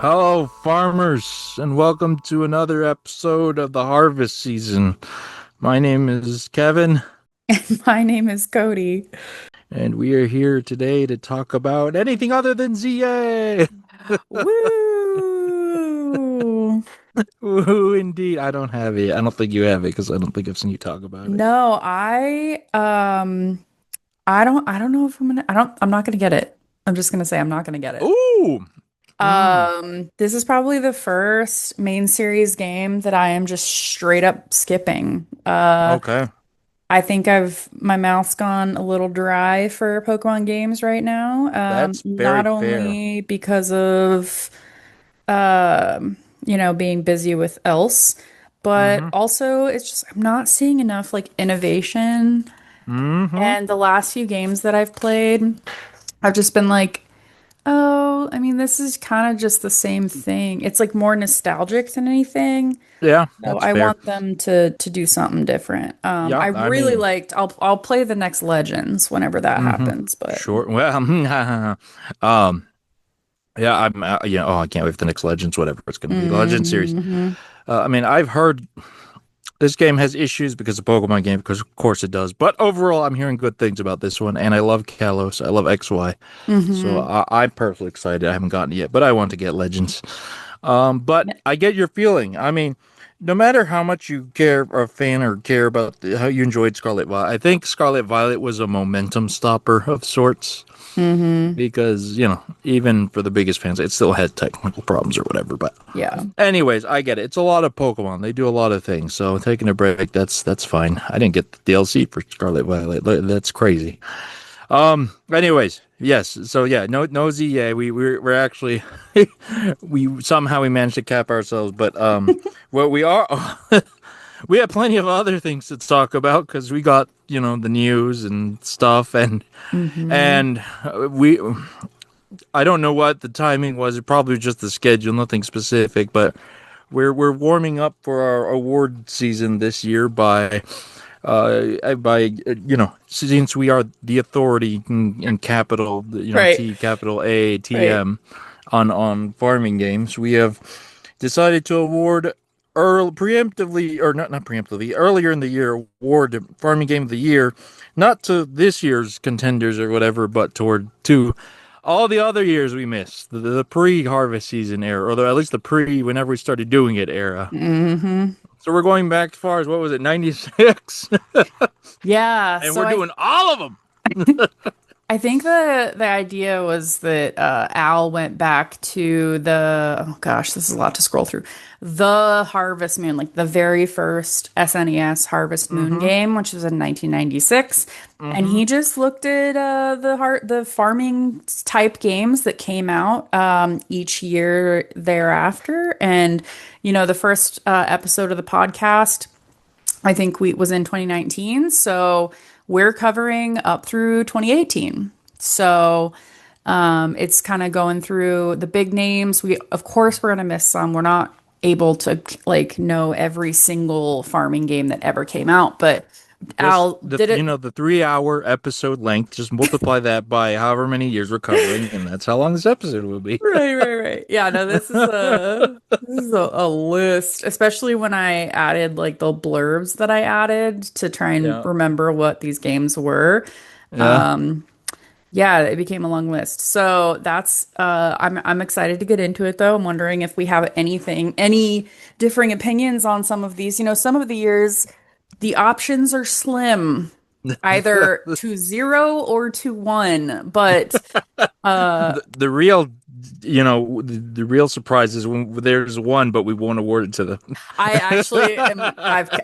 Hello, farmers, and welcome to another episode of the harvest season. My name is Kevin, My name is Cody. and we are here today to talk about anything other than ZA. Woo! Ooh, indeed. I don't have it. I don't think you have it because I don't think I've seen you talk about it. No, I don't know if I'm not gonna get it. I'm just gonna say I'm not gonna get it. Ooh. Mm, This is probably the first main series game that I am just straight up skipping. okay. I think I've my mouth's gone a little dry for Pokemon games right now. That's very Not fair. only because of being busy with else. But Mm-hmm. also, it's just I'm not seeing enough like innovation. Mm-hmm. And the last few games that I've played, I've just been like, oh, I mean, this is kind of just the same thing. It's like more nostalgic than anything. Yeah, So that's I fair. want them to do something different. Yeah, I I really mean, liked. I'll play the next Legends whenever that mm-hmm. happens. But Sure. Well, um, yeah, I can't wait for the next Legends, whatever it's going to be. The Legend series. hmm I mean, I've heard this game has issues because of Pokemon game, because of course it does. But overall, I'm hearing good things about this one, and I love Kalos. I love XY. So hmm I'm personally excited. I haven't gotten it yet, but I want to get Legends. But I get your feeling. I mean, no matter how much you care or fan or care about how you enjoyed Scarlet Violet, I think Scarlet Violet was a momentum stopper of sorts hmm because even for the biggest fans it still had technical problems or whatever. But Yeah. anyways, I get it. It's a lot of Pokemon. They do a lot of things, so taking a break, that's fine. I didn't get the DLC for Scarlet Violet. That's crazy. Anyways, yes, so yeah, no ZA. We're actually we somehow we managed to cap ourselves. But what we are we have plenty of other things to talk about because we got the news and stuff. and hmm and we I don't know what the timing was. It probably just the schedule, nothing specific. But we're warming up for our award season this year by since we are the authority in capital, Right. T capital A T Right. M on farming games, we have decided to award early preemptively, or not preemptively, earlier in the year, award farming game of the year, not to this year's contenders or whatever, but toward to all the other years we missed, the pre-harvest season era, or at least the pre whenever we started doing it era. hmm So we're going back as far as, what was it, 96? Yeah. And So we're I doing all of them. I think the idea was that Al went back to oh gosh, this is a lot to scroll through. The Harvest Moon, like the very first SNES Harvest Moon Mm-hmm. game, which was in 1996. And Mm-hmm. he just looked at the farming type games that came out each year thereafter. And the first episode of the podcast I think we was in 2019. So we're covering up through 2018. So it's kind of going through the big names. Of course, we're gonna miss some. We're not able to like know every single farming game that ever came out, but Just Al did it. the 3 hour episode length, just multiply that by however many years we're covering, and that's how long this episode will be. Right, right, right. Yeah, no, this is a list, especially when I added like the blurbs that I added to try and Yeah. remember what these games were. Yeah. Yeah, it became a long list. So that's I'm excited to get into it though. I'm wondering if we have any differing opinions on some of these. Some of the years the options are slim, either to zero or to one. But The real, the real surprise is when there's one, but we won't award it to them. I actually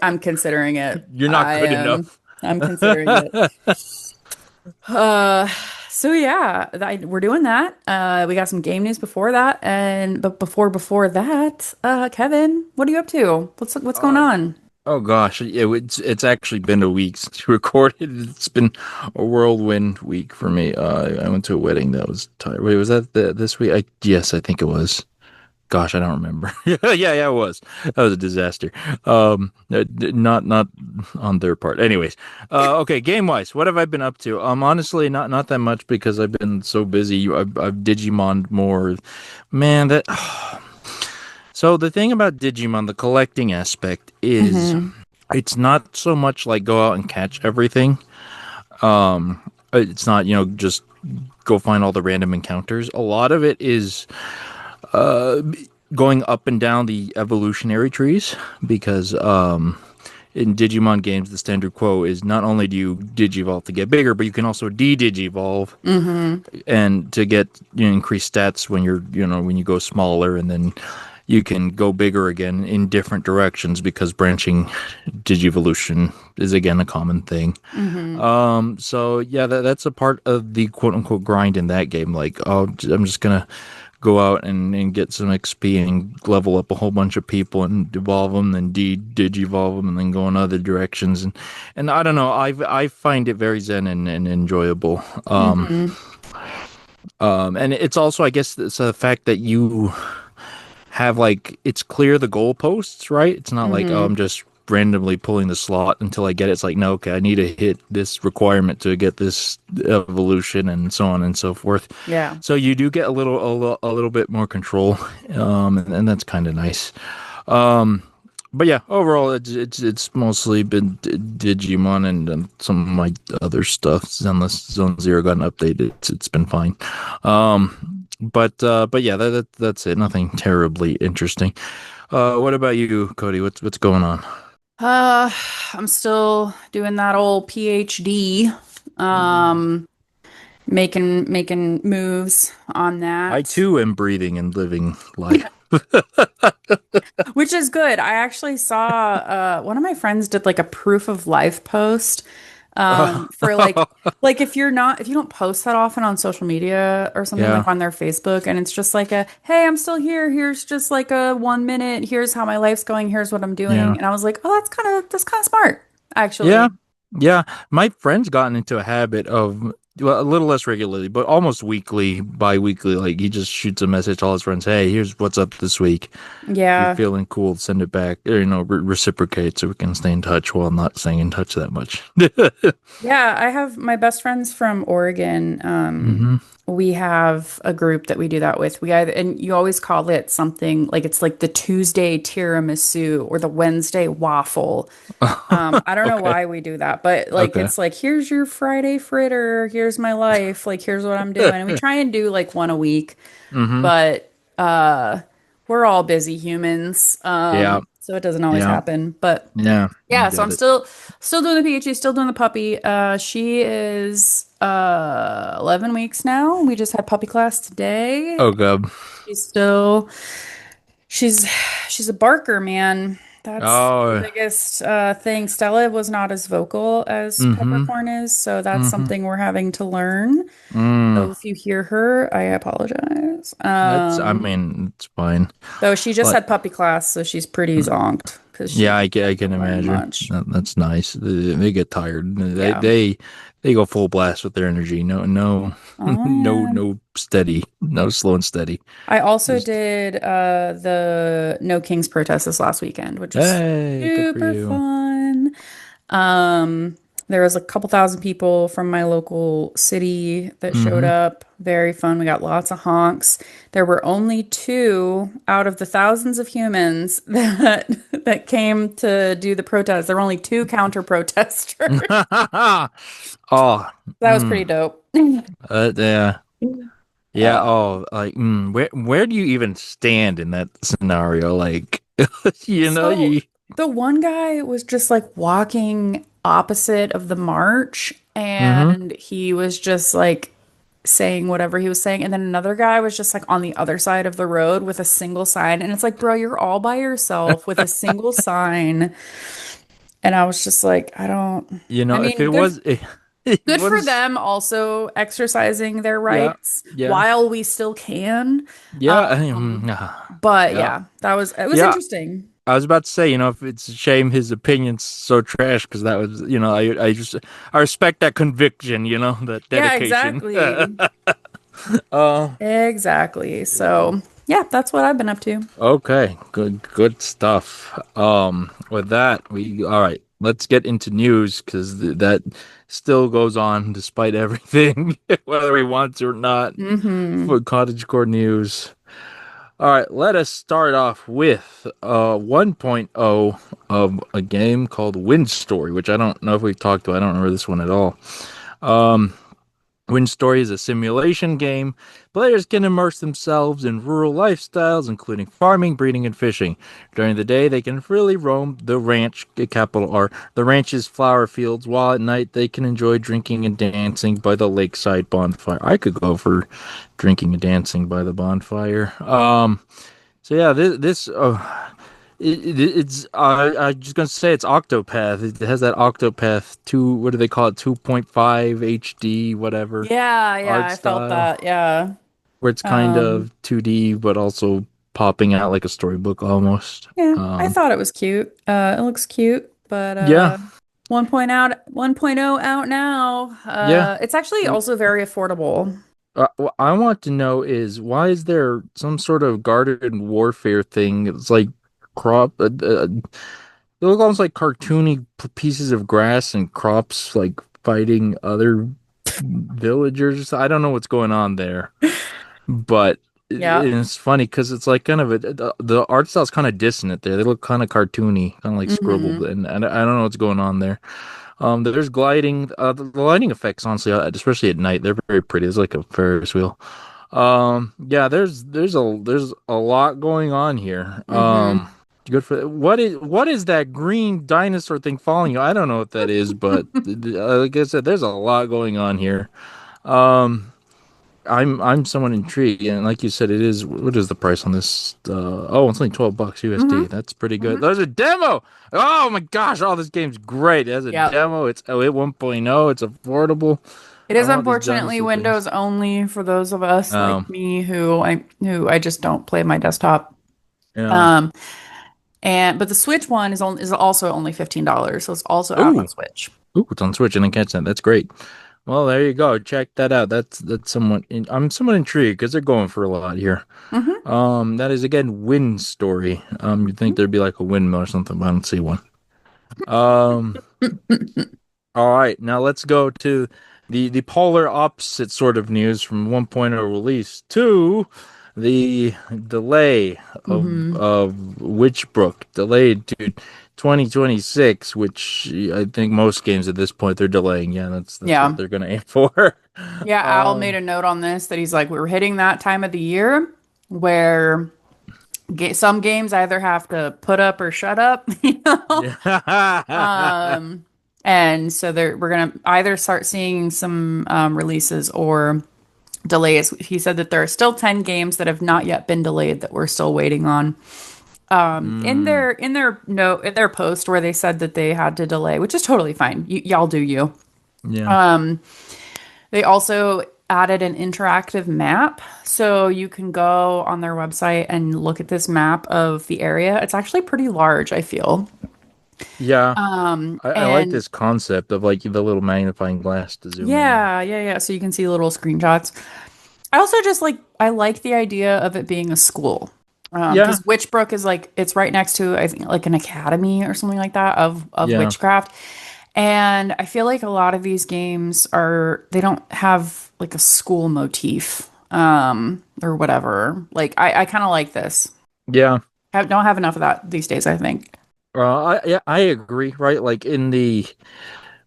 I'm considering it. You're not I good am enough. I'm considering it. Uh, so yeah, we're doing that. We got some game news before that, but before that, Kevin, what are you up to? What's going Oh, on? oh gosh, it's actually been a week since we recorded. It's been a whirlwind week for me. I went to a wedding that was tired. Wait, was that this week? Yes, I think it was. Gosh, I don't remember. Yeah, it was. That was a disaster. Not on their part. Anyways, okay, game wise, what have I been up to? Honestly, not that much because I've been so busy. I've Digimon more. Man, that. So the thing about Digimon, the collecting aspect is, Hmm. it's not so much like go out and catch everything. It's not just go find all the random encounters. A lot of it is going up and down the evolutionary trees because in Digimon games the standard quo is not only do you digivolve to get bigger, but you can also de-digivolve Hmm. and to get increased stats when when you go smaller, and then you can go bigger again in different directions because branching digivolution is again a common thing. Hmm. So yeah, that's a part of the quote unquote grind in that game. Like, oh, I'm just gonna go out and get some XP and level up a whole bunch of people and evolve them, then digivolve them, and then go in other directions. And I don't know, I find it very zen and enjoyable. Hmm. And it's also, I guess, it's the fact that you have like it's clear the goalposts, right? It's not like, oh, Hmm. I'm just randomly pulling the slot until I get it. It's like, no, okay, I need to hit this requirement to get this evolution and so on and so forth. Yeah. So you do get a little bit more control, and that's kind of nice. But yeah, overall, it's mostly been Digimon and some of my other stuff. Unless Zone Zero got an update, it's been fine. But yeah, that's it. Nothing terribly interesting. What about you, Cody? What's going on? Uh, I'm still doing that old PhD, um, making moves on I that, too am breathing and living life. which is good. I actually saw one of my friends did like a proof of life post for like if you don't post that often on social media or something Yeah, like on their Facebook, and it's just like a hey, I'm still here. Here's just like a 1 minute. Here's how my life's going. Here's what I'm doing. yeah. And I was like, oh, that's kind of smart, Yeah, actually. yeah. My friend's gotten into a habit of, well, a little less regularly, but almost weekly, bi-weekly. Like he just shoots a message to all his friends, "Hey, here's what's up this week. If you're Yeah. feeling cool, send it back, or reciprocate so we can stay in touch while not staying in touch that much." Yeah, I have my best friends from Oregon. Hmm. We have a group that we do that with. We either, and you always call it something like it's like the Tuesday tiramisu or the Wednesday waffle. I don't know Okay. why we do that, but like Okay. it's like here's your Friday fritter, here's my life, like here's what I'm doing. And we try and do like one a week, Hmm. but we're all busy humans. Yeah. So it doesn't always Yeah. happen. But Yeah. yeah, so Got I'm it. still doing the PhD, still doing the puppy. She is 11 weeks now. We just had puppy class today. Oh, God. She's still she's she's a barker, man. That's the Oh. biggest thing. Stella was not as vocal as Hmm. Peppercorn is, so that's Hmm. something we're having to learn. So Mm. if you hear her, I apologize. I mean, it's fine. Though she just Like, had puppy class, so she's pretty zonked because she yeah, didn't I get to can learn imagine. much. That's nice. They get tired. Yeah. They go full blast with their energy. No, Oh yeah. no steady, no slow and steady. I also Just, did the No Kings protest this last weekend, which was hey, good for super you. fun. Um, there was a couple thousand people from my local city that showed Hmm. up. Very fun. We got lots of honks. There were only two out of the thousands of humans that came to do the protest. There were only two counter protesters. Oh, That was pretty dope. yeah, yeah. Uh, Oh, like, where do you even stand in that scenario? Like, So you. the one guy was just like walking opposite of the march Hmm. and he was just like saying whatever he was saying. And then another guy was just like on the other side of the road with a single sign. And it's like, bro, you're all by yourself with a single sign. And I was just like, I don't, I If it mean, was, if it good for was, them also exercising their yeah, rights yeah. while we still can. Yeah, But yeah, yeah, it was yeah. interesting. I was about to say, if it's a shame his opinion's so trash because that was, I respect that conviction, that Yeah, dedication. exactly. Oh, Exactly. yeah. So. yeah, that's what I've been up to. Okay, good stuff. With that, all right. Let's get into news because that still goes on despite everything, whether we want to or not. Mm-hmm. For cottagecore news. All right, let us start off with 1.0 of a game called Wind Story, which I don't know if we've talked to. I don't remember this one at all. Wind Story is a simulation game. Players can immerse themselves in rural lifestyles, including farming, breeding, and fishing. During the day, they can freely roam the ranch, capital R, the ranch's flower fields, while at night they can enjoy drinking and dancing by the lakeside bonfire. I could go for drinking and dancing by the bonfire. So yeah, it's I'm just gonna say it's Octopath. It has that Octopath two. What do they call it? 2.5 HD, whatever Yeah, yeah, art I felt style, that. Yeah. where it's kind Um, of 2D but also popping out like a storybook almost. yeah, I thought it was cute. It looks cute, but Yeah, 1.0 out now. yeah. It's actually W- also very affordable. What I want to know is why is there some sort of guarded warfare thing? It's like crop. They look almost like cartoony pieces of grass and crops like fighting other villagers. I don't know what's going on there, but Yeah. it's funny because it's like kind of the art style's kind of dissonant there. They look kind of cartoony, kind of like scribbled, Hmm. and I don't know what's going on there. There's gliding. The lighting effects, honestly, especially at night, they're very pretty. It's like a Ferris wheel. Yeah, there's a lot going on here. Hmm. Good for what is that green dinosaur thing following you? I don't know what that is, but like I said, there's a lot going on here. Um, I'm somewhat intrigued, and like you said, it is. What is the price on this? Oh, it's only $12 Hmm. USD. That's pretty good. Hmm. There's a demo. Oh my gosh! Oh, this game's great. It has a Yeah. demo. It's 1.0. It's affordable. It I is want these unfortunately dinosaur things. Windows only for those of us like Um, me who I just don't play my desktop. yeah. Um, and but the Switch one is also only $15, so it's also out on Ooh, Switch. ooh, it's on Switch and I can't send. That's great. Well, there you go. Check that out. That's somewhat. I'm somewhat intrigued because they're going for a lot here. Hmm. That is again Wind Story. You'd think there'd be like a windmill or something, but I don't see one. Um, all right, now let's go to the polar opposite sort of news from 1.0 release to the delay Hmm. of Witchbrook delayed to 2026, which I think most games at this point they're delaying. Yeah, that's what Yeah. they're gonna aim for. Yeah, Al made Um, a note on this that he's like, we're hitting that time of the year where some games either have to put up or shut up, you know? yeah. Um, and so we're gonna either start seeing some releases or delays. He said that there are still 10 games that have not yet been delayed that we're still waiting on. In Mm, their note in their post where they said that they had to delay, which is totally fine. Y'all do you. yeah. Um, they also added an interactive map. So you can go on their website and look at this map of the area. It's actually pretty large, I feel. Yeah. I like And this concept of like the little magnifying glass to zoom in. yeah, yeah, yeah. So you can see little screenshots. I also just I like the idea of it being a school. Yeah. Because Witchbrook is like it's right next to I think like an academy or something like that of Yeah. witchcraft. And I feel like a lot of these games they don't have like a school motif or whatever. Like I kind of like this. Yeah. I don't have enough of that these days, I think. Yeah, I agree, right? Like in the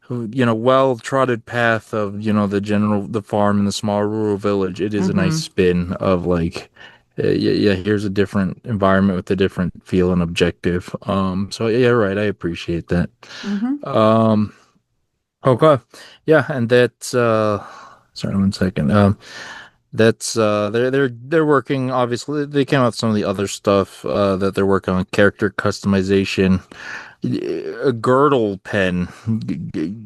well-trodden path of, the farm in the small rural village, it is a nice Mm-hmm. spin of like yeah, here's a different environment with a different feel and objective. So yeah, right, I appreciate that. Mm-hmm. Um, okay. Yeah, and that's sorry, one second. That's they're working. Obviously, they came out with some of the other stuff that they're working on, character customization, a girdle pen,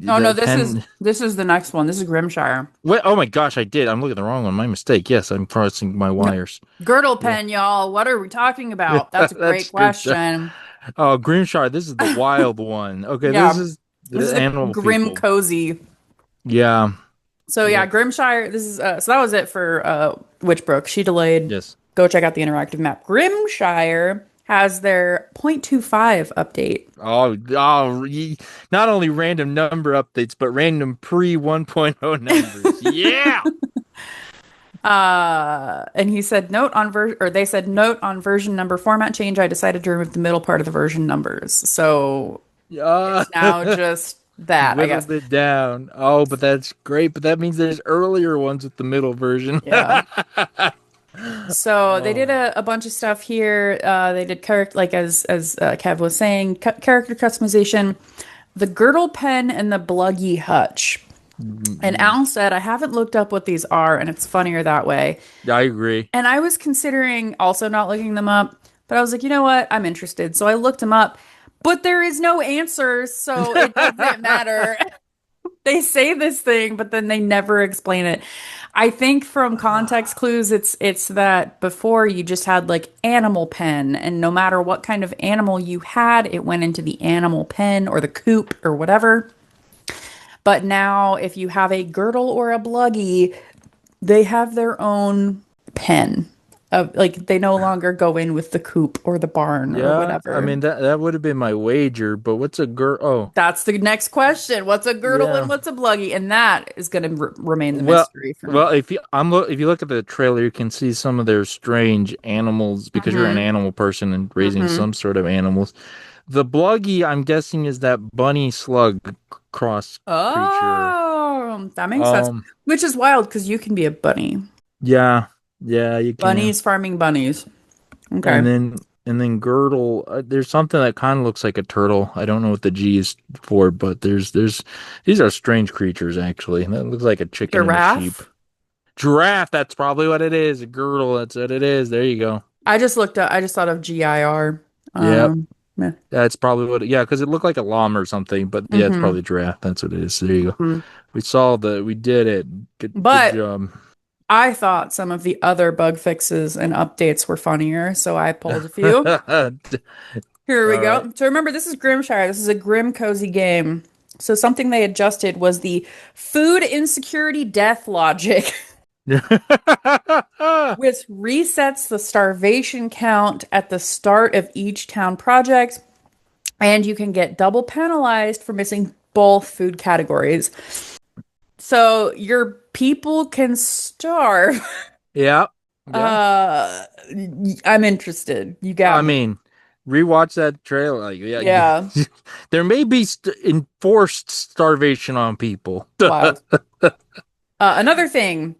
Oh no, that pen. this is the next one. This is Grimshire. Wait, oh my gosh, I did. I'm looking at the wrong one. My mistake. Yes, I'm crossing my Yep. wires. Girdle Yeah, pen, y'all. What are we talking about? That's a great that's good. question. Oh, Greenshard. This is the wild one. Okay, this Yeah. is This is the the animal Grim people. Cozy. Yeah. So yeah, Yep. Grimshire, this is so that was it for Witchbrook. She delayed Yes. go check out the interactive map. Grimshire has their 0.25 update. Not only random number updates, but random pre 1.0 numbers. Yeah. And he said note on or they said note on version number format change. I decided to remove the middle part of the version numbers. So Uh, it's now just that, I guess. whittled it down. Oh, but that's great. But that means there's earlier ones with the middle version. Yeah. So they did Oh, a bunch of stuff here. They did character, like as Kev was saying, character customization, the girdle pen and the bluggy hutch. And mm-mm. Al said, I haven't looked up what these are, and it's funnier that way. I agree. And I was considering also not looking them up, but I was like, you know what? I'm interested. So I looked them up, but there is no answer, so it doesn't matter. They say this thing, but then they never explain it. I think from context clues, it's that before you just had like animal pen, and no matter what kind of animal you had, it went into the animal pen or the coop or whatever. But now, if you have a girdle or a bluggy, they have their own pen. Of like they no longer go in with the coop or the barn or Yeah, I whatever. mean that would have been my wager, but what's a girl? Oh, That's the next question. What's a girdle and yeah. what's a bluggy? And that is going to remain the Well, mystery for well, me. if you look at the trailer, you can see some of their strange animals because you're an Hmm. animal person and raising Hmm. some sort of animals. The bluggy, I'm guessing, is that bunny slug cross creature. Oh, that makes sense. Um, Which is wild because you can be a bunny. yeah, yeah, you can. Bunnies farming bunnies. Okay. And then girdle, there's something that kind of looks like a turtle. I don't know what the G is for, but there's these are strange creatures actually. That looks like a chicken and a sheep. Giraffe. Giraffe, that's probably what it is. A girdle, that's what it is. There you go. I just looked up, I just thought of GIR. Yep. Yeah. That's probably what yeah, because it looked like a llama or something, but yeah, it's Hmm. probably a giraffe. That's what it is. There you go. Hmm. We did it. Good But job. I thought some of the other bug fixes and updates were funnier, so I pulled a few. Here we All right. go. So remember, this is Grimshire. This is a grim, cozy game. So something they adjusted was the food insecurity death logic, which resets the starvation count at the start of each town project, and you can get double penalized for missing both food categories. So your people can starve. Yeah. Yeah. Uh, I'm interested. You got I me. mean, rewatch that trailer. Like, yeah, Yeah, there may be enforced starvation on people. wild. Another thing.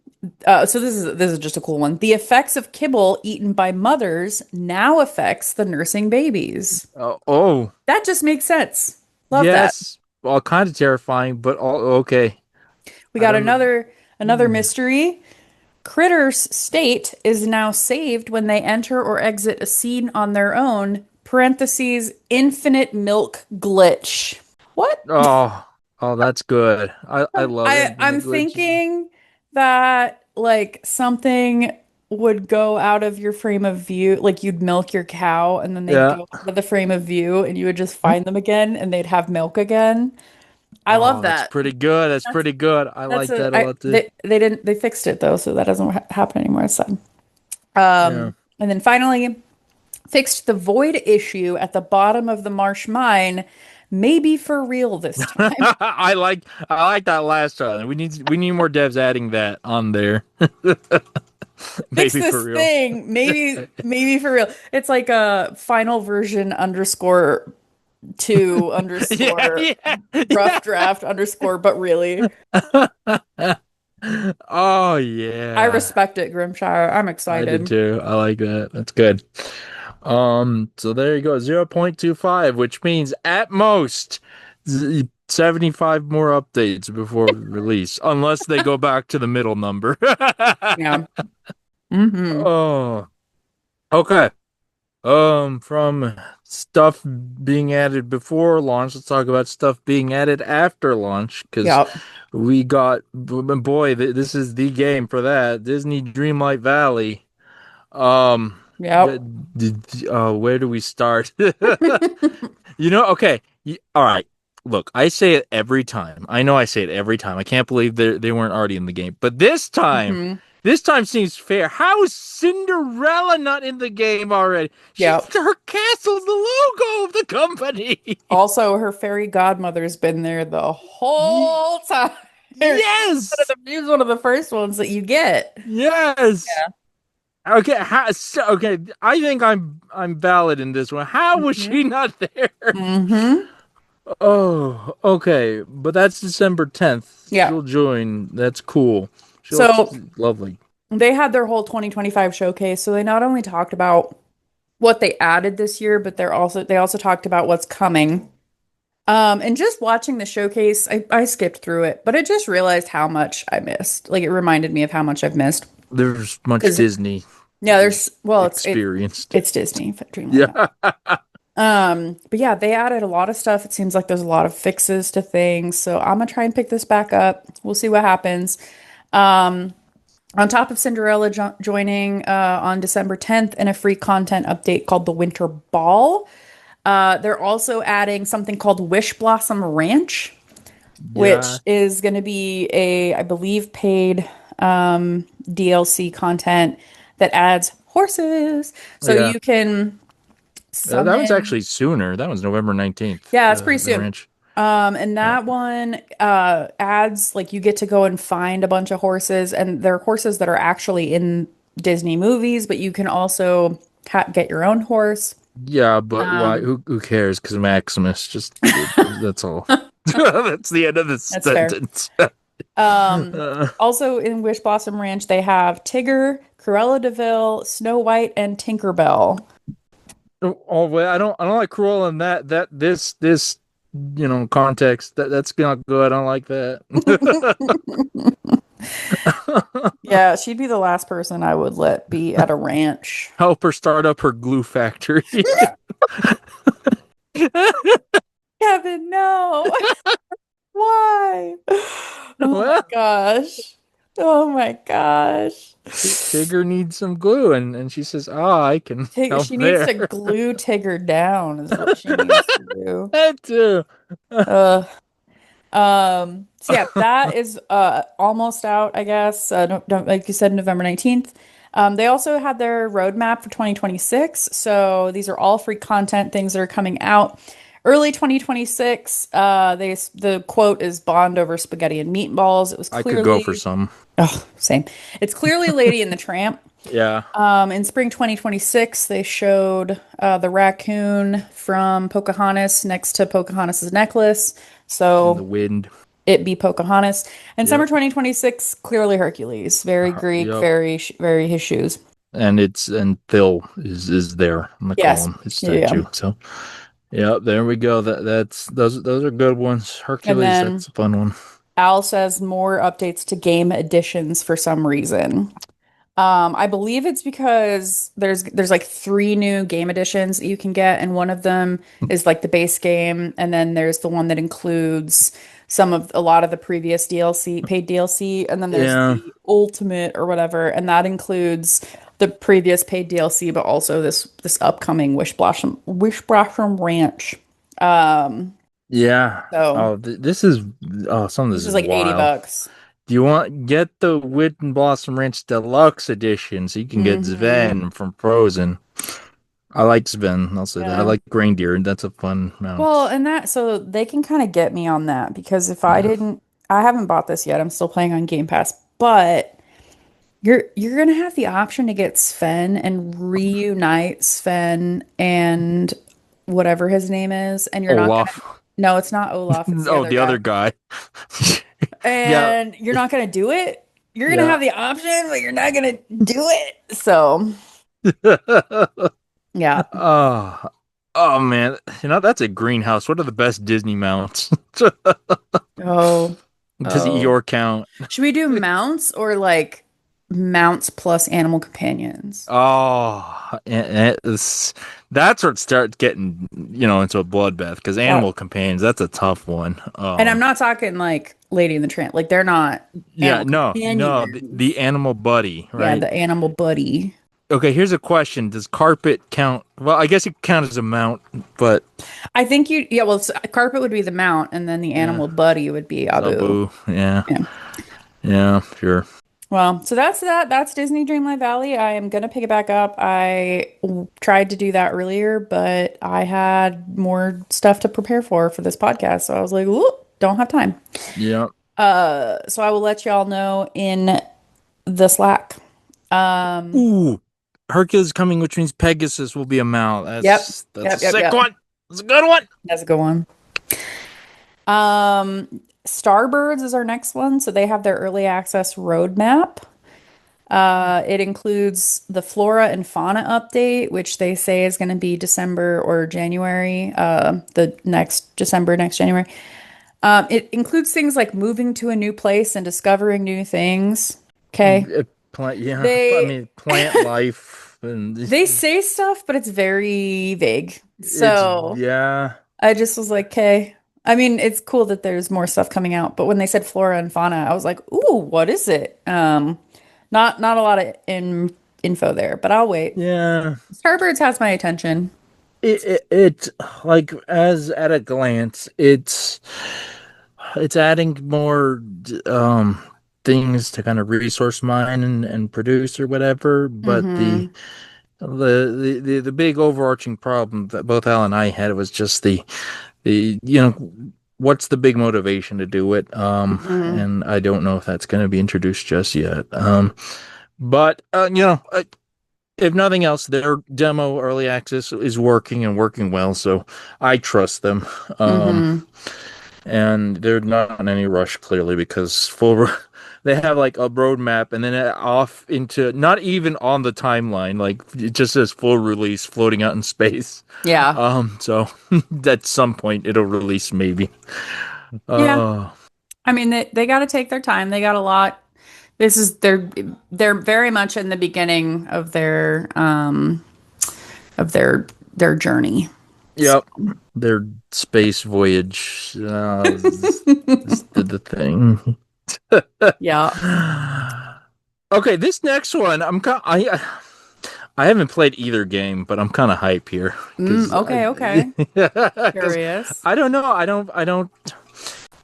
So this is just a cool one. The effects of kibble eaten by mothers now affects the nursing babies. Oh, That just makes sense. Love that. yes. Well, kind of terrifying, but all okay. We I got don't know. another mystery. Critter's state is now saved when they enter or exit a scene on their own. Parentheses infinite milk glitch. What? Oh, oh, that's good. I love I'm infinite glitches. thinking that like something would go out of your frame of view, like you'd milk your cow and then they'd Yeah. go out of the frame of view and you would just find them again and they'd have milk again. I love Oh, that's that. pretty good. That's That's pretty good. I that's like a that a lot too. they didn't they fixed it though, so that doesn't happen anymore. It's sad. Yeah. And then finally fixed the void issue at the bottom of the marsh mine, maybe for real this time. I like that last one. We need more devs adding that on there. Fix Maybe for this real. thing, maybe for real. It's like a final version underscore two Yeah, underscore yeah, rough draft underscore, but really, yeah. Oh I yeah. respect it, Grimshire. I'm I did excited. too. I like that. That's good. So there you go. 0.25, which means at most 75 more updates before release, unless they go back to the middle number. Yeah. Mm-hmm. Oh, okay. From stuff being added before launch, let's talk about stuff being added after launch because Yep. we got boy, this is the game for that. Disney Dreamlight Valley. Um, d- Yep. where do we start? Okay. All right. Look, I say it every time. I know I say it every time. I can't believe they weren't already in the game. But this time, Mm-hmm. this time seems fair. How is Cinderella not in the game already? Yeah. Her castle's the logo of the company. Also, her fairy godmother's been there the Ye- whole time. yes, She's one of the first ones that you get. yes. Yeah. Okay, okay. I think I'm valid in this one. How was Hmm. she not there? Hmm. Oh, okay. But that's December 10th. Yeah. She'll join. That's cool. She looks So lovely. they had their whole 2025 showcase. So they not only talked about what they added this year, but they also talked about what's coming. And just watching the showcase, I skipped through it, but I just realized how much I missed. Like it reminded me of how much I've missed. There's much Because Disney yeah, we've experienced. it's Disney, Dreamland. Yeah. But yeah, they added a lot of stuff. It seems like there's a lot of fixes to things. So I'm gonna try and pick this back up. We'll see what happens. Um, on top of Cinderella joining on December 10th in a free content update called the Winter Ball, they're also adding something called Wish Blossom Ranch, which Yeah. is going to be I believe, paid DLC content that adds horses. So Yeah. you can That one's summon. actually sooner. That was November 19th. Yeah, it's pretty The soon. ranch. And Yeah. that one adds like you get to go and find a bunch of horses, and they're horses that are actually in Disney movies, but you can also get your own horse. Yeah, but why? Um, Who cares? Because Maximus just that's all. That's the end of the that's fair. sentence. Uh, Also in Wish Blossom Ranch, they have Tigger, Cruella de Vil, Snow White, and Tinkerbell. oh wait, I don't like Cruella in this context. That's not good. I don't like that. Yeah, she'd be the last person I would let be at a ranch. Help her start up her glue factory. Kevin, no. Why? Oh my Well, gosh. Oh my gosh. Tigger needs some glue, and she says, "Ah, I can help She needs there." to glue Tigger down, is what she needs to do. That too. Uh, so yeah, that is almost out, I guess. Don't like you said, November 19th. They also had their roadmap for 2026. So these are all free content, things that are coming out. Early 2026, the quote is Bond over spaghetti and meatballs. It was I could go for clearly, some. oh, same. It's clearly Lady and the Tramp. Yeah, In spring 2026, they showed the raccoon from Pocahontas next to Pocahontas's necklace. in the So wind. it be Pocahontas. And summer Yep. 2026, clearly Hercules. Very Greek, Yep. very his shoes. And Phil is there on the Yes. column, his Yeah. Yeah. statue. So, yep, there we go. That's those are good ones. And Hercules, then that's a fun one. Al says more updates to game additions for some reason. I believe it's because there's like three new game editions that you can get, and one of them is like the base game, and then there's the one that includes a lot of the previous DLC, paid DLC, and then there's Yeah, the ultimate or whatever, and that includes the previous paid DLC, but also this upcoming Wish Blossom Ranch. Um, yeah. so Oh, this is some of this this is is like 80 wild. bucks. Do you want get the Wit and Blossom Ranch Deluxe Edition so you can get Hmm. Sven from Frozen? I like Sven. I'll say that. I Yeah. like reindeer. That's a fun Well, mount. and that so they can kind of get me on that because if I Yeah. didn't, I haven't bought this yet. I'm still playing on Game Pass, but you're gonna have the option to get Sven and reunite Sven and whatever his name is, and you're not gonna. Olaf. No, it's not Olaf. It's the Oh, other the guy, other guy. Yeah. and you're not gonna do it. You're gonna Yeah. have the option, but you're not gonna do it. So yeah. Oh, oh man. That's a greenhouse. What are the best Disney mounts? Oh, Does oh. Eeyore count? Should we do mounts or like mounts plus animal companions? Oh, that's where it starts getting, into a bloodbath because Yeah. animal companions, that's a tough one. And I'm not talking like Lady and the Tramp. Like they're not Yeah, animal no, the companions. animal buddy, Yeah, right? the animal buddy. Okay, here's a question. Does carpet count? Well, I guess it counts as a mount, but I think yeah, well, carpet would be the mount, and then the yeah, animal buddy would be Abu. Zabu, yeah, Yeah. yeah, sure. Well, so that's that. That's Disney Dreamlight Valley. I am gonna pick it back up. Tried to do that earlier, but I had more stuff to prepare for this podcast. So I was like, ooh, don't have time. Yeah. So I will let y'all know in the Slack. Um, Ooh, Hercules coming, which means Pegasus will be a mount. yep, That's a yep, yep, sick yep. one. That's a good one. That's a good one. Starbirds is our next one. So they have their early access roadmap. It includes the flora and fauna update, which they say is going to be December or January, the next December, next January. It includes things like moving to a new place and discovering new things. Okay. Plant, yeah. I They mean, plant life and they say stuff, but it's very vague. it's So yeah, I just was like, okay. I mean, it's cool that there's more stuff coming out, but when they said flora and fauna, I was like, ooh, what is it? Not a lot of info there, but I'll wait. yeah. Starbirds has my attention. It like as at a glance, it's adding more things to kind of resource mine and produce or whatever. But Mm-hmm. the big overarching problem that both Al and I had was just the what's the big motivation to do it? Mm-hmm. And I don't know if that's going to be introduced just yet. But if nothing else, their demo early access is working and working well, so I trust them. Um, Mm-hmm. and they're not in any rush clearly because they have like a roadmap and then off into not even on the timeline, like it just says full release floating out in space. Yeah. So at some point it'll release maybe. Yeah. Uh, I mean, they got to take their time. They got a lot. This is they're very much in the beginning of their journey. So, yep, their space voyage is the thing. yeah. Okay, this next one, I haven't played either game, but I'm kind of hype here because Okay, okay. because Curious. I don't know, I don't.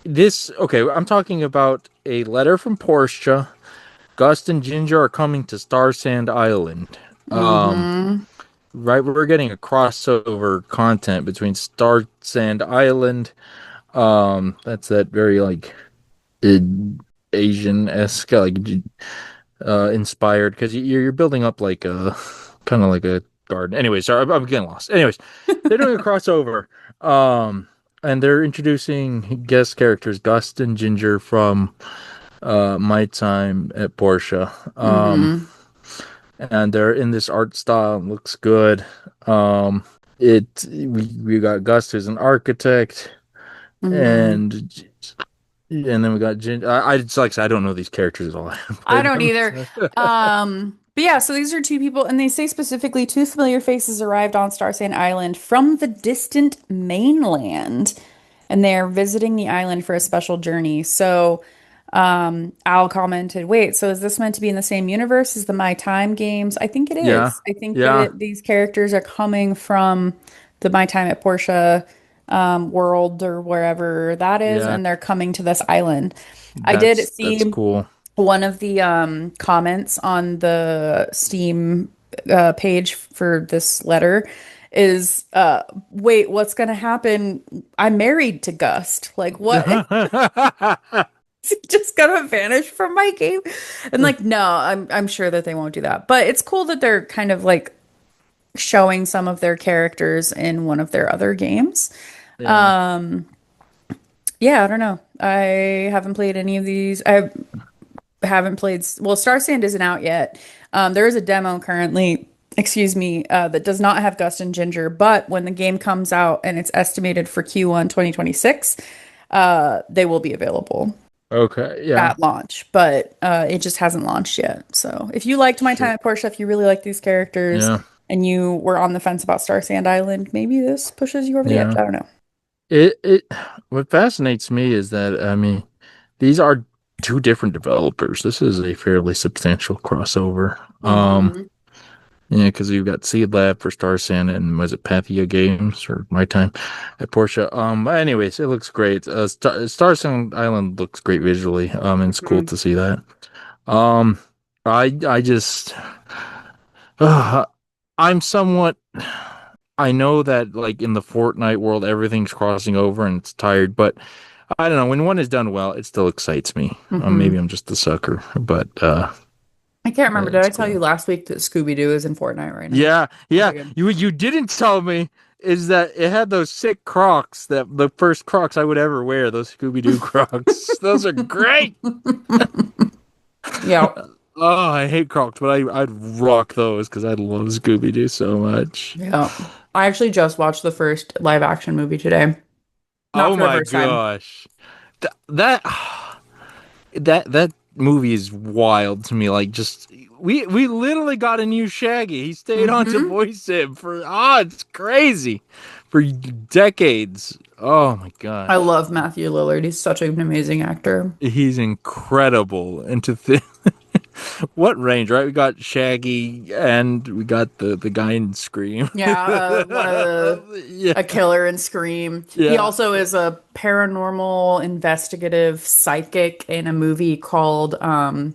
This okay, I'm talking about a letter from Portia. Gust and Ginger are coming to Star Sand Island. Um, Mm-hmm. right, we're getting a crossover content between Star Sand Island. That's that very like uh, Asian-esque like inspired because you're building up like a kind of like a garden. Anyway, sorry, I'm getting lost. Anyways, they're doing a crossover, um, and they're introducing guest characters Gust and Ginger from My Time at Portia. Mm-hmm. And they're in this art style. It looks good. Um, we got Gust who's an architect, Mm-hmm. and then we got Ginger. I it's like I said, I don't know these characters at all. I haven't I played don't them. either. But yeah, so these are two people, and they say specifically two familiar faces arrived on Star Sand Island from the distant mainland, and they are visiting the island for a special journey. So, Al commented, "Wait, so is this meant to be in the same universe as the My Time games?" I think it Yeah, is. I think yeah, that these characters are coming from the My Time at Portia world or wherever that is, yeah. and they're coming to this island. I did That's see cool. one of the comments on the Steam page for this letter is wait, what's gonna happen? I'm married to Gust. Like what? Is he just gonna vanish from my game? And like, no, I'm sure that they won't do that. But it's cool that they're kind of like showing some of their characters in one of their other games. Yeah. Yeah, I don't know. I haven't played any of these. I haven't played. Well, Star Sand isn't out yet. There is a demo currently, excuse me, that does not have Gust and Ginger. But when the game comes out and it's estimated for Q1 2026, they will be available Okay. Yeah. at launch. But it just hasn't launched yet. So if you liked My Time Sure. at Portia, if you really like these characters, Yeah. and you were on the fence about Star Sand Island, maybe this pushes you over the edge. Yeah. I don't know. It what fascinates me is that I mean these are two different developers. This is a fairly substantial crossover. Hmm. Yeah, because you've got Seed Lab for Star Sand and was it Pathia Games or My Time at Porsche. But anyways, it looks great. Star Sand Island looks great visually. And it's cool to see that. Um, I just uh, I'm somewhat. I know that like in the Fortnite world, everything's crossing over and it's tired, but I don't know. When one is done well, it still excites me. Maybe Hmm. I'm just a sucker, but I can't remember. Did it's I tell you cool. last week that Scooby-Doo is in Fortnite right now? Yeah, yeah. Okay, good. You didn't tell me is that it had those sick Crocs that the first Crocs I would ever wear. Those Scooby Doo Crocs. Those are great. Yeah. Oh, I hate Crocs, but I'd rock those because I love Scooby Doo so much. Yeah. I actually just watched the first live action movie today. Not Oh for the my first time. gosh. That that movie is wild to me. Like just we literally got a new Shaggy. He stayed on to Hmm. voice him for it's crazy. For decades. Oh my I gosh. love Matthew Lillard. He's such an amazing actor. He's incredible. And to think what range, right? We got Shaggy and we got the guy in Scream. Yeah, one of the Yeah. a killer in Scream. He Yeah. also is a paranormal investigative psychic in a movie called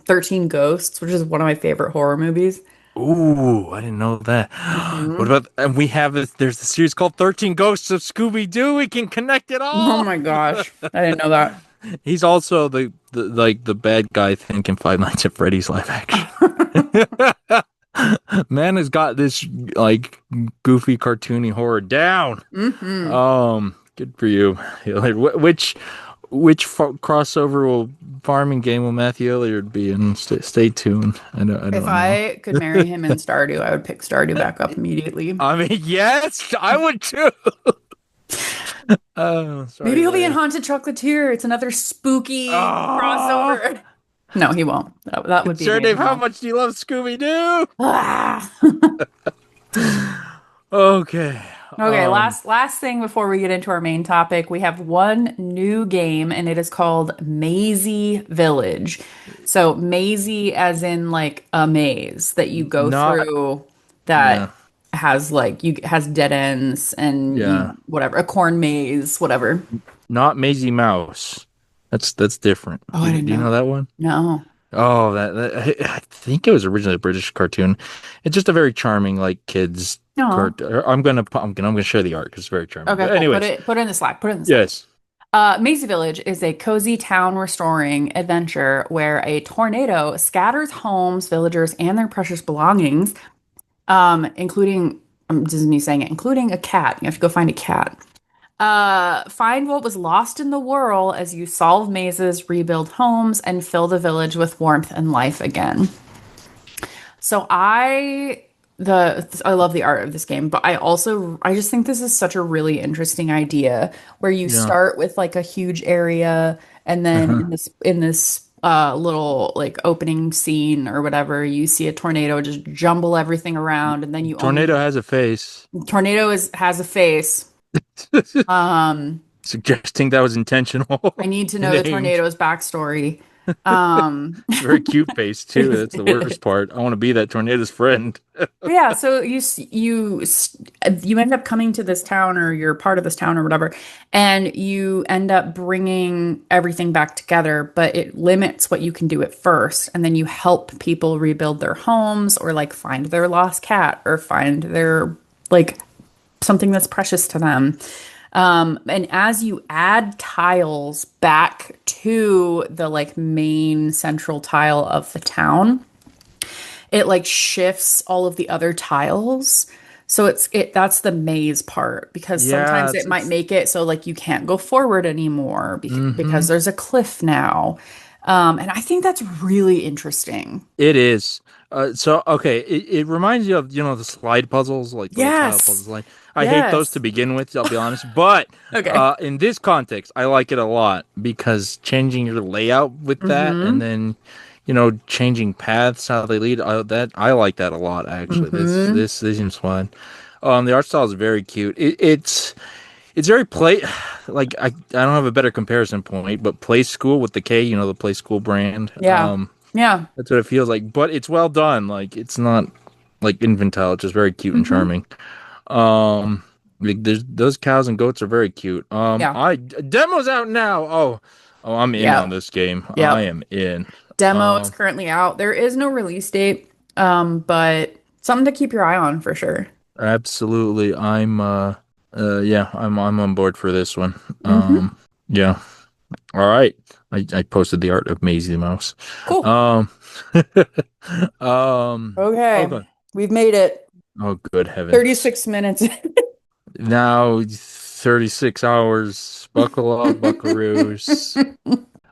13 Ghosts, which is one of my favorite horror movies. Ooh, I didn't know that. What Hmm. about, and we have this, there's a series called 13 Ghosts of Scooby-Doo. We can connect it Oh all. my gosh. I didn't know that. He's also the like the bad guy I think in Five Nights at Freddy's live action. Man has got this like goofy cartoony horror down. Hmm. Good for you. Like, crossover will farming game will Matthew Hilliard be in? Stay tuned. I If don't know. I could marry him in Stardew, I would pick Stardew back up immediately. I mean, yes, I would too. Oh, Maybe sorry, he'll be in Larry. Haunted Chocolatier. It's another spooky Oh, crossover. No, he won't. That would be sure, Dave. amazing How though. much do you love Scooby Doo? Ah. Okay. Okay, last thing before we get into our main topic, we have one new game and it is called Mazy Village. So mazy as in like a maze that you go Not, through yeah, that has like you has dead ends and you yeah, whatever, a corn maze, whatever. not Maisie Mouse. That's different. Oh, I didn't Do you know know. that one? No. Oh, I think it was originally a British cartoon. It's just a very charming, like kids No. cart. I'm gonna share the art because it's very charming. Okay, But cool. anyways, Put it in the Slack. Put it in the Slack. yes. Mazy Village is a cozy town restoring adventure where a tornado scatters homes, villagers, and their precious belongings, including, this is me saying it, including a cat. You have to go find a cat. Find what was lost in the whirl as you solve mazes, rebuild homes, and fill the village with warmth and life again. So I love the art of this game, but I just think this is such a really interesting idea where you Yeah. start with like a huge area and then Uh-huh. in this little like opening scene or whatever, you see a tornado just jumble everything around and then you Tornado only has a face. tornado is has a face. Um Suggesting that was intentional. I need to know the Named. tornado's backstory. Um It's a very cute face too. That's the worst part. I want to be that tornado's friend. But yeah, so you end up coming to this town or you're part of this town or whatever, and you end up bringing everything back together, but it limits what you can do at first, and then you help people rebuild their homes or like find their lost cat or find their like something that's precious to them. And as you add tiles back to the like main central tile of the town, it like shifts all of the other tiles. So that's the maze part because Yeah, sometimes it's it might it's make it so like you can't go forward anymore hmm because there's a cliff now. And I think that's really interesting. it is. So okay, it reminds you of the slide puzzles, like little tile Yes. puzzles. Like I hate those to Yes. begin with, I'll be honest. But Okay. in this context, I like it a lot because changing your layout with that, and Mm-hmm. then changing paths, how they lead. I like that a lot actually. Mm-hmm. This seems fun. The art style is very cute. It's very play like I don't have a better comparison point, but Play School with the K, the Play School brand. Yeah. Yeah. That's what it feels like, but it's well done. Like it's not like infantile, it's just very cute and Mm-hmm. charming. Um like there's those cows and goats are very cute. Yeah. I demo's out now. Oh, I'm in on Yeah. this game. I Yep. am in. Demo is currently out. There is no release date, but something to keep your eye on for sure. Absolutely. Yeah, I'm on board for this one. Hmm. Yeah. All right. I posted the art of Maisie Mouse. Cool. Um, Okay. okay. We've made it Oh, good heavens. 36 minutes. Now 36 hours. Buckle up, buckaroos.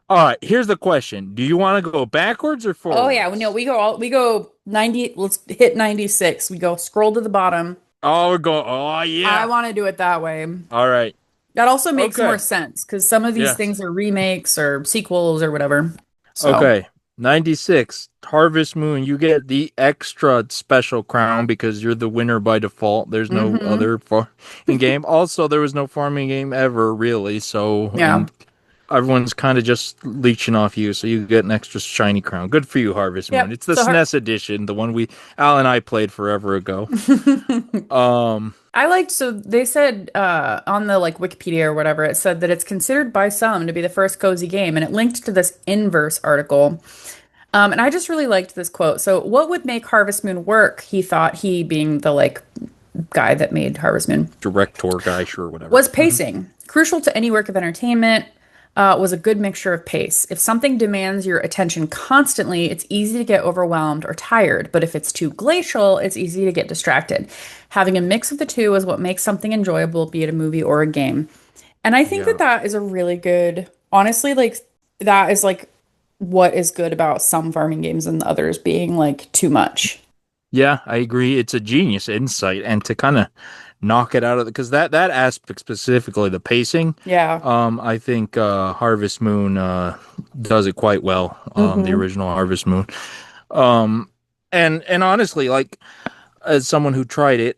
All right, here's the question. Do you want to go backwards or Oh yeah, no, forwards? we go 90, let's hit 96. We go scroll to the bottom. Oh, we're going. Oh, I yeah. want to do it that way. All right. That also makes more Okay. sense because some of these Yes. things are remakes or sequels or whatever. So, Okay. 96. Harvest Moon. You get the extra special crown because you're the winner by default. There's no hmm other farming game. Also, there was no farming game ever, really. So, yeah. and everyone's kind of just leeching off you. So, you get an extra shiny crown. Good for you, Harvest Moon. Yep. It's the SNES edition, the one Al and I played forever ago. Um, I liked, so they said on the like Wikipedia or whatever, it said that it's considered by some to be the first cozy game, and it linked to this Inverse article. And I just really liked this quote. So, what would make Harvest Moon work? He thought, he being the like guy that made Harvest Moon, Director guy, sure, whatever. was pacing. Crucial to any work of entertainment, was a good mixture of pace. If something demands your attention constantly, it's easy to get overwhelmed or tired. But if it's too glacial, it's easy to get distracted. Having a mix of the two is what makes something enjoyable, be it a movie or a game. And I think that Yeah. that is a really good, honestly, like that is like what is good about some farming games and the others being like too much. Yeah, I agree. It's a genius insight, and to kind of knock it out of because that aspect specifically, the pacing, Yeah. I think Harvest Moon does it quite well. The Hmm. original Harvest Moon, um, and honestly, like as someone who tried it,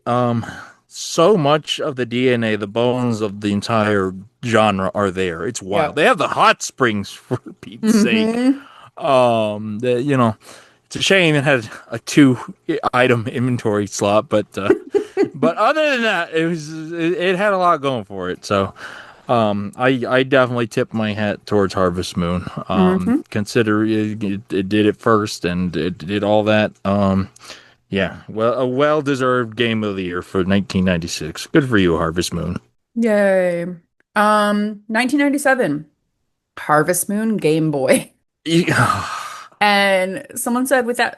so much of the DNA, the bones of the entire genre are there. It's wild. Yep. They have the hot springs for Pete's sake. Hmm. It's a shame it had a two item inventory slot, but other than that, it had a lot going for it. So I definitely tip my hat towards Harvest Moon. Hmm. Consider it did it first and it did all that. Yeah, well, a well deserved game of the year for 1996. Good for you, Harvest Moon. Yay. 1997, Harvest Moon Game Boy. And someone said without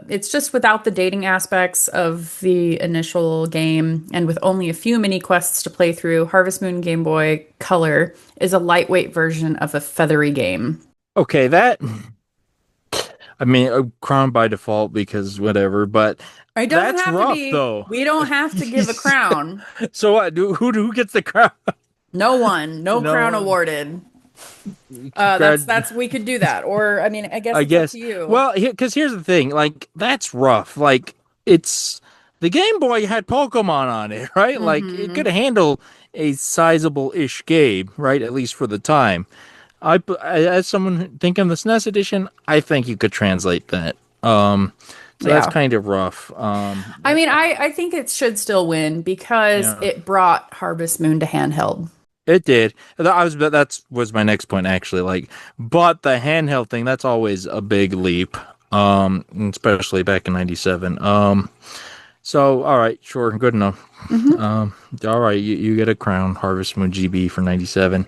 it's just without the dating aspects of the initial game and with only a few mini quests to play through, Harvest Moon Game Boy Color is a lightweight version of a feathery game. Okay, that I mean, crown by default because whatever, but It doesn't that's have to rough be. though. We don't have to give a crown. So what? Who gets the crown? No one, no crown No, awarded. grad. That's we could do that. Or I mean, I guess I it's up guess. to you. Well, because here's the thing. Like that's rough. Like it's the Game Boy had Pokemon on it, right? Like it Hmm. could handle a sizable-ish game, right? At least for the time. As someone thinking the SNES edition, I think you could translate that. So that's Yeah. kind of rough. I mean, I think it should still win because Yeah. it brought Harvest Moon to handheld. It did. That was my next point actually. Like, but the handheld thing, that's always a big leap. Especially back in '97. So all right, sure, good enough. Hmm. All right, you get a crown, Harvest Moon GB for '97.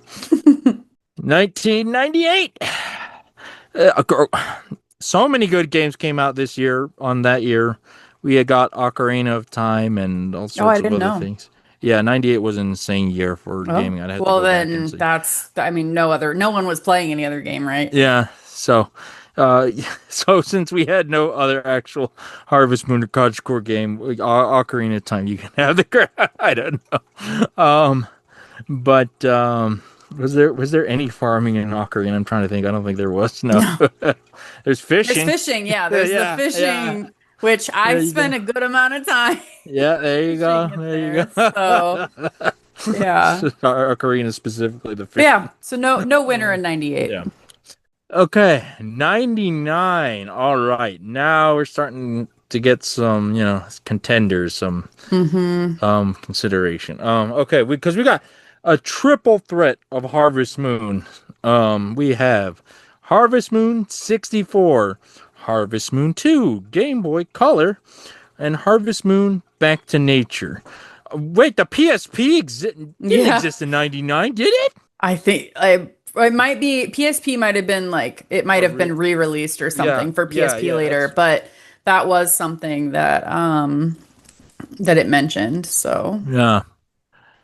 1998. Uh, so many good games came out this year. On that year, we had got Ocarina of Time and all Oh, I sorts of didn't other know. thing. Yeah, '98 was an insane year for Oh, gaming. I'd have to well go back and then see. that's, I mean, no one was playing any other game, right? Yeah, uh, so since we had no other actual Harvest Moon or Cottagecore game, Ocarina of Time, you can have the crown. I don't know. But was there any farming in Ocarina? I'm trying to think. I don't think there was. No. There's There's fishing. fishing, yeah, there's the Yeah, yeah. fishing, which There I've you spent go. a good amount of time Yeah, there you fishing go. in There you there. go. So, yeah. Ocarina specifically, the But yeah, fishing. so no winner in 98. Yeah. Okay, 99. All right. Now we're starting to get some, contenders, some Hmm. consideration. Okay, because we got a triple threat of Harvest Moon. We have Harvest Moon 64, Harvest Moon 2, Game Boy Color, and Harvest Moon Back to Nature. Wait, the didn't Yeah. exist in 99, did it? I think it might be PSP might have been like it might Oh, have been re-released or yeah, something for yeah, PSP yeah, later, that's but that was something that that it mentioned. So yeah.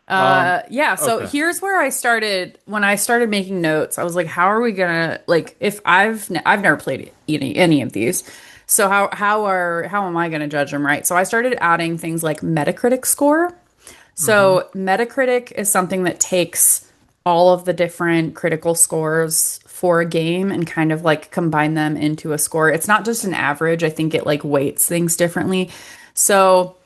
yeah, so Okay. here's where I started when I started making notes. I was like, how are we gonna like if I've never played any of these. So how am I gonna judge them, right? So I started adding things like Metacritic score. Mm-hmm. So Metacritic is something that takes all of the different critical scores for a game and kind of like combine them into a score. It's not just an average. I think it like weights things differently. So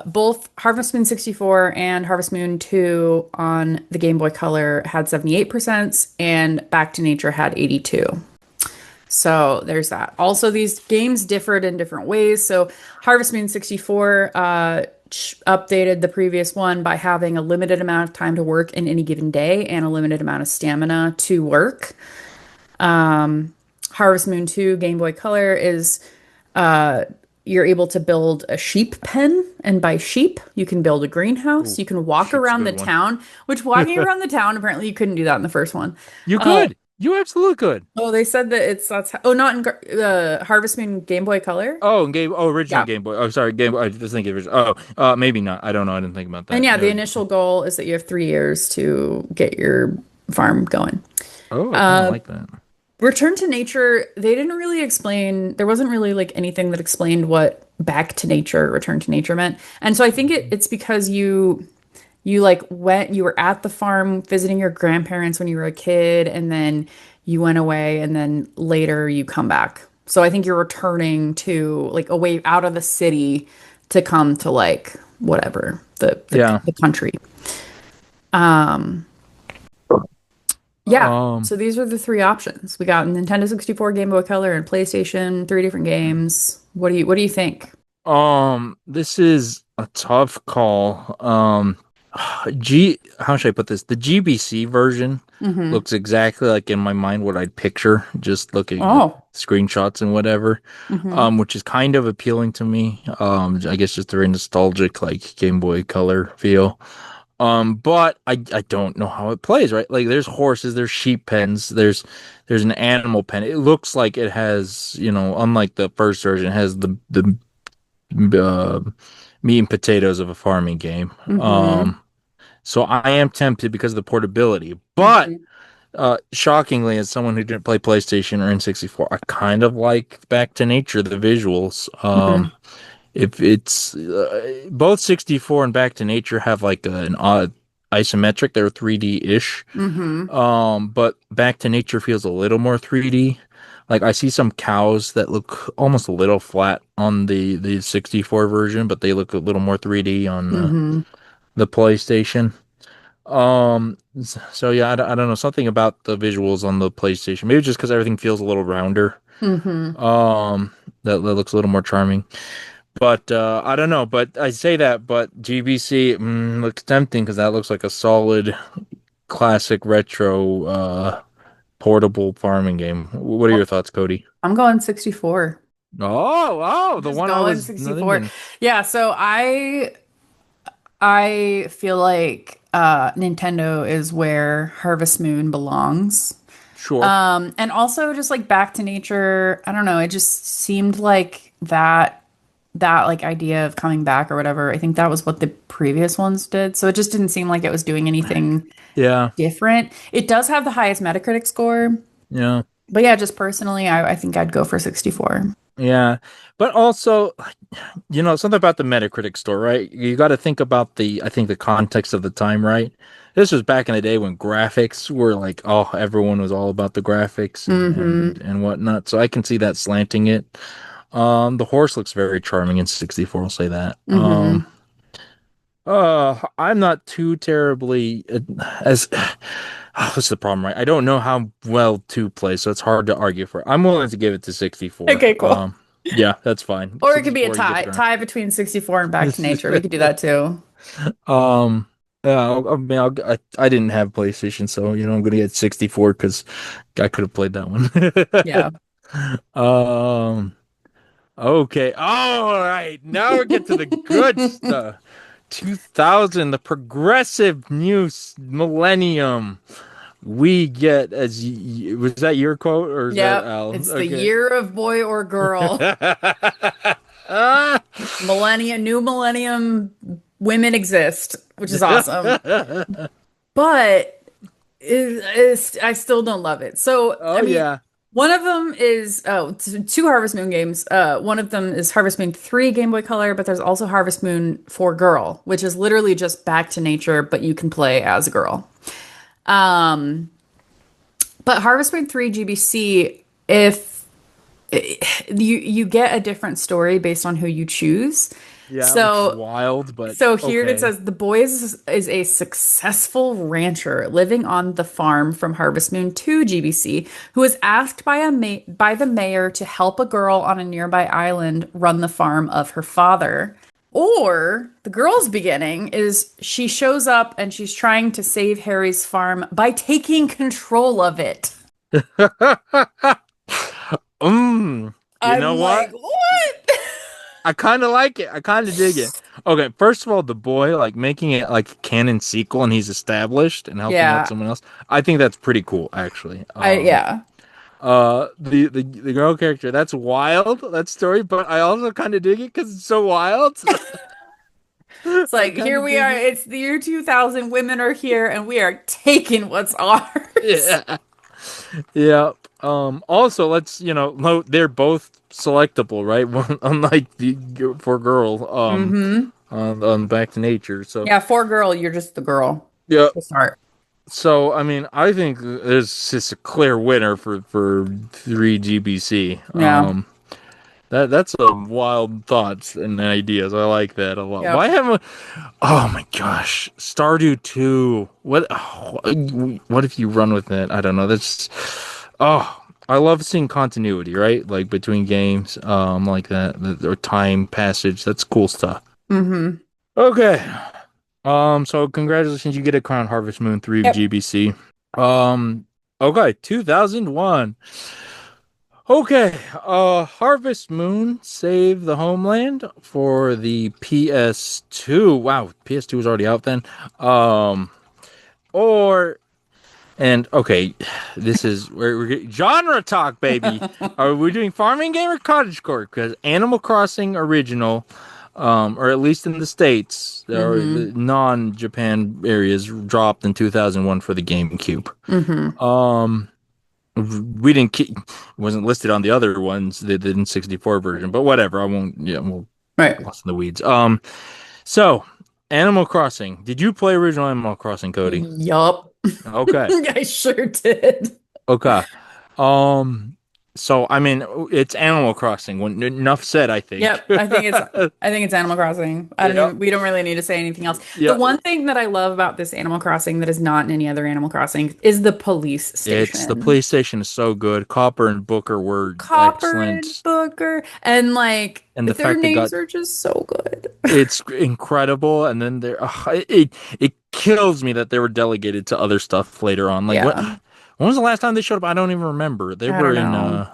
both Harvest Moon 64 and Harvest Moon 2 on the Game Boy Color had 78% and Back to Nature had 82. So there's that. Also, these games differed in different ways. So Harvest Moon 64 updated the previous one by having a limited amount of time to work in any given day and a limited amount of stamina to work. Harvest Moon 2 Game Boy Color is you're able to build a sheep pen, and by sheep, you can build a greenhouse. Ooh, You can walk sheep's a around good the one. town, which walking around the town, apparently you couldn't do that in the first one. You Uh, could. You absolutely could. oh, they said that oh, not in Harvest Moon Game Boy Color. Oh, and Game. Oh, original Yeah. Game Boy. Oh, sorry, Game Boy. I was thinking original. Maybe not. I don't know. I didn't think about And that. yeah, the No. initial goal is that you have 3 years to get your farm going. Oh, I kind of like that. Return to Nature, they didn't really explain, there wasn't really like anything that explained what back to nature, return to nature meant. And so I think it's because you like went you were at the farm visiting your grandparents when you were a kid and then you went away and then later you come back. So I think you're returning to like away out of the city to come to like whatever Yeah. the country. Yeah. Um. So these are the three options. We got Nintendo 64, Game Boy Color, and PlayStation, three different games. What do you think? This is a tough call. How should I put this? The GBC version Mm-hmm. looks exactly like in my mind what I'd picture, just looking at Oh. screenshots and whatever. Mm-hmm. Which is kind of appealing to me. I guess just a very nostalgic like Game Boy Color feel. But I don't know how it plays, right? Like there's horses, there's sheep pens, there's an animal pen. It looks like it has, unlike the first version, it has the uh, meat and potatoes of a farming game. Mm-hmm. So I am tempted because of the portability. But Mm-hmm. shockingly, as someone who didn't play PlayStation or N64, I kind of like Back to Nature, the visuals. Mm-hmm. If it's both 64 and Back to Nature have like an odd isometric, they're 3D-ish. Mm-hmm. But Back to Nature feels a little more 3D. Like I see some cows that look almost a little flat on the 64 version, but they look a little more 3D on Mm-hmm. the PlayStation. So yeah, I don't know, something about the visuals on the PlayStation. Maybe just because everything feels a little rounder. Mm-hmm. That looks a little more charming. But I don't know. But I say that, but GBC looks tempting because that looks like a solid classic retro portable farming game. What are your Well, thoughts, Cody? I'm going 64. Oh, the Just one I going was 64. thinking. Yeah, so I feel like Nintendo is where Harvest Moon belongs. Sure. And also just like back to nature, I don't know, it just seemed like that like idea of coming back or whatever. I think that was what the previous ones did. So it just didn't seem like it was doing anything Yeah. different. It does have the highest Metacritic score, Yeah. but yeah, just personally, I think I'd go for 64. Yeah. But also, something about the Metacritic store, right? You got to think about I think the context of the time, right? This was back in the day when graphics were like, oh, everyone was all about the graphics Mm-hmm. and whatnot. So I can see that slanting it. The horse looks very charming in 64, I'll say that. Mm-hmm. I'm not too terribly as what's the problem, right? I don't know how well two plays, so it's hard to argue for. I'm willing to give it to 64. Okay, cool. Yeah, that's fine. Or it could be a 64, you get tie, the tie between 64 and Back to Nature. We could do that too. I mean, I didn't have PlayStation, so I'm gonna get 64 because I could have played that Yeah. one. Um. Okay. All right. Now we get to the good stuff. 2000, the progressive millennium. We get was that your quote or is that Yep. Al? It's the Okay. year of boy or girl. Ah. New millennium women exist, which is awesome. But I still don't love it. So, Oh I mean, yeah. one of them is two Harvest Moon games. One of them is Harvest Moon 3 Game Boy Color, but there's also Harvest Moon for Girl, which is literally just back to nature, but you can play as a girl. Um, but Harvest Moon 3 GBC, if you get a different story based on who you choose. Yeah, which is So wild, but so here it okay. says the boy is a successful rancher living on the farm from Harvest Moon 2 GBC who is asked by the mayor to help a girl on a nearby island run the farm of her father. Or the girl's beginning is she shows up and she's trying to save Harry's farm by taking control of it. You know I'm like, what? what? I kind of like it. I kind of dig it. Okay, first of all, the boy like making it like a canon sequel and he's established and helping out Yeah, someone else. I think that's pretty cool, actually. yeah. The girl character, that's wild, that story, but I also kind of dig it because it's so wild. It's I like, kind here of we dig are. it. It's the year 2000. Women are here, and we are taking what's ours. Yeah. Yeah. Also, let's, note they're both selectable, right? Unlike the for girl, Hmm. on Back to Nature. So, Yeah, for girl, you're just the girl yeah. to start. So, I mean, I think there's just a clear winner for 3GBC. Yeah. That's a wild thoughts and ideas. I like that a lot. Why Yep. haven't Oh my gosh, Stardew 2. What if you run with it? I don't know. Oh, I love seeing continuity, right? Like between games, like that, or time passage. That's cool stuff. Hmm. Okay. So congratulations, you get a Crown Harvest Moon 3 Yep. GBC. Um, okay, 2001. Okay, Harvest Moon Save the Homeland for the PS2. Wow, PS2 was already out then. Um, or and okay, this is where genre talk, baby. Are we doing farming game or cottagecore? Because Animal Crossing original, or at least in the States, or the Hmm. non-Japan areas, dropped in 2001 for the GameCube. Hmm. Um, we didn't keep, it wasn't listed on the other ones, the N64 version, but whatever. I won't, yeah, we'll Right. lost in the weeds. So Animal Crossing. Did you play original Animal Crossing, Cody? Yup. Okay. I sure did. Okay. Um, so I mean, it's Animal Crossing. When enough said, I think. Yep, I think it's Animal Crossing. Yeah. We don't really need to say anything else. The Yeah. one thing that I love about this Animal Crossing that is not in any other Animal Crossing is the police It's the station. PlayStation is so good. Copper and Booker were Copper and excellent, Booker and like and the their fact they got names are just so good. it's incredible. And then it kills me that they were delegated to other stuff later on. Like what? Yeah, When was the last time they showed up? I don't even remember. They I were don't in know.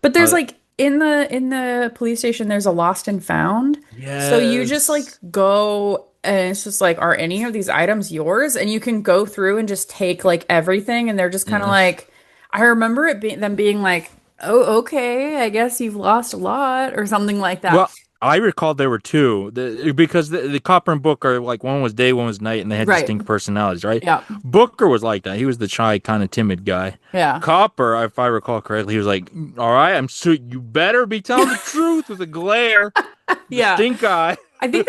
But there's uh like in the police station there's a lost and found. So you just like yes. go and it's just like are any of these items yours? And you can go through and just take like everything and they're just kind of Yeah. like I remember them being like, "Oh, okay, I guess you've lost a lot" or something like that. Well, I recalled there were two because the Copper and Booker, like one was day, one was night, and they had Right. distinct personalities, right? Yeah. Booker was like that. He was the shy, kind of timid guy. Yeah. Copper, if I recall correctly, he was like, "All right, you better be telling the truth with a glare, the Yeah. stink eye." I think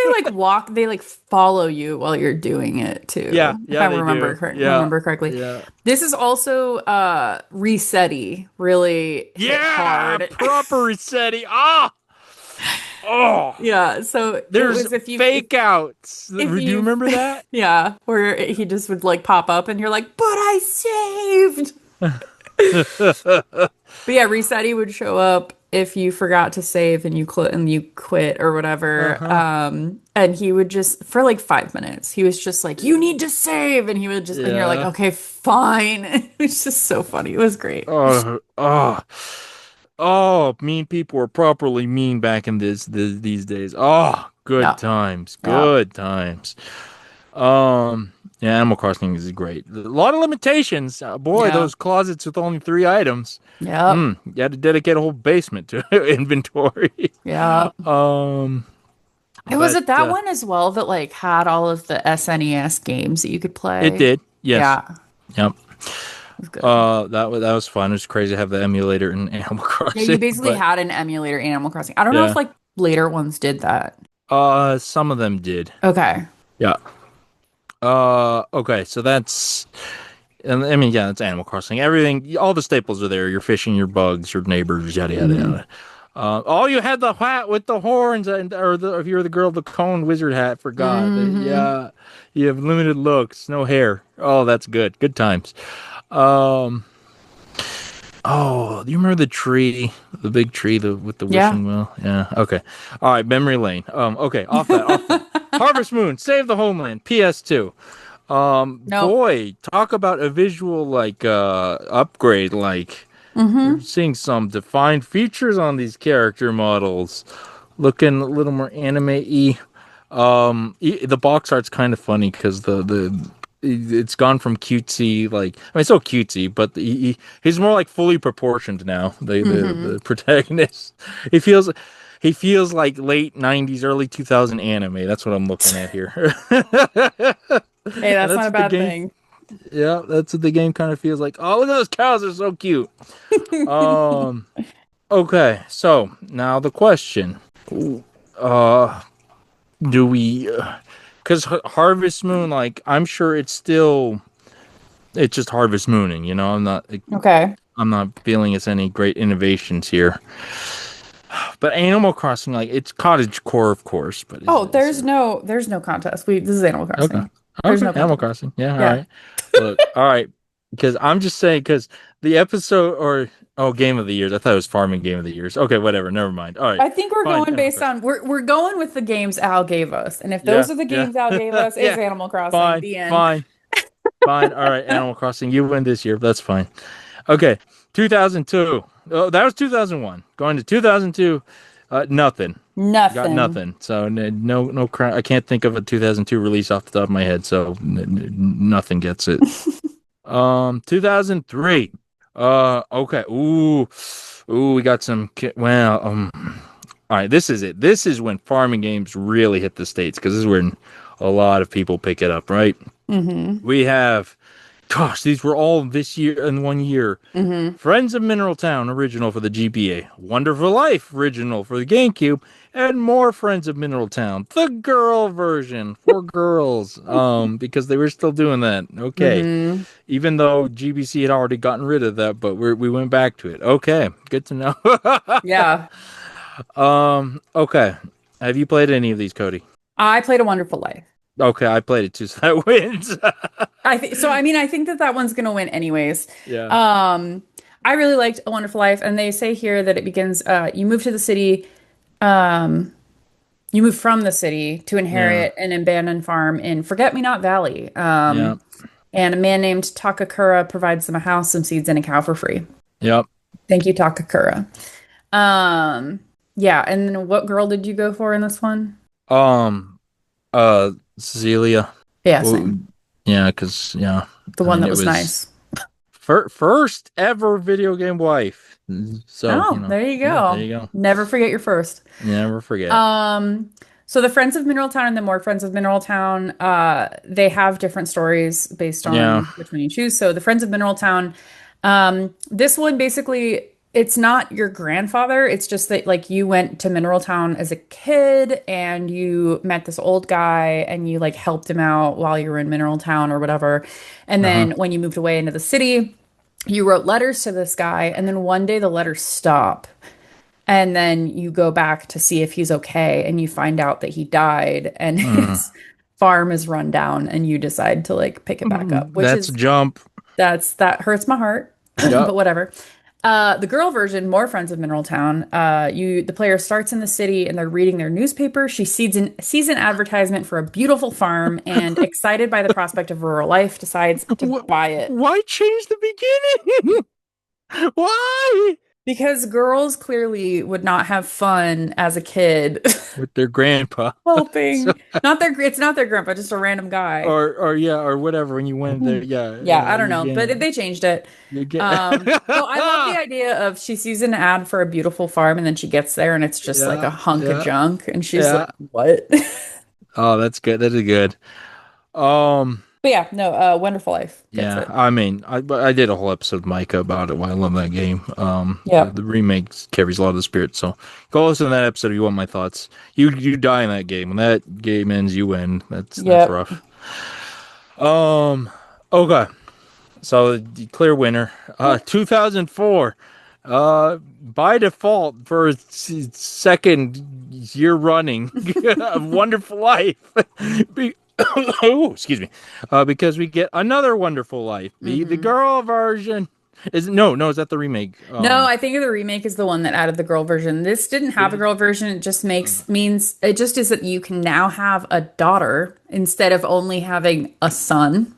they like follow you while you're doing it Yeah, too, if I yeah, they do. Yeah, remember correctly. yeah, This is also Resetti really hit yeah. hard. Proper resetting. Ah, oh. Yeah, so it There's was fake outs. Do if you you've remember that? yeah, where he just would like pop up and you're like, "But I saved." But yeah, Resetti would show up if you forgot to save and you quit or whatever. Uh-huh. And he would just for like 5 minutes, he was just like, "You need to save," and he would just and you're like, Yeah. "Okay, fine." It was just so funny. It was great. Oh, oh, oh, mean people were properly mean back in these days. Oh, good Yeah, times. yeah, Good times. Um, yeah, Animal Crossing is great. A lot of limitations. Boy, yeah, those closets with only 3 items. yep, You had to dedicate a whole basement to inventory. yeah. Um, It was but at that one as well that like had all of the SNES games that you could it play. did. Yes. Yeah, it Yep. was good. That was fun. It was crazy to have the emulator in Animal Yeah, you Crossing, basically but had an emulator in Animal Crossing. I don't know if yeah. like later ones did that. Some of them did. Okay. Yeah. Okay, so that's, and I mean, yeah, it's Animal Crossing. Everything, all the staples are there. Your fishing, your bugs, your neighbors, yada yada Mhm. yada. Oh, you had the hat with the horns, and or if you're the girl with the cone wizard hat, forgot. Hmm. Yeah, you have limited looks, no hair. Oh, that's good. Good times. Um, oh, do you remember the tree, the big tree, with the Yeah. wishing well? Yeah. Okay. All right. Memory lane. Okay. Off that. Harvest Moon, Save the Homeland, PS2. Nope. Boy, talk about a visual like upgrade. Like we're Hmm. seeing some defined features on these character models, looking a little more anime-y. The box art's kind of funny because it's gone from cutesy, like I mean, it's so cutesy, but he's more like fully proportioned now. The Hmm. protagonist, he feels he feels like late '90s, early 2000 anime. That's what I'm looking at here, Hey, and that's that's not a what the bad game. thing. Yeah, that's what the game kind of feels like. Oh, look at those cows; they're so cute. Um. Okay, so now the question: uh, Do we? Because Harvest Moon, like I'm sure it's just Harvest Mooning. Okay. I'm not feeling it's any great innovations here. But Animal Crossing, like it's Cottagecore, of course. But Oh, is there's no contest. This is Animal okay? Crossing. There's Okay, no Animal contest. Crossing. Yeah, all Yeah. right. Look, all right. Because I'm just saying, because the episode or Game of the Years. I thought it was Farming Game of the Years. Okay, whatever. Never mind. All right, I think we're fine. going Animal based Crossing. on we're going with the games Al gave us. And if Yeah, those are the yeah, games Al gave us, it's yeah. Animal Crossing. Fine, The end. fine, fine. All right, Animal Crossing. You win this year. That's fine. Okay, 2002. Oh, that was 2001. Going to 2002. Nothing. Got Nothing. nothing. So no. I can't think of a 2002 release off the top of my head. So nothing gets it. 2003. Okay. Ooh. We got some. Well. All right. This is it. This is when farming games really hit the states because this is when a lot of people pick it up. Right. Hmm. We have. Gosh, these were all this year in 1 year. Hmm. Friends of Mineral Town original for the GBA, Wonderful Life original for the GameCube, and more Friends of Mineral Town, the girl version for girls, because they were still doing that. Okay, Hmm. even though GBC had already gotten rid of that, but we went back to it. Okay, good to know. Yeah. Okay, have you played any of these, Cody? I played A Wonderful Life. Okay, I played it too, so that wins. I think so. I mean, I think that that one's gonna win anyways. Yeah. Um, I really liked A Wonderful Life, and they say here that it begins. You move to the city. Um, you move from the city to Yeah. inherit an abandoned farm in Forget-Me-Not Valley. Yeah. And a man named Takakura provides them a house, some seeds, and a cow for free. Yep. Thank you, Takakura. Um, yeah. And then what girl did you go for in this one? Um. Cecilia. Yeah, Well, same. yeah, because yeah, The I one mean that it was was nice. first ever video game wife. So Oh, there you yeah, there go. you go. Never forget your first. Never forget. Um, so the Friends of Mineral Town and the More Friends of Mineral Town, they have different stories based Yeah. on which one you choose. So the Friends of Mineral Town, this one basically it's not your grandfather. It's just that like you went to Mineral Town as a kid and you met this old guy and you like helped him out while you were in Mineral Town or whatever. And Uh-huh. then when you moved away into the city, you wrote letters to this guy, and then one day the letters stop. And then you go back to see if he's okay, and you find out that he died and Mm. his farm is run down, and you decide to like pick it back up, which That's a is jump. that hurts my heart, Yep. but whatever. The girl version, more Friends of Mineral Town. The player starts in the city and they're reading their newspaper. She sees an advertisement for a beautiful farm and, excited by the prospect of rural life, decides to buy it. Why change the beginning? Why? Because girls clearly would not have fun as a kid With their grandpa. So, helping. Not their, it's not their grandpa, just a random guy. or yeah, or whatever. When you went there, yeah, Yeah, I don't you're know, but getting they changed it. you get No, I love the idea of she sees an ad for a beautiful farm and then she gets there and it's just like yeah, a hunk of yeah, junk and she's like, yeah. "What?" Oh, that's good. That is good. Um, But yeah, no, Wonderful Life gets yeah. it. I mean, I did a whole episode of Micah about it. Why I love that game. Yeah. The remake carries a lot of the spirit. So go listen to that episode if you want my thoughts. You die in that game. When that game ends, you win. That's Yep. rough. Um. Okay. So the clear winner, 2004, by default for a second year running, a Wonderful Life. Be- oh, excuse me, because we get another Wonderful Life. The Hmm. girl version is no, is that the remake? No, I think the remake is the one that added the girl version. This didn't have a It- girl version. It just means it just is that you can now have a daughter instead of only having a son.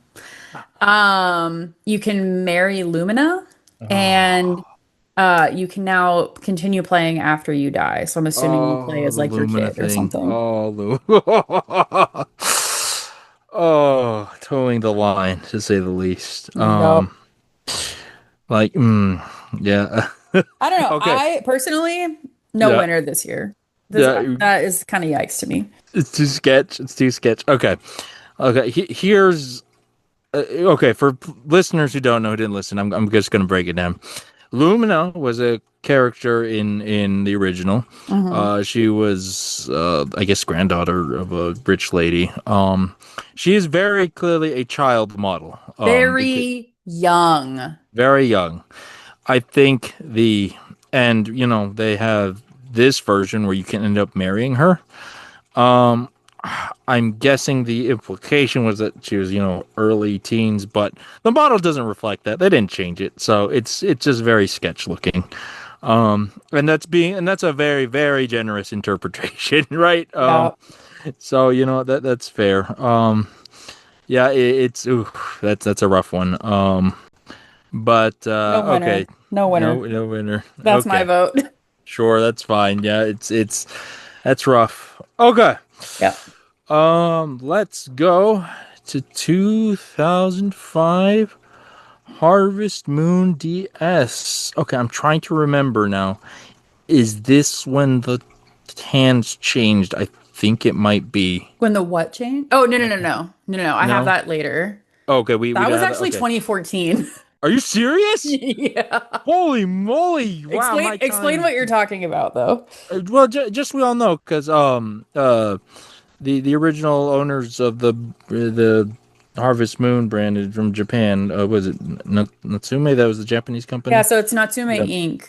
You can marry Lumina and oh, you can now continue playing after you die. So I'm assuming you play as the like your Lumina kid or thing. something. Oh, oh, towing the line to say the least. Yup. Like, yeah. I don't know. Okay. I personally, no Yeah. winner this year. This Yeah. that is kind of yikes to me. It's too sketch. It's too sketch. Okay. Okay. Here's okay for listeners who don't know, who didn't listen. I'm just gonna break it down. Lumina was a character in the original. Hmm. She was, I guess, granddaughter of a rich lady. She is very clearly a child model. Because Very young. very young. I think and they have this version where you can end up marrying her. Um, I'm guessing the implication was that she was, early teens, but the model doesn't reflect that. They didn't change it, so it's just very sketch looking. And that's a very, very generous interpretation, right? Yeah. So that's fair. Yeah, it's ooh, that's a rough one. But No okay, winner. No winner. no winner. That's my Okay, vote. sure, that's fine. Yeah, it's that's rough. Okay. Yeah. Let's go to 2005 Harvest Moon DS. Okay, I'm trying to remember now. Is this when the hands changed? I think it might be. When the what changed? Oh, no, no, no, no. No, no, no. I have No? that later. Okay, we That don't was have that. actually Okay. 2014. Are you serious? Yeah. Holy moly! Wow, my Explain what time. you're talking about though. Well, just we all know because the original owners of the Harvest Moon brand is from Japan. Was it Natsume? That was the Japanese Yeah, company. so it's Natsume Yep. Inc.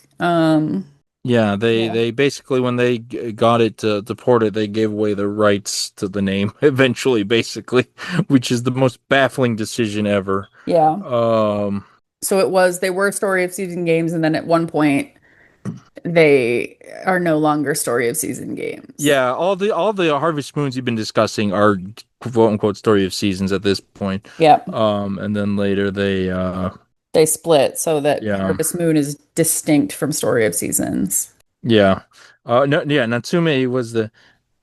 Yeah, Yeah. they basically when they got it to port it, they gave away the rights to the name eventually, basically, which is the most baffling decision ever. Yeah. Um, So they were Story of Season games, and then at one point they are no longer Story of Season games. yeah, all the Harvest Moons you've been discussing are quote unquote story of seasons at this point. Yeah. And then later They split so that yeah. Harvest Moon is distinct from Story of Seasons. Yeah. No, yeah, Natsume was the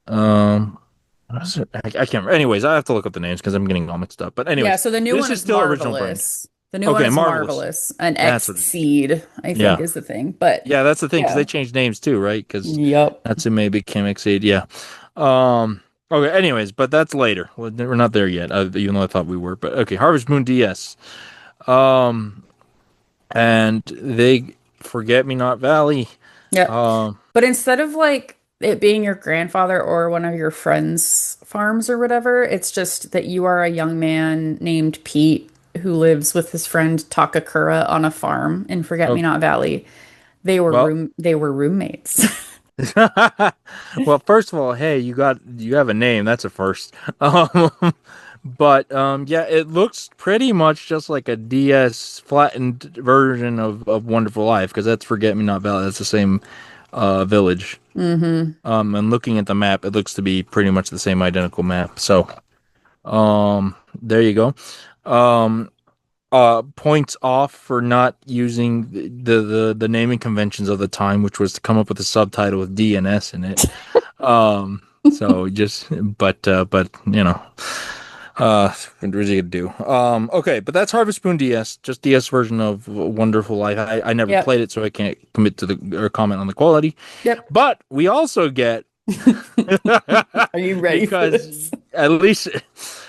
um what was it? I can't remember. Anyways, I have to look up the names because I'm getting all mixed up. But Yeah, anyways, so the new this one is is still original brand. Marvelous. The new one Okay, is Marvelous. Marvelous. An That's what it is. X-Seed, I think, Yeah. is the thing. But Yeah, that's the thing because yeah. they changed names too, right? Because Yep. Natsume became Exceed. Yeah. Um okay, anyways, but that's later. We're not there yet, even though I thought we were. But okay, Harvest Moon DS. Um and they Forget Me Not Valley. Yeah. Um But instead of like it being your grandfather or one of your friends' farms or whatever, it's just that you are a young man named Pete who lives with his friend Takakura on a farm in oh, Forget-Me-Not Valley. well, They were roommates. Well, first of all, hey, you have a name. That's a first. Um, but yeah, it looks pretty much just like a DS flattened version of Wonderful Life because that's Forget Me Not Valley. That's the same village. Mm-hmm. And looking at the map, it looks to be pretty much the same identical map. So, there you go. Um, points off for not using the naming conventions of the time, which was to come up with a subtitle with D and S in it. So just, but what was he gonna do? Okay, but that's Harvest Moon DS, just DS version of Wonderful Life. I never Yep. played it, so I can't commit to the or comment on the quality. Yep. But we also get Are you ready for because this? at least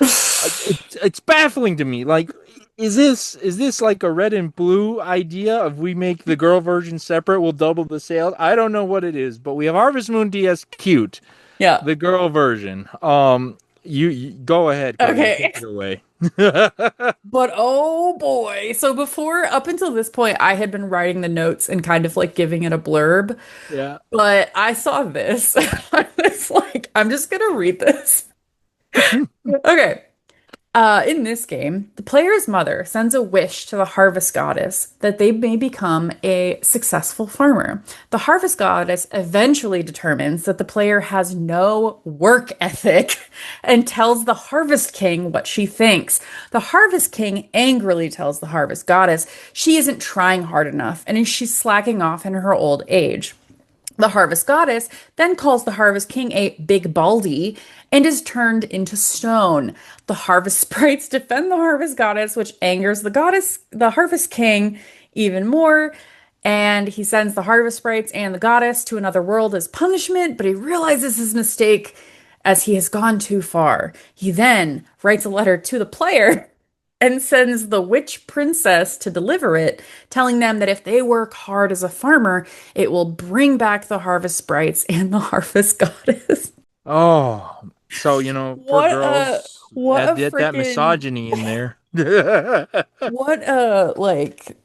it's baffling to me. Like, is this like a red and blue idea of we make the girl version separate, we'll double the sales? I don't know what it is, but we have Harvest Moon DS cute, Yeah. the girl version. You go ahead, Cody, Okay. take it away. But oh boy. So before, up until this point, I had been writing the notes and kind of like giving it a blurb. Yeah. But I saw this. I was like, I'm just gonna read this. Okay. In this game, the player's mother sends a wish to the harvest goddess that they may become a successful farmer. The harvest goddess eventually determines that the player has no work ethic and tells the harvest king what she thinks. The harvest king angrily tells the harvest goddess she isn't trying hard enough and she's slacking off in her old age. The harvest goddess then calls the harvest king a big baldy and is turned into stone. The harvest sprites defend the harvest goddess, which angers the harvest king even more. And he sends the harvest sprites and the goddess to another world as punishment, but he realizes his mistake as he has gone too far. He then writes a letter to the player and sends the witch princess to deliver it, telling them that if they work hard as a farmer, it will bring back the harvest sprites and the harvest goddess. Oh, so poor What a girls what a had that freaking misogyny in there. what a like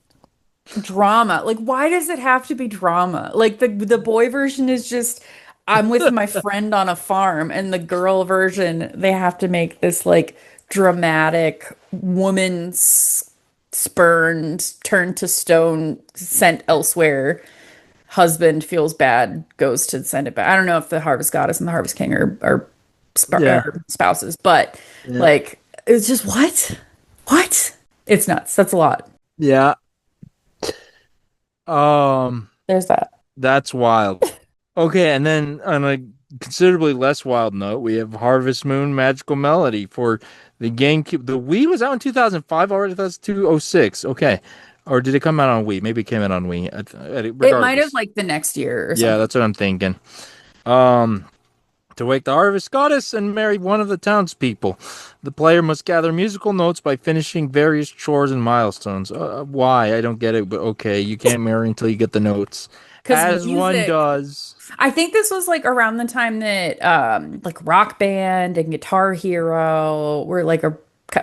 drama. Like why does it have to be drama? Like the boy version is just I'm with my friend on a farm and the girl version they have to make this like dramatic woman spurned, turned to stone, sent elsewhere. Husband feels bad, goes to send it back. I don't know if the harvest goddess and the harvest king Yeah. are spouses, but Yeah. like it's just what? What? It's nuts. That's a lot. Yeah. Um, There's that. that's wild. Okay, and then on a considerably less wild note, we have Harvest Moon Magical Melody for the GameCube. The Wii was out in 2005 already. That's 2006. Okay. Or did it come out on Wii? Maybe it came out on Wii. It might have Regardless. like the next year or Yeah, something. that's what I'm thinking. Um, to wake the harvest goddess and marry one of the townspeople. The player must gather musical notes by finishing various chores and milestones. Why? I don't get it, but okay. You can't marry until you get the notes. Because As one music, does. I think this was like around the time that like Rock Band and Guitar Hero were like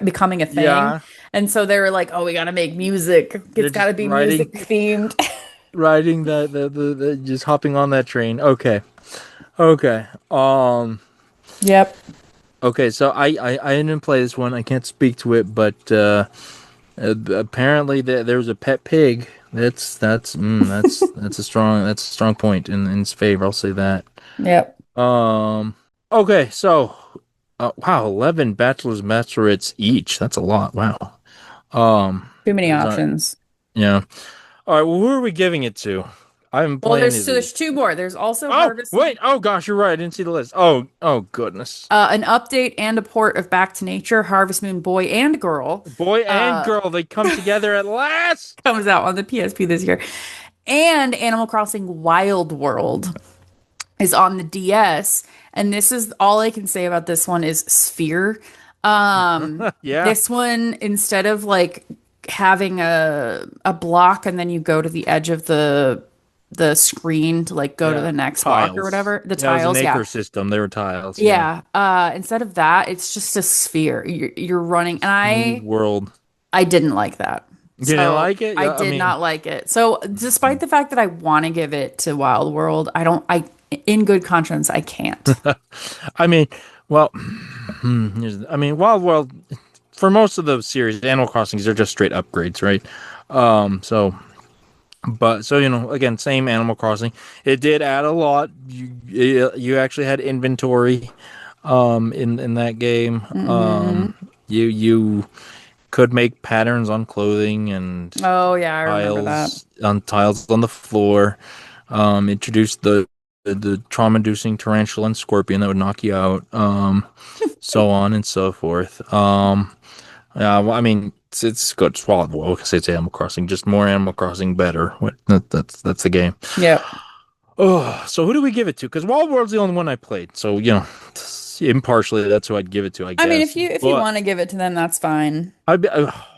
becoming a thing. Yeah, And so they were like, oh, we gotta make music. they're It's just gotta be music themed. riding the just hopping on that train. Okay. Okay. Yep. Okay, so I didn't play this one. I can't speak to it, but apparently there was a pet pig. That's a strong point in his favor. I'll say that. Yep. Um. Okay, so wow, 11 bachelor's bachelorettes each. That's a lot. Wow. Too many Those aren't. options. Yeah. All right. Well, who are we giving it to? I haven't Well, played any of these. there's two more. There's also Oh Harvest wait. Oh gosh, you're right. I didn't see the list. Oh goodness. An update and a port of Back to Nature, Harvest Moon Boy and Girl Boy and uh, girl, they come together at last. comes out on the PSP this year. And Animal Crossing Wild World is on the DS. And this is all I can say about this one is Sphere. Yeah. This one, instead of like having a block and then you go to the edge of the screen to like go to Yeah. the next block or Tiles. whatever, the Yeah, it was an tiles, yeah. acre system. They were tiles. Yeah. Yeah. Instead of that, it's just a sphere. You're running, and Smooth world. I didn't like that. You didn't So like it? I Yeah, I did mean, not like it. So despite the fact that I want to give it to Wild World, I don't. I in good conscience, I can't. I mean, well, I mean, Wild World for most of the series, Animal Crossings are just straight upgrades, right? So but so again, same Animal Crossing. It did add a lot. You actually had inventory in that game. Hmm. You could make patterns on clothing and Oh yeah, I remember that. tiles on the floor. Introduced the trauma-inducing tarantula and scorpion that would knock you out. So on and so forth. Yeah, well, I mean, it's good. It's Wild World because it's Animal Crossing, just more Animal Crossing, better. That's the game. Yep. Oh, so who do we give it to? Because Wild World's the only one I played. So impartially, that's who I'd give it to, I I mean, guess. if you But want to give it to them, that's fine. I'd be,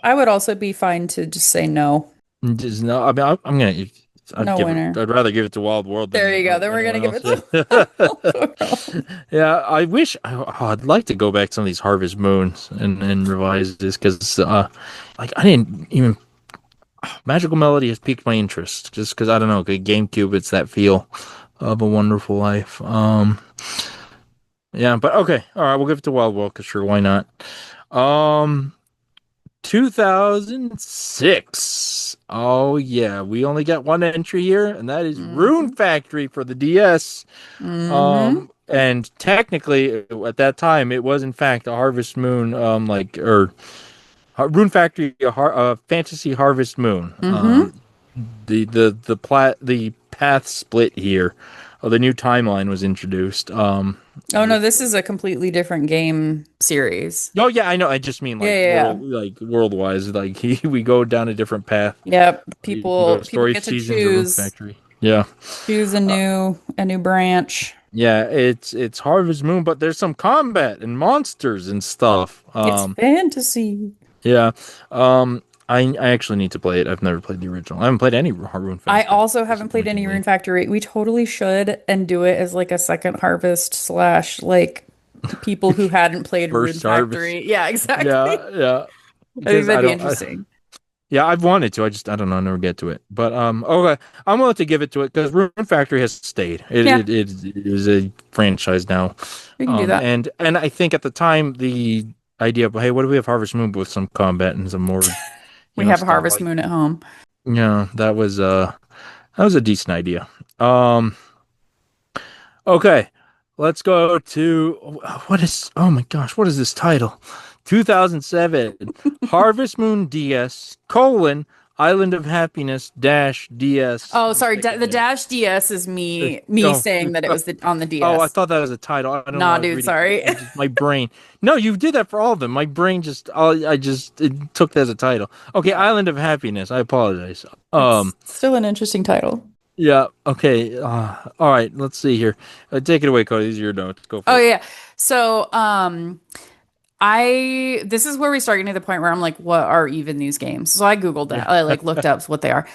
I would also be fine to just say no. just no. I mean, I'm gonna. I'd No give it. winner. I'd rather give it to Wild World There than you go. Then we're anyone gonna give else. it to Wild World. Yeah, I wish. I'd like to go back to some of these Harvest Moons and revise this because, like, I didn't even Magical Melody has piqued my interest just because I don't know, GameCube, it's that feel of A Wonderful Life. Yeah, but okay, all right, we'll give it to Wild World because sure, why not? Um, 2006. Oh yeah, we only got one entry here, and that is Rune Hmm. Factory for the DS. Hmm. And technically, at that time, it was in fact a Harvest Moon, or Rune Factory, a Fantasy Harvest Moon. Hmm. The path split here. Oh, the new timeline was introduced. Oh no, With this is a completely different game series. oh yeah, I know. I just mean Yeah, yeah, yeah. like world wise. Like we go down a different path. Yep. You can go People story get to seasons or Rune Factory. Yeah, choose a new branch. yeah. It's Harvest Moon, but there's some combat and monsters and stuff. It's fantasy. Yeah. Um, I actually need to play it. I've never played the original. I haven't played any Rune I Factory, also haven't played any Rune disappointingly. Factory. We totally should and do it as like a second harvest slash like people who hadn't played Rune First Harvest. Factory. Yeah, exactly. Yeah, yeah. I think Because that'd be interesting. yeah, I've wanted to. I don't know, I never get to it. But okay, I'm willing to give it to it because Rune Factory has stayed. Yeah, It is a franchise now. we can do that. And I think at the time the idea of hey, what do we have Harvest Moon with some combat and some more, We have stuff Harvest like Moon at home. yeah, that was a decent idea. Um, okay, let's go to what is oh my gosh, what is this title? 2007 Harvest Moon DS colon Island of Happiness dash DS Oh, sorry. stick The again. Dash DS is me Oh, saying that it was on the oh, I DS. thought that was a title. I don't know. Nah, I was dude, reading. sorry. My brain. No, you did that for all of them. My brain just. I just it took that as a title. Okay, Yeah, Island of Happiness. I apologize. it's still an interesting title. Yeah. Okay. All right. Let's see here. Take it away, Cody. These are your notes. Go Oh for it. yeah. So, I this is where we start getting to the point where I'm like, what are even these games? So I Googled Yeah. that. I like looked up what they are.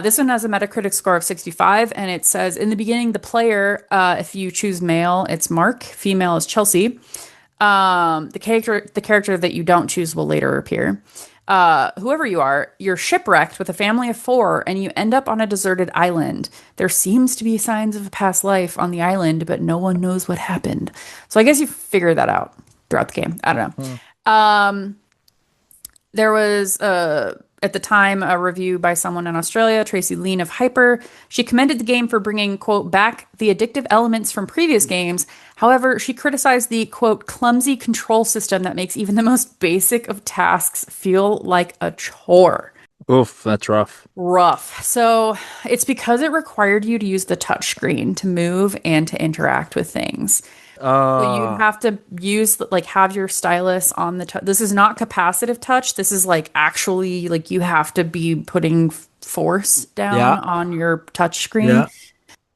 This one has a Metacritic score of 65, and it says in the beginning, the player, if you choose male, it's Mark, female is Chelsea. The character that you don't choose will later appear. Whoever you are, you're shipwrecked with a family of four, and you end up on a deserted island. There seems to be signs of a past life on the island, but no one knows what happened. So I guess you figure that out throughout the game. I don't Hmm. know. There was at the time a review by someone in Australia, Tracy Lean of Hyper. She commended the game for bringing quote back the addictive elements from previous games. However, she criticized the quote clumsy control system that makes even the most basic of tasks feel like a chore. Oof. That's rough. Rough. So it's because it required you to use the touch screen to move and to interact with things. So you'd Uh. have to use like have your stylus on the touch. This is not capacitive touch. This is like actually like you have to be putting force down Yeah. on your touch screen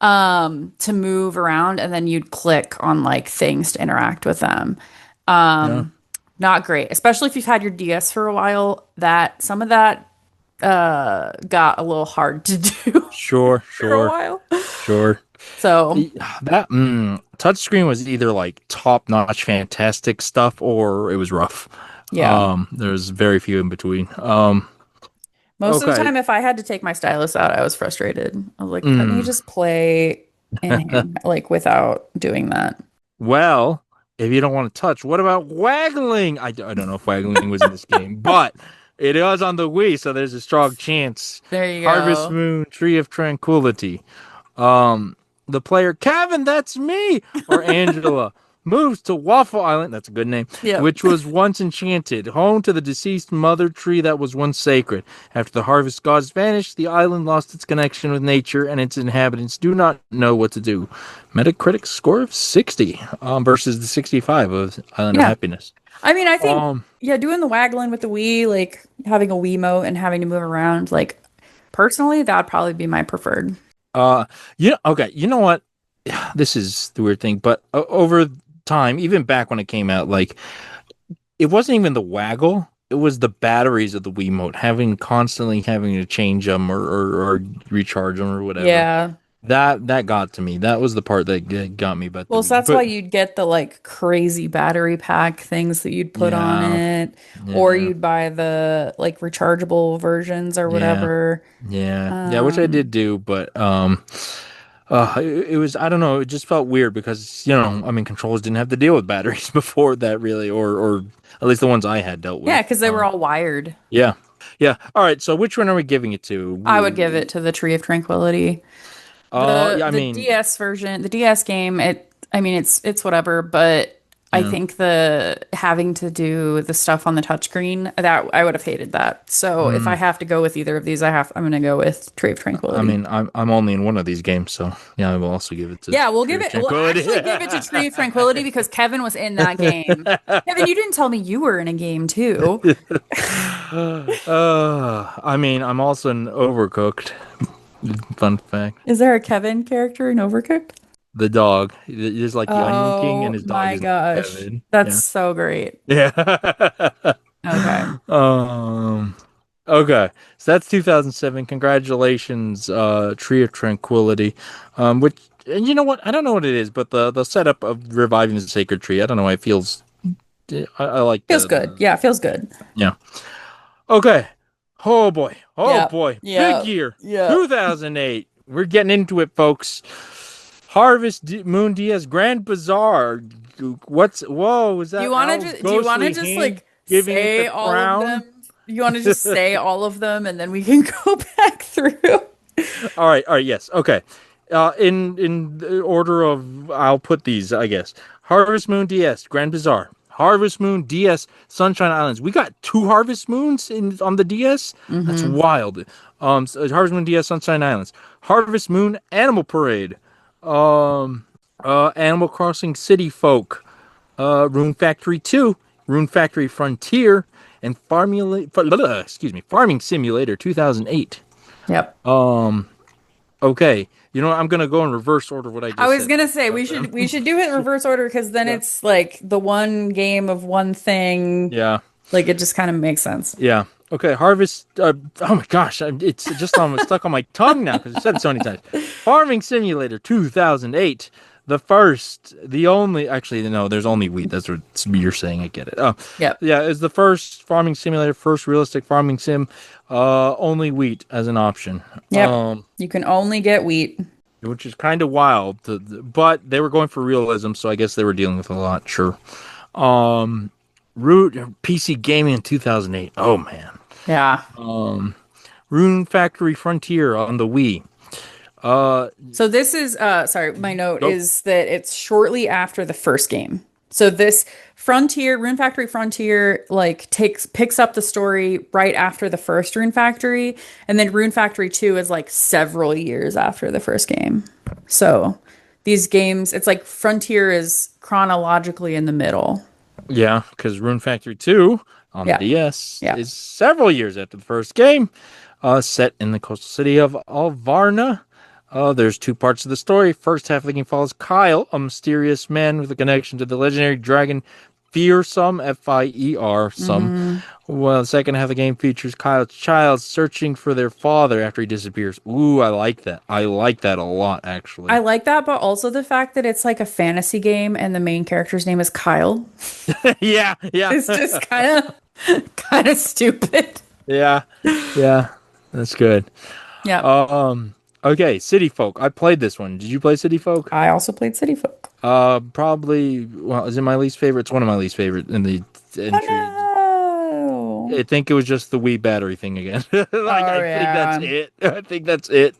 Yeah. to move around, and then you'd click on like things to interact with them. Yeah. Not great, especially if you've had your DS for a while. That some of that got a little hard to do Sure. for a Sure. while. Sure. So That touchscreen was either like top-notch, fantastic stuff, or it was rough. yeah. There's very few in between. Most of the Okay. time, if I had to take my stylus out, I was frustrated. I was like, let me Mm, just play. like without doing that. Well, if you don't want to touch, what about waggling? I don't know if waggling was in this game, but it was on the Wii, so there's a strong chance. There you Harvest go. Moon, Tree of Tranquility. Um, the player Kevin, that's me, or Angela, moves to Waffle Island. That's a good name, Yep. which was once enchanted, home to the deceased mother tree that was once sacred. After the harvest gods vanished, the island lost its connection with nature, and its inhabitants do not know what to do. Metacritic score of 60 versus the 65 of Island of Yeah. Happiness. I mean, I think, Um, yeah, doing the waggling with the Wii, like having a Wiimote and having to move around, like personally, that'd probably be my preferred. Uh, okay. You know what? This is the weird thing, but over time, even back when it came out, like it wasn't even the waggle; it was the batteries of the Wiimote, constantly having to change them or recharge them or whatever. Yeah. That got to me. That was the part that got me about the Well, so Wii. that's why But you'd get the like crazy battery pack things that you'd put on yeah, it, or yeah, you'd buy the like rechargeable versions or yeah, whatever. yeah, which I did Um, do, but it was, I don't know, it just felt weird because, I mean, controllers didn't have to deal with batteries before that really, or at least the ones I had dealt yeah, with. because they were all wired. Yeah. Yeah. All right. So which one are we giving it I would give to? it to the Tree of Tranquility. Yeah, I The mean, DS version, the DS game, I mean it's whatever, but I yeah. think the having to do the stuff on the touchscreen, that I would have hated that. So if I Mm, have to go with either of these, I'm gonna go with Tree of I Tranquility. mean, I'm only in one of these games, so yeah, I will also give it to Yeah, Tree of we'll Tranquility. actually give it to Tree of Tranquility because Kevin was in that game. Kevin, you didn't tell me you were in a game too. I mean, I'm also an Overcooked. Fun fact. Is there a Kevin character in Overcooked? The dog. There's like the Onion King, and Oh his dog my is named gosh. Kevin. That's Yeah. so great. Yeah. Okay. um. Okay, so that's 2007. Congratulations, Tree of Tranquility. Which, and you know what? I don't know what it is, but the setup of reviving the sacred tree. I don't know why it feels. I like Feels good. the Yeah, it feels good. yeah. Okay. Oh boy. Oh Yeah. boy. Big Yeah. year. Yeah. 2008. We're getting into it, folks. Moon Diaz Grand Bazaar. Whoa? Is that Al's Do you want to ghostly just hand like giving it the say all of them? crown? You want to just say all of them and then we can go back through? All right, yes, okay. In the order of, I'll put these, I guess. Harvest Moon DS Grand Bazaar, Harvest Moon DS Sunshine Islands. We got two Harvest Moons in on the DS. That's Mm-hmm. wild. Harvest Moon DS Sunshine Islands, Harvest Moon Animal Parade, um, Animal Crossing City Folk, Rune Factory 2, Rune Factory Frontier, and Farming Simulator 2008. Yep. Okay, you know what? I'm gonna go in reverse order of what I I just was said. gonna say About them. we should do it in reverse order because then Yeah. it's like the one game of one thing. Yeah. Like it just kind of makes sense. Yeah. Okay. Harvest. Oh my gosh, it's just on stuck on my tongue now because I said it so many times. Farming Simulator 2008. The first, the only. Actually, no. There's only wheat. That's what you're saying. I get it. Oh, Yep. yeah. It's the first farming simulator, first realistic farming sim. Only wheat as an option. Yep. You can only get wheat. Which is kind of wild. But they were going for realism, so I guess they were dealing with a lot. Sure. Um, Root PC Gaming in 2008. Oh man. Yeah. Rune Factory Frontier on the Wii. Uh, So this is sorry, my note go. is that it's shortly after the first game. So this Frontier, Rune Factory Frontier, like picks up the story right after the first Rune Factory, and then Rune Factory 2 is like several years after the first game. So these games, it's like Frontier is chronologically in the middle. Yeah, because Rune Factory 2 on the Yeah. DS Yeah. is several years after the first game. Set in the coastal city of Alvarna. There's two parts of the story. First half of the game follows Kyle, a mysterious man with a connection to the legendary dragon Fearsome, Fire, some. Mhm. Well, the second half of the game features Kyle's child searching for their father after he disappears. Ooh, I like that. I like that a lot, actually. I like that, but also the fact that it's like a fantasy game and the main character's name is Kyle. Yeah, yeah, It's just kind of stupid. yeah, yeah. That's good. Yeah. Um, Okay, City Folk. I played this one. Did you play City Folk? I also played City Folk. Probably. Well, is it my least favorite? It's one of my least favorite in the entry. Oh I think it was just the Wii battery thing again. no. Like, Oh I think that's yeah. it. I think that's it.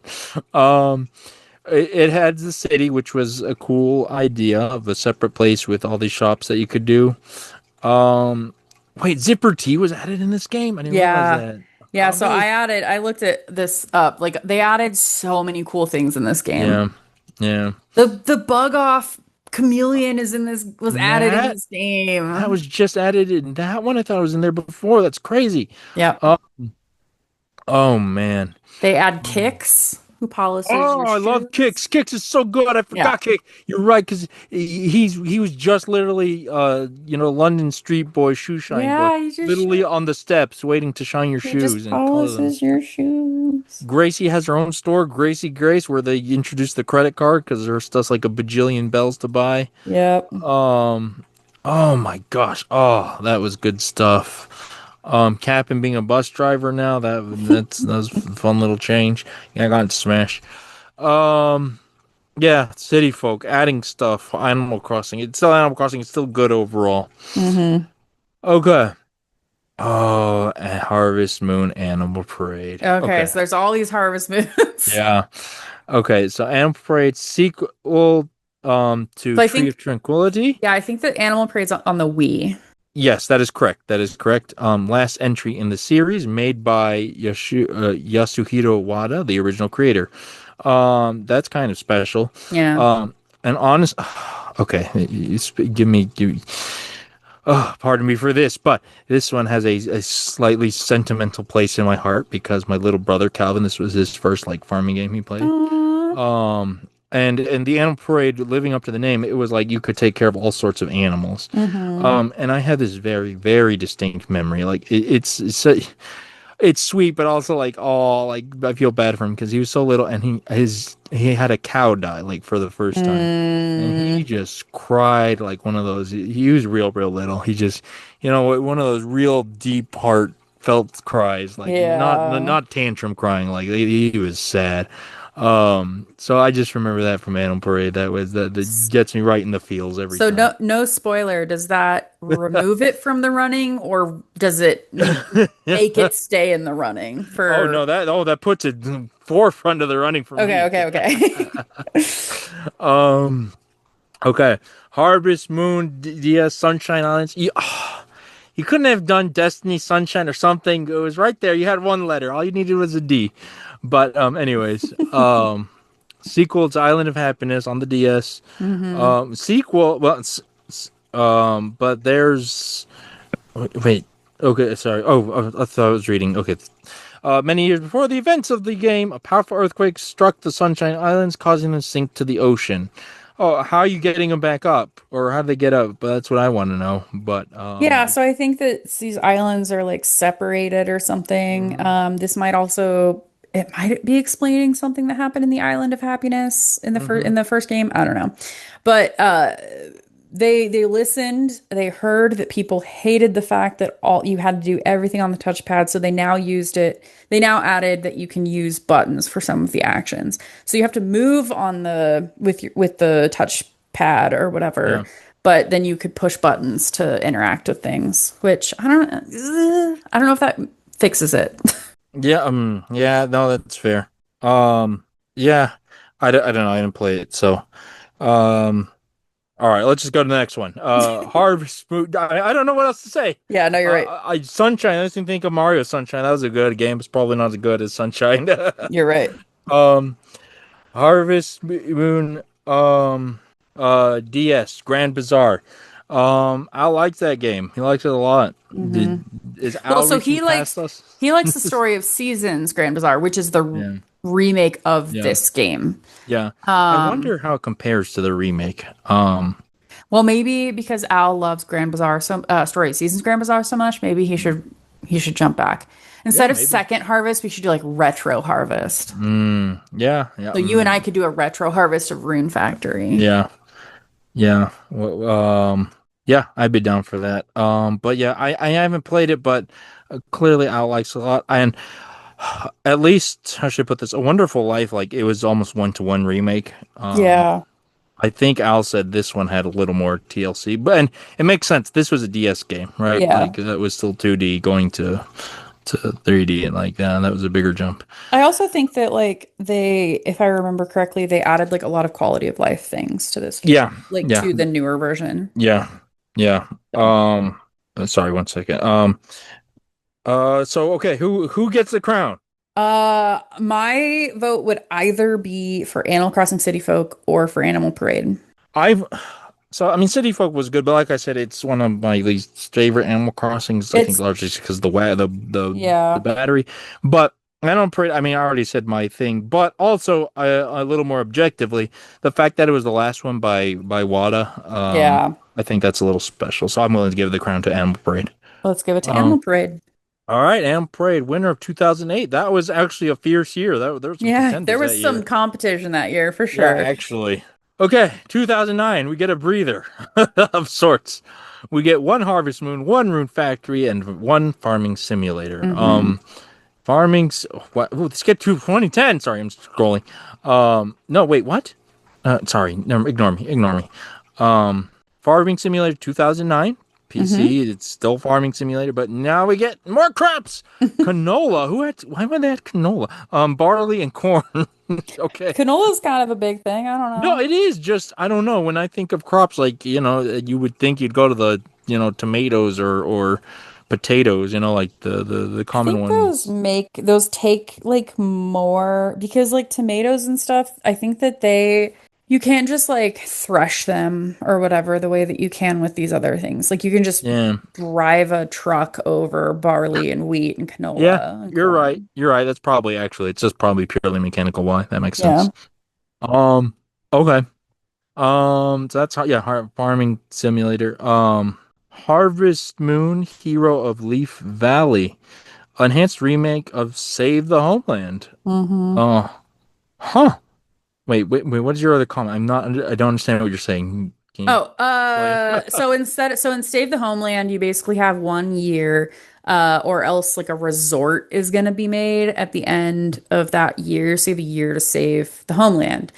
Um, it had the city, which was a cool idea of a separate place with all these shops that you could do. Um, wait, Zipper T was added in this game? I didn't realize Yeah. that. Yeah, so I looked at this up. Like they added so many cool things in this game. Yeah, yeah. The bug off chameleon is in this was added in That this that game. was just added in that one. I thought it was in there before. That's crazy. Yep. Oh, oh man. They add Kicks, who polishes Oh, your I love shoes. Kicks. Kicks is so good. I Yeah. forgot Kicks. You're right, because he was just literally London street boy, shoe shine boy, Yeah, you just literally on the steps waiting to shine your he just shoes and color them. polishes your shoes. Gracie has her own store, Gracie Grace, where they introduced the credit card because there's stuff like a bajillion bells to buy. Yep. Um, oh my gosh, oh that was good stuff. Captain being a bus driver now that was a fun little change. Yeah, I got into Smash. Um, yeah, City Folk adding stuff. Animal Crossing. It's still Animal Crossing. It's still good overall. Mm-hmm. Okay. Oh, and Harvest Moon Animal Parade. Okay, Okay. so there's all these harvest moons. Yeah. Okay, so Animal Parade sequel to So I Tree think of Tranquility. yeah, I think that Animal Parade's on the Wii. Yes, that is correct. That is correct. Last entry in the series made by Yasuhiro Wada, the original creator. That's kind of special. Yeah. And honest, okay, give me, oh, pardon me for this, but this one has a slightly sentimental place in my heart because my little brother Calvin, this was his first like farming game he played. Aw. And the Animal Parade, living up to the name, it was like you could take care of all sorts of animals. Mm-hmm. And I had this very, very distinct memory. Like it's sweet, but also like, oh, like I feel bad for him because he was so little, and he had a cow die like for the first time, and he Mm, just cried like one of those. He was real, real little. He just, one of those real deep heartfelt cries, like yeah. not tantrum crying. Like he was sad. So I just remember that from Animal Parade. That gets me right in the feels every So time. no spoiler. Does that remove it from the running or does it make it stay in the running Oh no, for that puts it in the forefront of the running for okay, me. okay, okay. Um, okay. Harvest Moon, DS, Sunshine Islands. You couldn't have done Destiny, Sunshine, or something. It was right there. You had one letter. All you needed was a D. But anyways, sequel to Island of Happiness on the DS. hmm Sequel. Well, but there's wait. Okay, sorry. Oh, I thought I was reading. Okay. Many years before the events of the game, a powerful earthquake struck the Sunshine Islands, causing them to sink to the ocean. Oh, how are you getting them back up, or how do they get up? That's what I want to know. But Yeah, so I think that these islands are like separated or something. mhm, This might also it might be explaining something that happened in the Island of Happiness mhm, in the first game. I don't know. But they listened, they heard that people hated the fact that all you had to do everything on the touchpad, so they now used it. They now added that you can use buttons for some of the actions. So you have to move on the with the touchpad or whatever, yeah, but then you could push buttons to interact with things, which I don't know if that fixes it. yeah, yeah. No, that's fair. Yeah, I don't know. I didn't play it, so um. All right, let's just go to the next one. Harvest Moon. I don't know what else to say. Yeah, no, you're right. Sunshine. I just didn't think of Mario Sunshine. That was a good game. It's probably not as good as Sunshine. You're right. um, Harvest Moon. DS Grand Bazaar. I liked that game. He likes it a lot. hmm Did is Well, Al so reaching past us? he likes the story of Seasons Grand Bazaar, which is the Yeah, remake of yeah, this game. yeah. I Um, wonder how it compares to the remake. well, maybe because Al loves Grand Bazaar so story of Seasons Grand Bazaar so much, maybe he should jump back. Yeah, Instead of maybe. Second Harvest, we should do like Retro Harvest. Yeah, yeah, So you and I could do a Retro Harvest of Rune Factory. yeah. Yeah. Yeah, I'd be down for that. But yeah, I haven't played it, but clearly Al likes a lot. And At least, how should I put this? A Wonderful Life, like it was almost one-to-one remake. Yeah. I think Al said this one had a little more TLC, but and it makes sense. This was a DS game, right? Yeah. Like that was still 2D going to 3D, and like that was a bigger jump. I also think that like if I remember correctly, they added like a lot of quality of life things to this Yeah, game, like yeah, to the newer version. yeah, yeah. So, Sorry, one second. So okay, who gets the crown? my vote would either be for Animal Crossing City Folk or for Animal Parade. I've So I mean, City Folk was good, but like I said, it's one of my least favorite Animal Crossings. I think It's largely because the yeah, battery. But I don't. I mean, I already said my thing. But also a little more objectively, the fact that it was the last one by Wada, yeah. I think that's a little special. So I'm willing to give the crown to Animal Parade. Let's give it to Um, Animal Parade. all right, Animal Parade, winner of 2008. That was actually a fierce year. There were some Yeah, there contenders that was some year. competition that year for Yeah, sure. actually. Okay, 2009, we get a breather of sorts. We get one Harvest Moon, one Rune Factory, and one Farming Simulator. Hmm. Farming's what? Ooh, let's get to 2010. Sorry, I'm scrolling. No, wait, what? Sorry, no, ignore me. Farming Simulator 2009, Hmm. PC. It's still Farming Simulator, but now we get more crops. Canola. Why would they add canola? Barley and corn. Okay. Canola is kind of a big thing. I don't No, know. it is just I don't know. When I think of crops, like you would think you'd go to the tomatoes or potatoes. Like the I common think those ones. make those take like more because like tomatoes and stuff, I think that you can't just like thresh them or whatever the way that you can with these other things. Like you can just Yeah, drive a truck over barley and wheat and yeah, canola and you're right. corn. You're right. That's probably actually it's just probably purely mechanical. Why that makes Yeah. sense. Um, okay. So that's how yeah, farming simulator. Harvest Moon, Hero of Leaf Valley, enhanced remake of Save the Homeland. Hmm. Oh, huh. Wait. What is your other comment? I don't understand what you're saying. Can you Oh, explain? so in Save the Homeland, you basically have 1 year, or else like a resort is going to be made at the end of that year. So you have a year to save the homeland.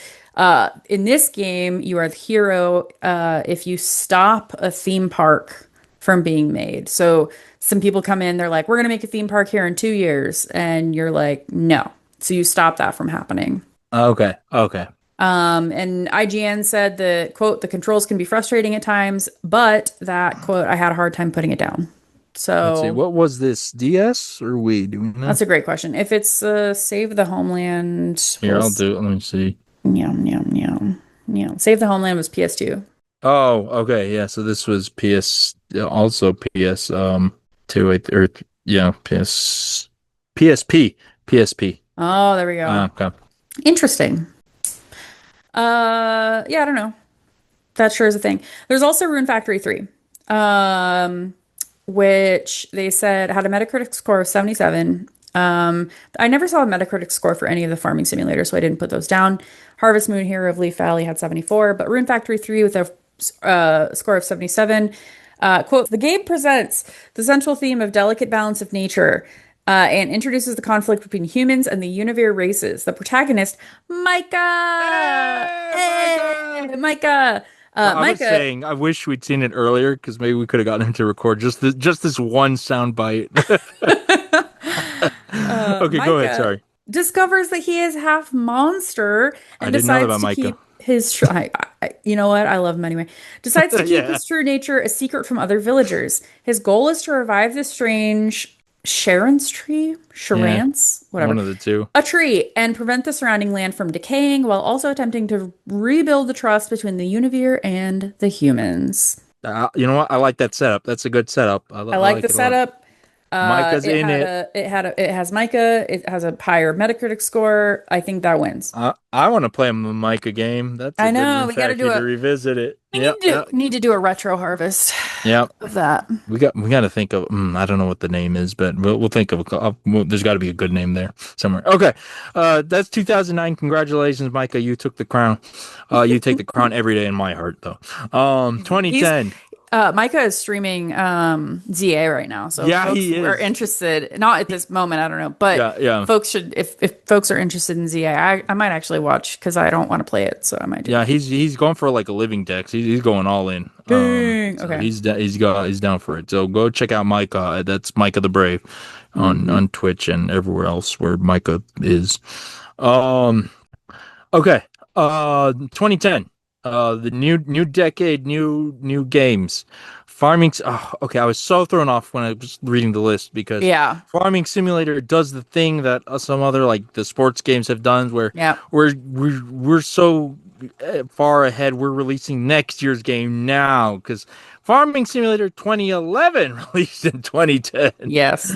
In this game, you are the hero, if you stop a theme park from being made. So some people come in, they're like, we're going to make a theme park here in 2 years. And you're like, no. So you stop that from happening. Okay, okay. And IGN said that, quote, the controls can be frustrating at times, but that, quote, I had a hard time putting it down. Let's see. So What was this? DS or Wii? Do we know? that's a great question. If it's Save the Homeland Here, I'll was do it. Let me see. meow, meow, meow, meow. Save the Homeland was PS2. Oh, okay. Yeah. So this was PS, also PS, two, or yeah, PSP, PSP. Oh, there we go. Okay. Interesting. Yeah, I don't know. That sure is a thing. There's also Rune Factory 3, um, which they said had a Metacritic score of 77. I never saw a Metacritic score for any of the farming simulators, so I didn't put those down. Harvest Moon Hero of Leaf Valley had 74, but Rune Factory 3 with a score of 77. Quote, the game presents the central theme of delicate balance of nature, and introduces the conflict between humans and the Univere races. The protagonist, Micah! Hey, Hey, Micah! Micah! I was Micah, saying, I wish we'd seen it earlier because maybe we could have gotten him to record just this one sound bite. Okay, go ahead. Micah Sorry, discovers that he is half monster I and didn't know that decides about to Micah. keep his you know what? I love him anyway. Decides to keep Yeah, his true nature a secret from other villagers. His goal is to revive the strange Sharon's tree, yeah, Sharance, whatever, one of the two. a tree, and prevent the surrounding land from decaying while also attempting to rebuild the trust between the Univere and the humans. You know what? I like that setup. That's a good setup. I I like the like it a lot. setup. Micah's in it. It has Micah. It has a higher Metacritic score. I think that wins. I want to play a Micah game. That's a I good know Rune we got to do Factory to a revisit it. we need Yep, to yep, need to do a retro harvest yep. of that. We got to think of. I don't know what the name is, but we'll think of. There's got to be a good name there somewhere. Okay, that's 2009. Congratulations, Micah. You took the crown. You take the crown every day in my heart, though. He's 2010. Micah is streaming ZA right now, so if Yeah, folks he are is. interested, not at this moment, I don't know, but Yeah, yeah. folks should, if folks are interested in ZA, I might actually watch because I don't want to play it, so I might do Yeah, that. he's going for like a living dex. He's going all in. Dang. So Okay. he's down for it. So go check out Micah. That's Micah the Brave Hmm. on Twitch and everywhere else where Micah is. Um, okay. 2010. The new decade, new games. Oh, okay, I was so thrown off when I was reading the list because Yeah. Farming Simulator does the thing that some other like the sports games have done where Yeah. we're so far ahead. We're releasing next year's game now because Farming Simulator 2011 released in 2010. Yes.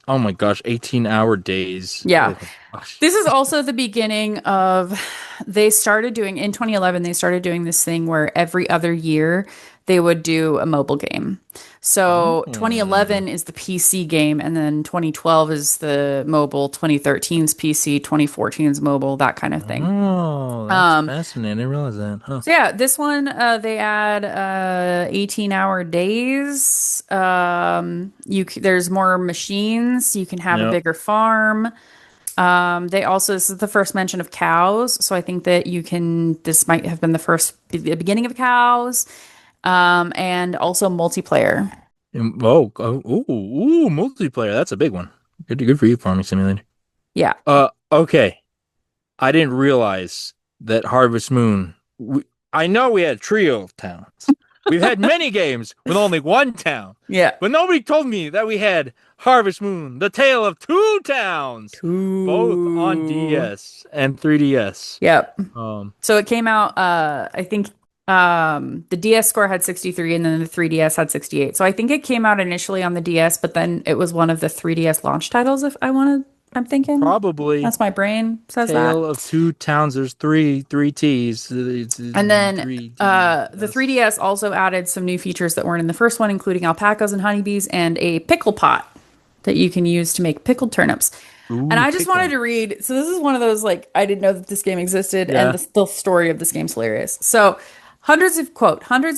Oh my gosh, 18-hour days. Yeah. Oh my gosh. This is also the beginning of they started doing in 2011 they started doing this thing where every other year they would do a mobile game. So Oh. 2011 is the PC game and then 2012 is the mobile, 2013's PC, 2014's mobile, that kind of thing. Oh, that's Um fascinating. I didn't realize that. Huh. so yeah, this one they add 18-hour days. There's more machines, you can have a Yeah. bigger farm. They also, this is the first mention of cows, so I think that this might have been the beginning of cows, and also multiplayer. Multiplayer. That's a big one. Good for you, Farming Simulator. Yeah. Okay. I didn't realize that Harvest Moon. I know we had a trio of towns. We've had many games with only one town, Yeah. but nobody told me that we had Harvest Moon, the tale of two towns, both on Two. DS and 3DS. Yep. Um, So it came out, I think the DS score had 63 and then the 3DS had 68. So I think it came out initially on the DS, but then it was one of the 3DS launch titles, if I'm thinking. Probably That's my brain says that. tale of two towns. There's three T's. It's And then three T's. the 3DS also added some new features that weren't in the first one, including alpacas and honeybees and a pickle pot that you can use to make pickled turnips. And Ooh, I just wanted pickle. to read. So this is one of those like I didn't know that this game existed, and Yeah. the story of this game's hilarious. So hundreds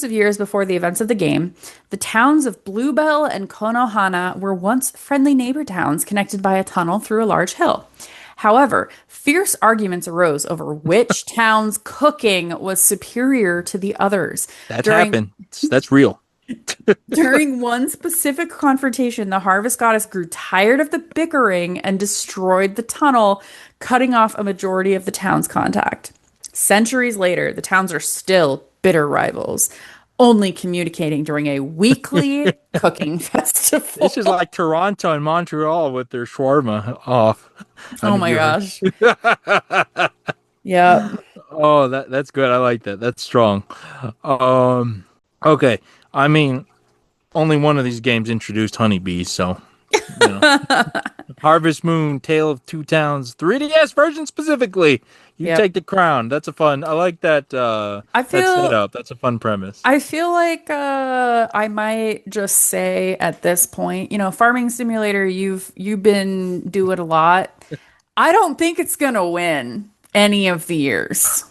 of years before the events of the game, the towns of Bluebell and Konohana were once friendly neighbor towns connected by a tunnel through a large hill. However, fierce arguments arose over which town's cooking was superior to the others. That's During happened. That's real. during one specific confrontation, the harvest goddess grew tired of the bickering and destroyed the tunnel, cutting off a majority of the town's contact. Centuries later, the towns are still bitter rivals, only communicating during a weekly cooking This is festival. like Toronto and Montreal with their shawarma off. I don't Oh know if my you heard. gosh. Yeah. Oh, that's good. I like that. That's strong. Um, okay. I mean, only one of these games introduced honeybees, so you know. Harvest Moon, Tale of Two Towns, 3DS version specifically. You Yep. take the crown. That's a fun. I like that I that feel setup. That's a fun premise. I feel like I might just say at this point, Farming Simulator, you've been doing a lot. I don't think it's gonna win any of the years.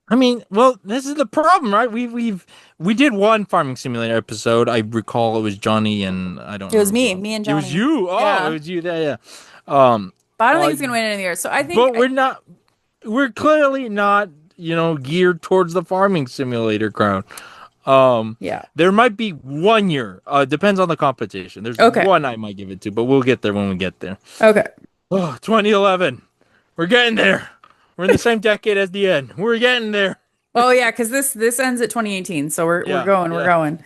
I mean, well, this is the problem, right? We did one Farming Simulator episode. I recall it was Johnny and I don't It was remember who me, else. me and It was Johnny. you. Oh, it Yeah. was you. Yeah, yeah. Um, But I don't think uh, it's gonna win any of the years. So I think but we're not. We're clearly not, geared towards the Farming Simulator crowd. Um, yeah. there might be one year. Depends on the competition. There's Okay. one I might give it to, but we'll get there when we get there. Okay. Oh, 2011. We're getting there. We're in the same decade as the end. We're getting there. Oh yeah, because this ends at 2018, so we're Yeah, going, we're yeah. going.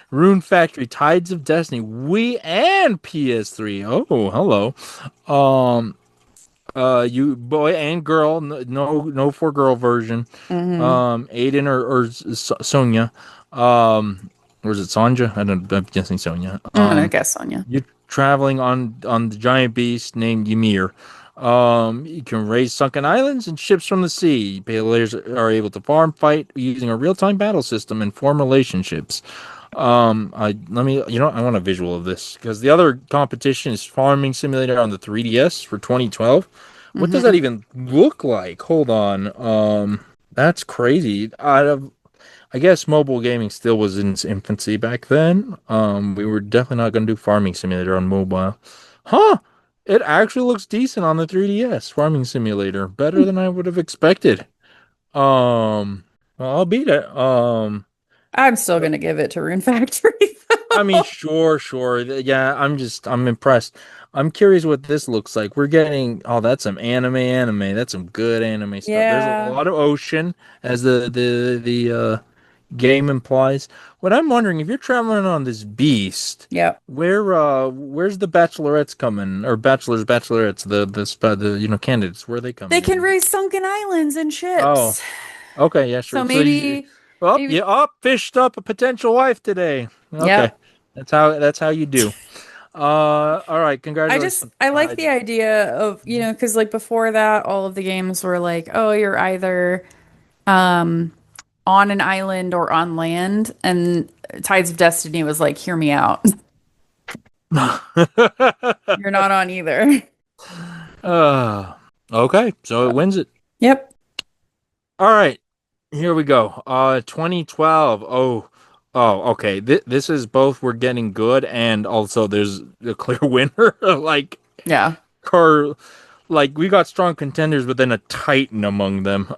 Rune Factory, Tides of Destiny, Wii and PS3. Oh, hello. Um, you boy and girl, no for girl version. Hmm. Aiden or Sonia. Or is it Sonja? I'm guessing Sonia. I'm gonna guess Sonya. You're traveling on the giant beast named Ymir. You can raise sunken islands and ships from the sea. Players are able to farm, fight using a real-time battle system and form relationships. I want a visual of this because the other competition is Farming Simulator on the 3DS for 2012. What does that Hmm. even look like? Hold on. That's crazy. I guess mobile gaming still was in its infancy back then. We were definitely not going to do Farming Simulator on mobile. Huh? It actually looks decent on the 3DS, Farming Simulator. Better than I would have expected. Well, I'll beat it. I'm still gonna give it to Rune Factory I mean, though. sure, sure. Yeah, I'm impressed. I'm curious what this looks like. We're getting, oh, that's some anime. That's some good anime stuff. There's a Yeah. lot of ocean, as the game implies. What I'm wondering, if you're traveling on this beast, Yep. where's the bachelorettes coming, or bachelorettes, the candidates, where are they They coming can in? raise sunken islands and Oh, ships. okay, yeah, So sure. So you, maybe, fished up a potential wife today. Okay, yep. that's how you do. All right, congratulations. I like the idea of, Mhm. because like before that, all of the games were like, oh, you're either um on an island or on land, and Tides of Destiny was like, hear me out. You're not on either. uh, okay, so it wins it. Yep. All right, here we go. 2012. Okay. This is both we're getting good and also there's a clear winner. Like Yeah. car, like we got strong contenders, but then a titan among them.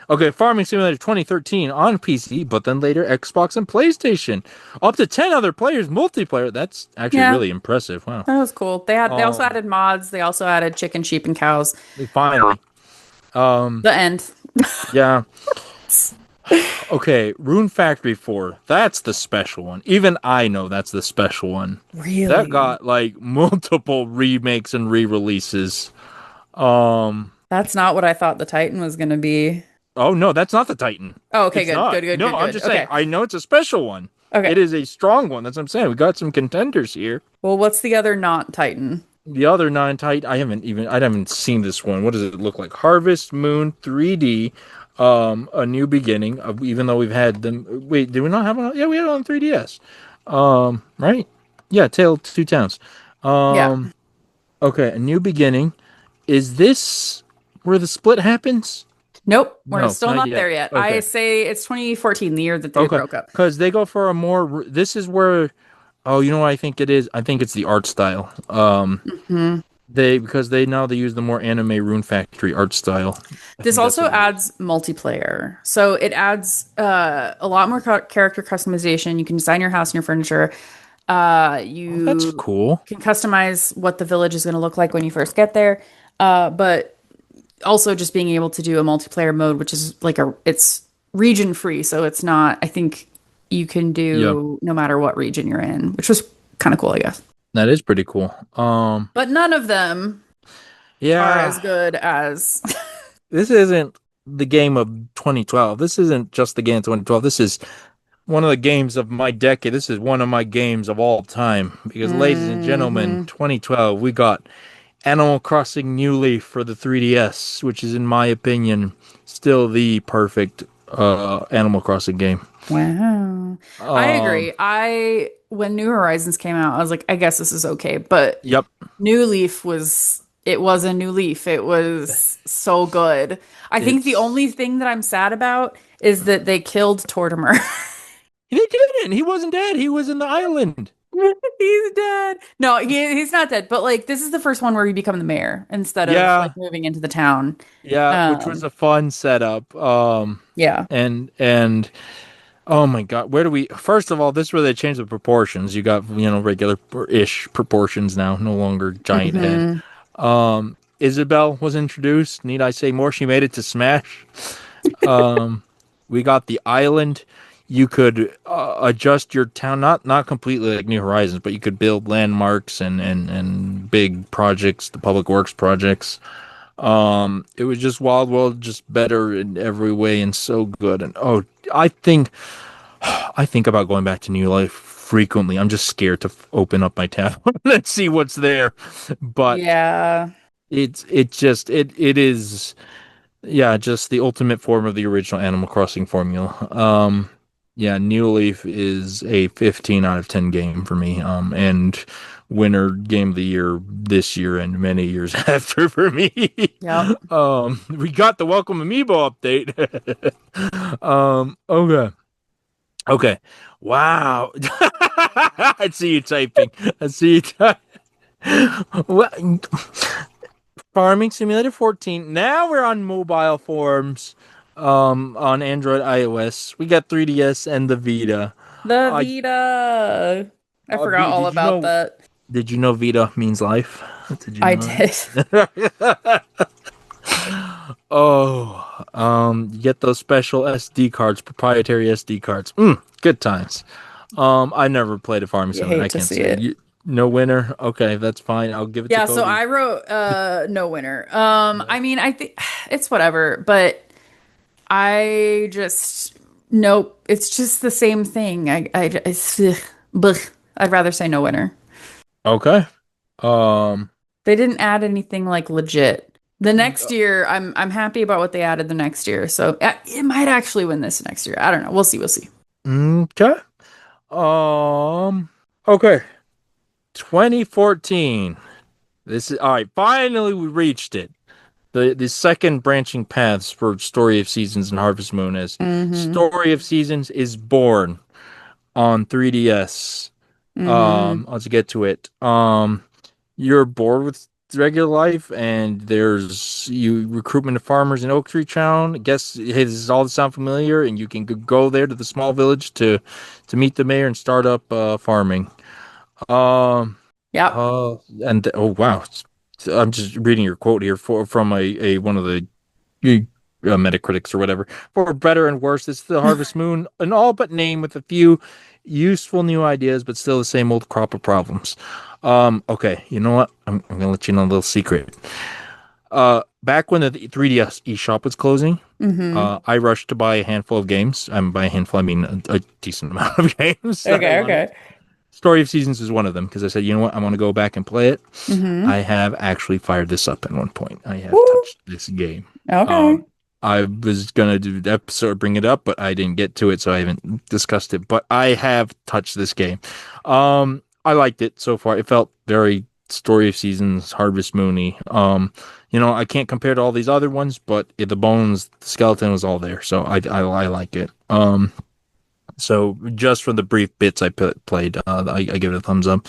Okay, Farming Simulator 2013 on PC, but then later Xbox and PlayStation. Up to 10 other players multiplayer. That's actually Yeah. really impressive. Wow. That was cool. They also Um, added mods. They also added chicken, sheep, and cows. finally. Um, The end. yeah. Okay, Rune Factory 4. That's the special one. Even I know that's the special one. That Really? got like multiple remakes and re-releases. Um, That's not what I thought the Titan was gonna be. oh no, that's not the Titan. Oh, okay, It's good, not. good, good, No, good, I'm good. just saying Okay. I know it's a special one. It Okay. is a strong one. That's what I'm saying. We got some contenders here. Well, what's the other not Titan? The other nine Titan, I haven't seen this one. What does it look like? Harvest Moon 3D, A New Beginning. Even though we've had them. Wait, did we not have one? Yeah, we had it on 3DS. Right? Yeah, Tale of Two Towns. Yeah. Um, okay, A New Beginning. Is this where the split happens? Nope, we're No, still not not yet. there yet. I Okay. say it's 2014, the year that they Okay. broke up. Because they go for a more. This is where. Oh, you know what I think it is? I think it's the art style. Hmm. Because they use the more anime Rune Factory art style. I This think that's also what it is. adds multiplayer. So it adds a lot more character customization. You can design your house and your furniture. Oh, that's You cool. can customize what the village is going to look like when you first get there. But also just being able to do a multiplayer mode, which is like it's region free. So it's not, I think you can Yep, do no matter what region you're in, which was kind of cool, I guess. that is pretty cool. But none of them are Yeah, as good as. this isn't the game of 2012. This isn't just the game of 2012. This is one of the games of my decade. This is one of my games of all time. Because, ladies and gentlemen, Hmm. 2012, we got Animal Crossing New Leaf for the 3DS, which is, in my opinion, still the perfect Animal Crossing game. Wow. I Um, agree. When New Horizons came out, I was like, I guess this is okay. But yep. New Leaf it was a new leaf. It was so good. I think the It's only thing that I'm sad about is that they killed Tortimer. They didn't. He wasn't dead. He was in the island. He's dead. No, he's not dead. But like, this is the first one where you become the mayor instead of like Yeah, moving into the town. yeah, which was Um, a fun setup. yeah. And oh my God, where do we? First of all, this is where they changed the proportions. You got regular-ish proportions now, no longer giant head. Hmm. Isabel was introduced. Need I say more? She made it to Smash. Um, we got the island. You could adjust your town, not completely like New Horizons, but you could build landmarks and big projects, the public works projects. It was just Wild World, just better in every way and so good. And I think I think about going back to New Life frequently. I'm just scared to open up my tab and see what's there. But Yeah. it is, yeah, just the ultimate form of the original Animal Crossing formula. Yeah, New Leaf is a 15 out of 10 game for me. And winner game of the year this year and many years after for me. Yep. We got the Welcome Amiibo update. Okay. Okay. Wow. I see you typing. I see you typing. Farming Simulator 14. Now we're on mobile forms on Android, iOS. We got 3DS and the Vita. The Uh, Vita. I forgot all Did you about know that. Vita means life? Did you I know did. that? Oh, you get those special SD cards, proprietary SD cards. Good times. I never played a farming You simulator. I hate to can't see say it. you, no winner. Okay, that's fine. I'll give it to Yeah, so Cody. I wrote no winner. No. I mean, I think it's whatever, but I just nope, it's just the same thing. It's blech. I'd rather say no winner. Okay. Um. They didn't add anything like legit. The next year, I'm happy about what they added the next year. So it might actually win this next year. I don't know. We'll see. We'll see. Okay. Um. Okay. 2014. This is all right. Finally, we reached it. The second branching paths for Story of Seasons and Harvest Moon is Mm-hmm. Story of Seasons is born on 3DS. Mm-hmm. Let's get to it. You're bored with regular life, and there's you recruitment of farmers in Oak Tree Town. I guess hey, this is all sound familiar, and you can go there to the small village to meet the mayor and start up farming. Um, Yep. and oh wow, I'm just reading your quote here from a one of the Metacritics or whatever. For better and worse, it's the Harvest Moon, an all but name with a few useful new ideas, but still the same old crop of problems. Okay, you know what? I'm gonna let you know a little secret. Back when the 3DS eShop was closing, Mm-hmm. I rushed to buy a handful of games. By a handful, I mean a decent amount of games that I Okay. wanted. Okay. Story of Seasons is one of them because I said, you know what, I want to go back and play it. Mm-hmm. I have actually fired this up at one point. I have Woo. touched this game. Okay. I was gonna do the episode, bring it up, but I didn't get to it, so I haven't discussed it. But I have touched this game. I liked it so far. It felt very Story of Seasons, Harvest Moony. I can't compare to all these other ones, but the bones, the skeleton was all there, so I like it. So just from the brief bits I played, I give it a thumbs up.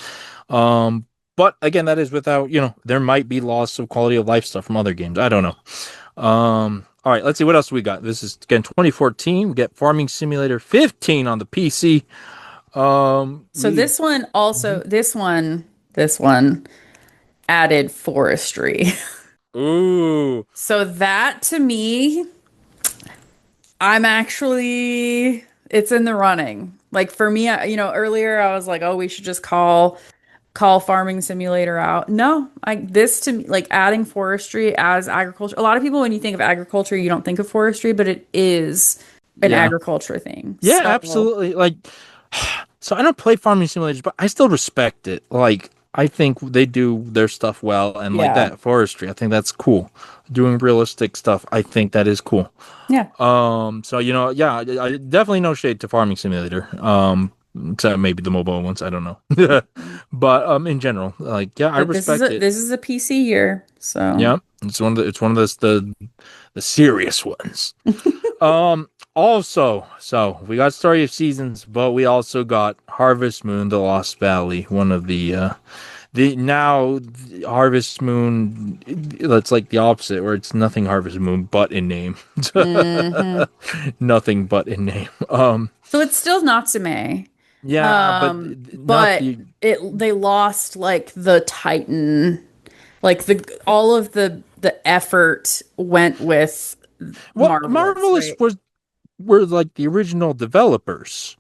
Um, but again, that is without, there might be loss of quality of life stuff from other games. I don't know. All right, let's see what else we got. This is again 2014. We get Farming Simulator 15 on the PC. So We this one also, Mhm. this one added forestry. Ooh, So that to me, I'm actually, it's in the running. Like for me, earlier I was like, oh, we should just call Farming Simulator out. No, this to me, like adding forestry as agriculture. A lot of people, when you think of agriculture, you don't think of forestry, but it is an yeah, agriculture thing. yeah, So absolutely. Like, so I don't play farming simulators, but I still respect it. Like, I think they do their stuff well, and like yeah, that forestry, I think that's cool. Doing realistic stuff, I think that is cool. yeah. So yeah, I definitely no shade to Farming Simulator. Except maybe the mobile ones, I don't know. But in general, like yeah, I But this is respect a it. this is a PC year, so Yeah, it's one of the serious ones. Also, so we got Story of Seasons, but we also got Harvest Moon: The Lost Valley, one of the now Harvest Moon. That's like the opposite, where it's nothing Harvest Moon but in name. hmm Nothing but in name. so it's still Natsume. Yeah, but not But the they lost like the Titan, like the all of the effort went with well, Marvelous, Marvelous right? were like the original developers.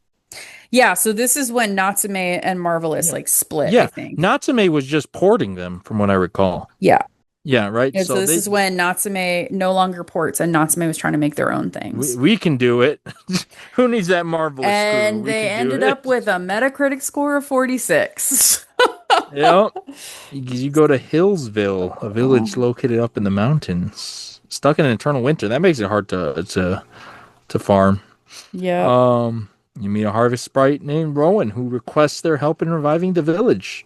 Yeah, so this is when Natsume and Marvelous Yeah, like split, I yeah. think. Natsume was just porting them, from what I recall. Yeah. Yeah, right. And so So this they is when Natsume no longer ports and Natsume was trying to make their own we, things. we can do it. Who needs that Marvelous crew? And We they can do ended up it. with a Metacritic score of 46. Yeah. You go to Hillsville, a village located up in the mountains, stuck in an eternal winter. That makes it hard to farm. Yep. Um, You meet a harvest sprite named Rowan who requests their help in reviving the village.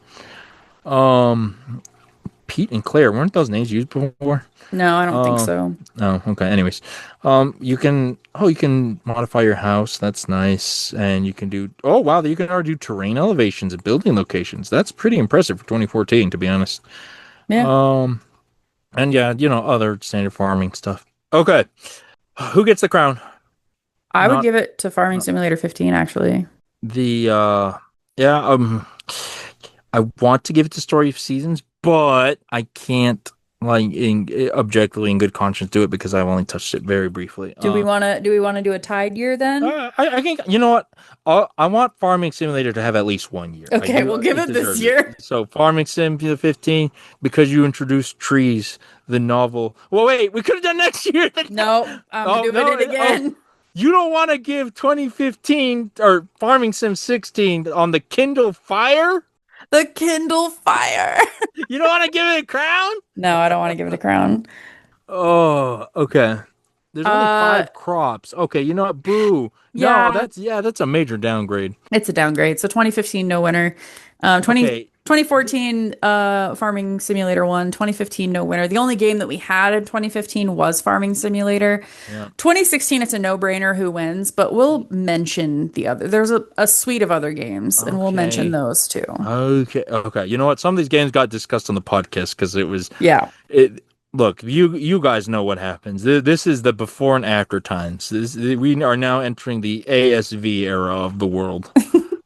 Um, Pete and Claire, weren't those names used before? No, I don't think Uh, so. oh, okay. Anyways, you can modify your house. That's nice, and you can do. Oh, wow, you can already do terrain elevations and building locations. That's pretty impressive for 2014, to be honest. Yeah. And yeah, other standard farming stuff. Okay, who gets the crown? I would Not give it to Farming Simulator 15, actually. the yeah. I want to give it to Story of Seasons, but I can't objectively in good conscience do it because I've only touched it very briefly. Do we want to do a tied year then? I think you know what I want Farming Simulator to have at least 1 year. I Okay, do. we'll give It it this deserves it. year. So Farming Sim 15 because you introduced trees, the novel. Well, wait, we could have done next year. No, I'm Oh doing no! it again. You don't want to give 2015 or Farming Sim 16 on the Kindle Fire? The Kindle Fire. You don't want to give it a crown? No, I don't want to give it a crown. Oh, okay. There's only Uh, 5 crops. Okay, you know what? Boo. No, yeah, that's a major downgrade. it's a downgrade. So 2015, no winner. Okay. 2014, Farming Simulator 1. 2015, no winner. The only game that we had in 2015 was Farming Simulator. Yeah. 2016, it's a no-brainer who wins, but we'll mention the other. There's a suite of other games, and we'll mention Okay. those too. Okay. Okay. You know what? Some of these games got discussed on the podcast because Yeah. it. Look, you guys know what happens. This is the before and after times. We are now entering the ASV era of the world.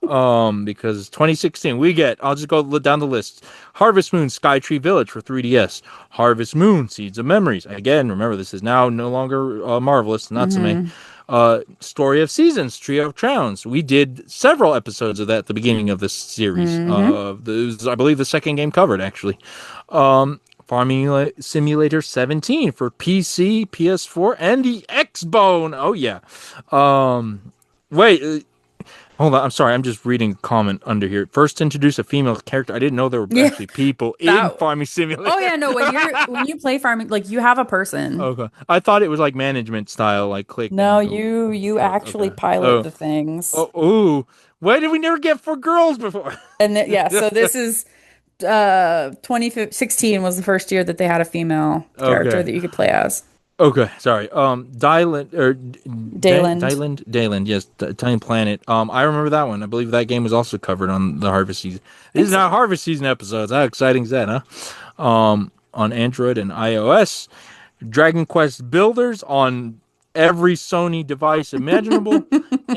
Because 2016 I'll just go down the list. Harvest Moon Skytree Village for 3DS. Harvest Moon Seeds of Memories. Again, remember this is now no longer Marvelous Natsume. Story of Seasons, Trio of Crowns. We did several episodes of that at the beginning of this series. I believe the second game covered actually. Farming Simulator 17 for PC, PS4, and the Xbone. Oh yeah. Wait. Hold on, I'm sorry. I'm just reading a comment under here. First introduce a female character. I didn't know there were Yeah. actually people in That. Farming Oh Simulator. yeah, no, when you play farming, like you have a person. Okay, I thought it was like management style, like click No, and go you forth. actually Okay. pilot Oh, the things. ooh. Why did we never get for girls before? And yeah, so this is 2016 was the first year that they had a female character Okay. that you could play as. Okay, sorry. Dylan or Dayland. Dayland, yes, Tiny Planet. I remember that one. I believe that game was also covered on the Harvest season. This Think is so. not Harvest season episodes. How exciting is that, huh? On Android and iOS, Dragon Quest Builders on every Sony device imaginable,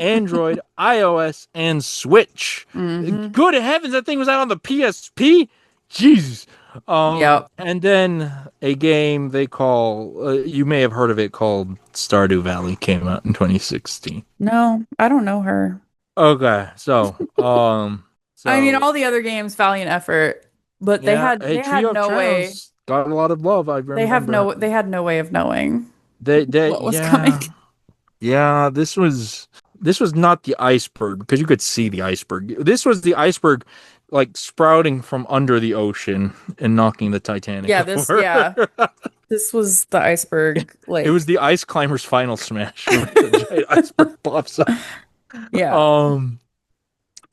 Android, iOS, and Switch. Hmm. Good heavens, that thing was out on the PSP. Jesus. Yep. And then a game they call, you may have heard of it, called Stardew Valley came out in 2016. No, I don't know her. Okay, I mean, so all the other games, valiant effort, but they yeah, had a they had Trio of no way. Trowns got a lot of love. I remember They had no way of knowing what was coming. yeah, yeah. This was not the iceberg because you could see the iceberg. This was the iceberg, like sprouting from under the ocean and knocking the Titanic over. This was the iceberg. It was Like, the ice climber's final smash when the giant iceberg pops up. yeah. Um.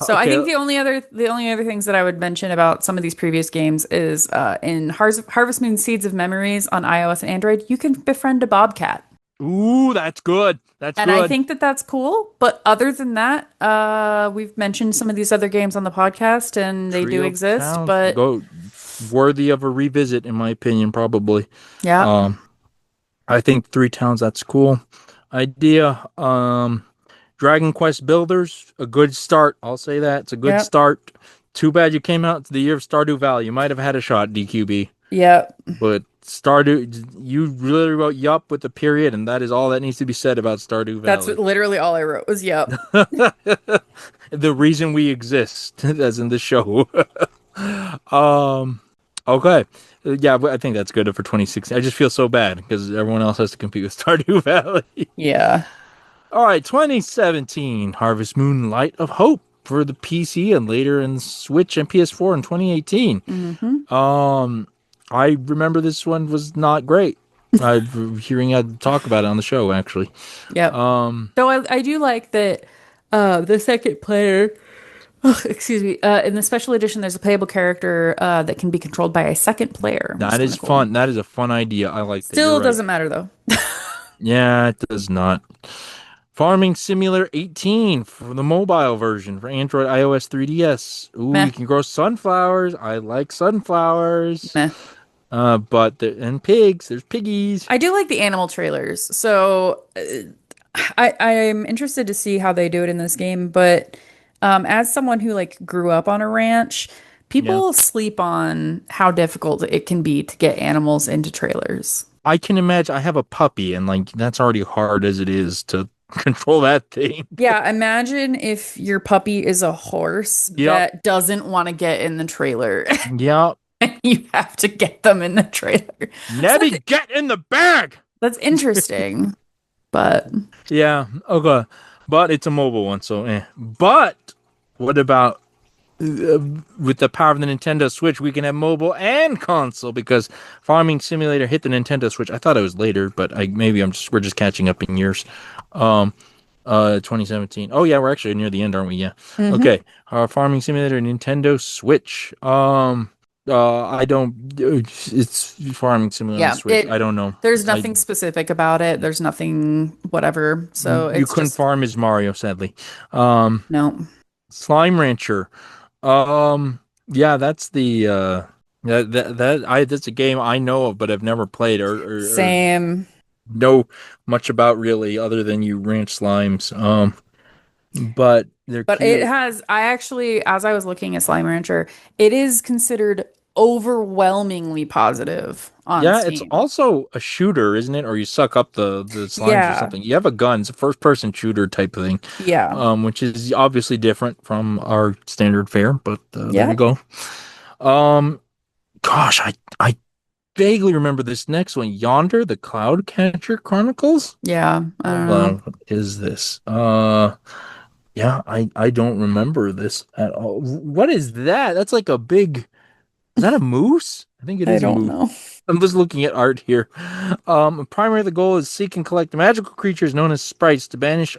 So I Okay. think the only other things that I would mention about some of these previous games is in Harvest Moon Seeds of Memories on iOS and Android, you can befriend a bobcat. Ooh, that's good. That's And I good. think that that's cool. But other than that, we've mentioned some of these other games on the podcast and they do Trio of exist. Towns But go worthy of a revisit, in my opinion, probably. yeah, Um, I think Three Towns. That's cool idea. Dragon Quest Builders, a good start. I'll say that it's a good yeah, start. Too bad you came out to the year of Stardew Valley. You might have had a shot, DQB. yeah. But Stardew, you really wrote yup with the period, and that is all that needs to be said about Stardew That's Valley. literally all I wrote was yep. The reason we exist, as in the show. um, okay. Yeah, but I think that's good for 2016. I just feel so bad because everyone else has to compete with Stardew Valley. Yeah. All right, 2017 Harvest Moon Light of Hope for the PC and later in Switch and PS4 in 2018. Hmm. I remember this one was not great. I'm hearing I talk about it on the show actually. Yep. Um, So I do like that The second player, excuse me, in the special edition, there's a playable character that can be controlled by a second player, which is That kind is of cool. fun. That is a fun idea. I like that. You're Still right. doesn't matter though. Yeah, it does not. Farming Simulator 18 for the mobile version for Android, iOS, 3DS. Ooh, Meh, you can grow sunflowers. I like sunflowers. meh. And pigs. There's piggies. I do like the animal trailers, so I'm interested to see how they do it in this game. But as someone who like grew up on a ranch, Yeah. people sleep on how difficult it can be to get animals into trailers. I can imagine. I have a puppy, and like that's already hard as it is to control that thing. Yeah, imagine if your puppy is a horse Yep. that doesn't want to get in the trailer Yep. and you have to get them in the trailer. So Nebby, get in the bag. that's interesting, but Yeah. Okay. But it's a mobile one, so But what about with the power of the Nintendo Switch, we can have mobile and console because Farming Simulator hit the Nintendo Switch. I thought it was later, but maybe we're just catching up in years. Um, 2017. Oh yeah, we're actually near the end, aren't we? Yeah. mhm. Okay. Farming Simulator Nintendo Switch. I don't. It's Farming Simulator on the Yeah, Switch. I don't know. there's I nothing specific about it. There's nothing whatever. So You it's couldn't just farm as Mario, sadly. Um, no. Slime Rancher. Yeah, that's the that's a game I know of but have never played or Same. know much about really other than you ranch slimes. But they're But it cute. has, I actually, as I was looking at Slime Rancher, it is considered overwhelmingly positive on Yeah, it's Steam. also a shooter, isn't it? Or you suck up the slimes or Yeah. something. You have a gun. It's a first person shooter type of thing. Yeah. Which is obviously different from our standard fare, but there you Yep. go. Um, Gosh, I vaguely remember this next one, Yonder, the Cloud Catcher Chronicles. Yeah. I don't Hold know. on, what is this? Yeah, I don't remember this at all. What is that? That's like a big. Is that a moose? I think it I is a don't moose. know. I'm just looking at art here. Primarily the goal is seek and collect magical creatures known as sprites to banish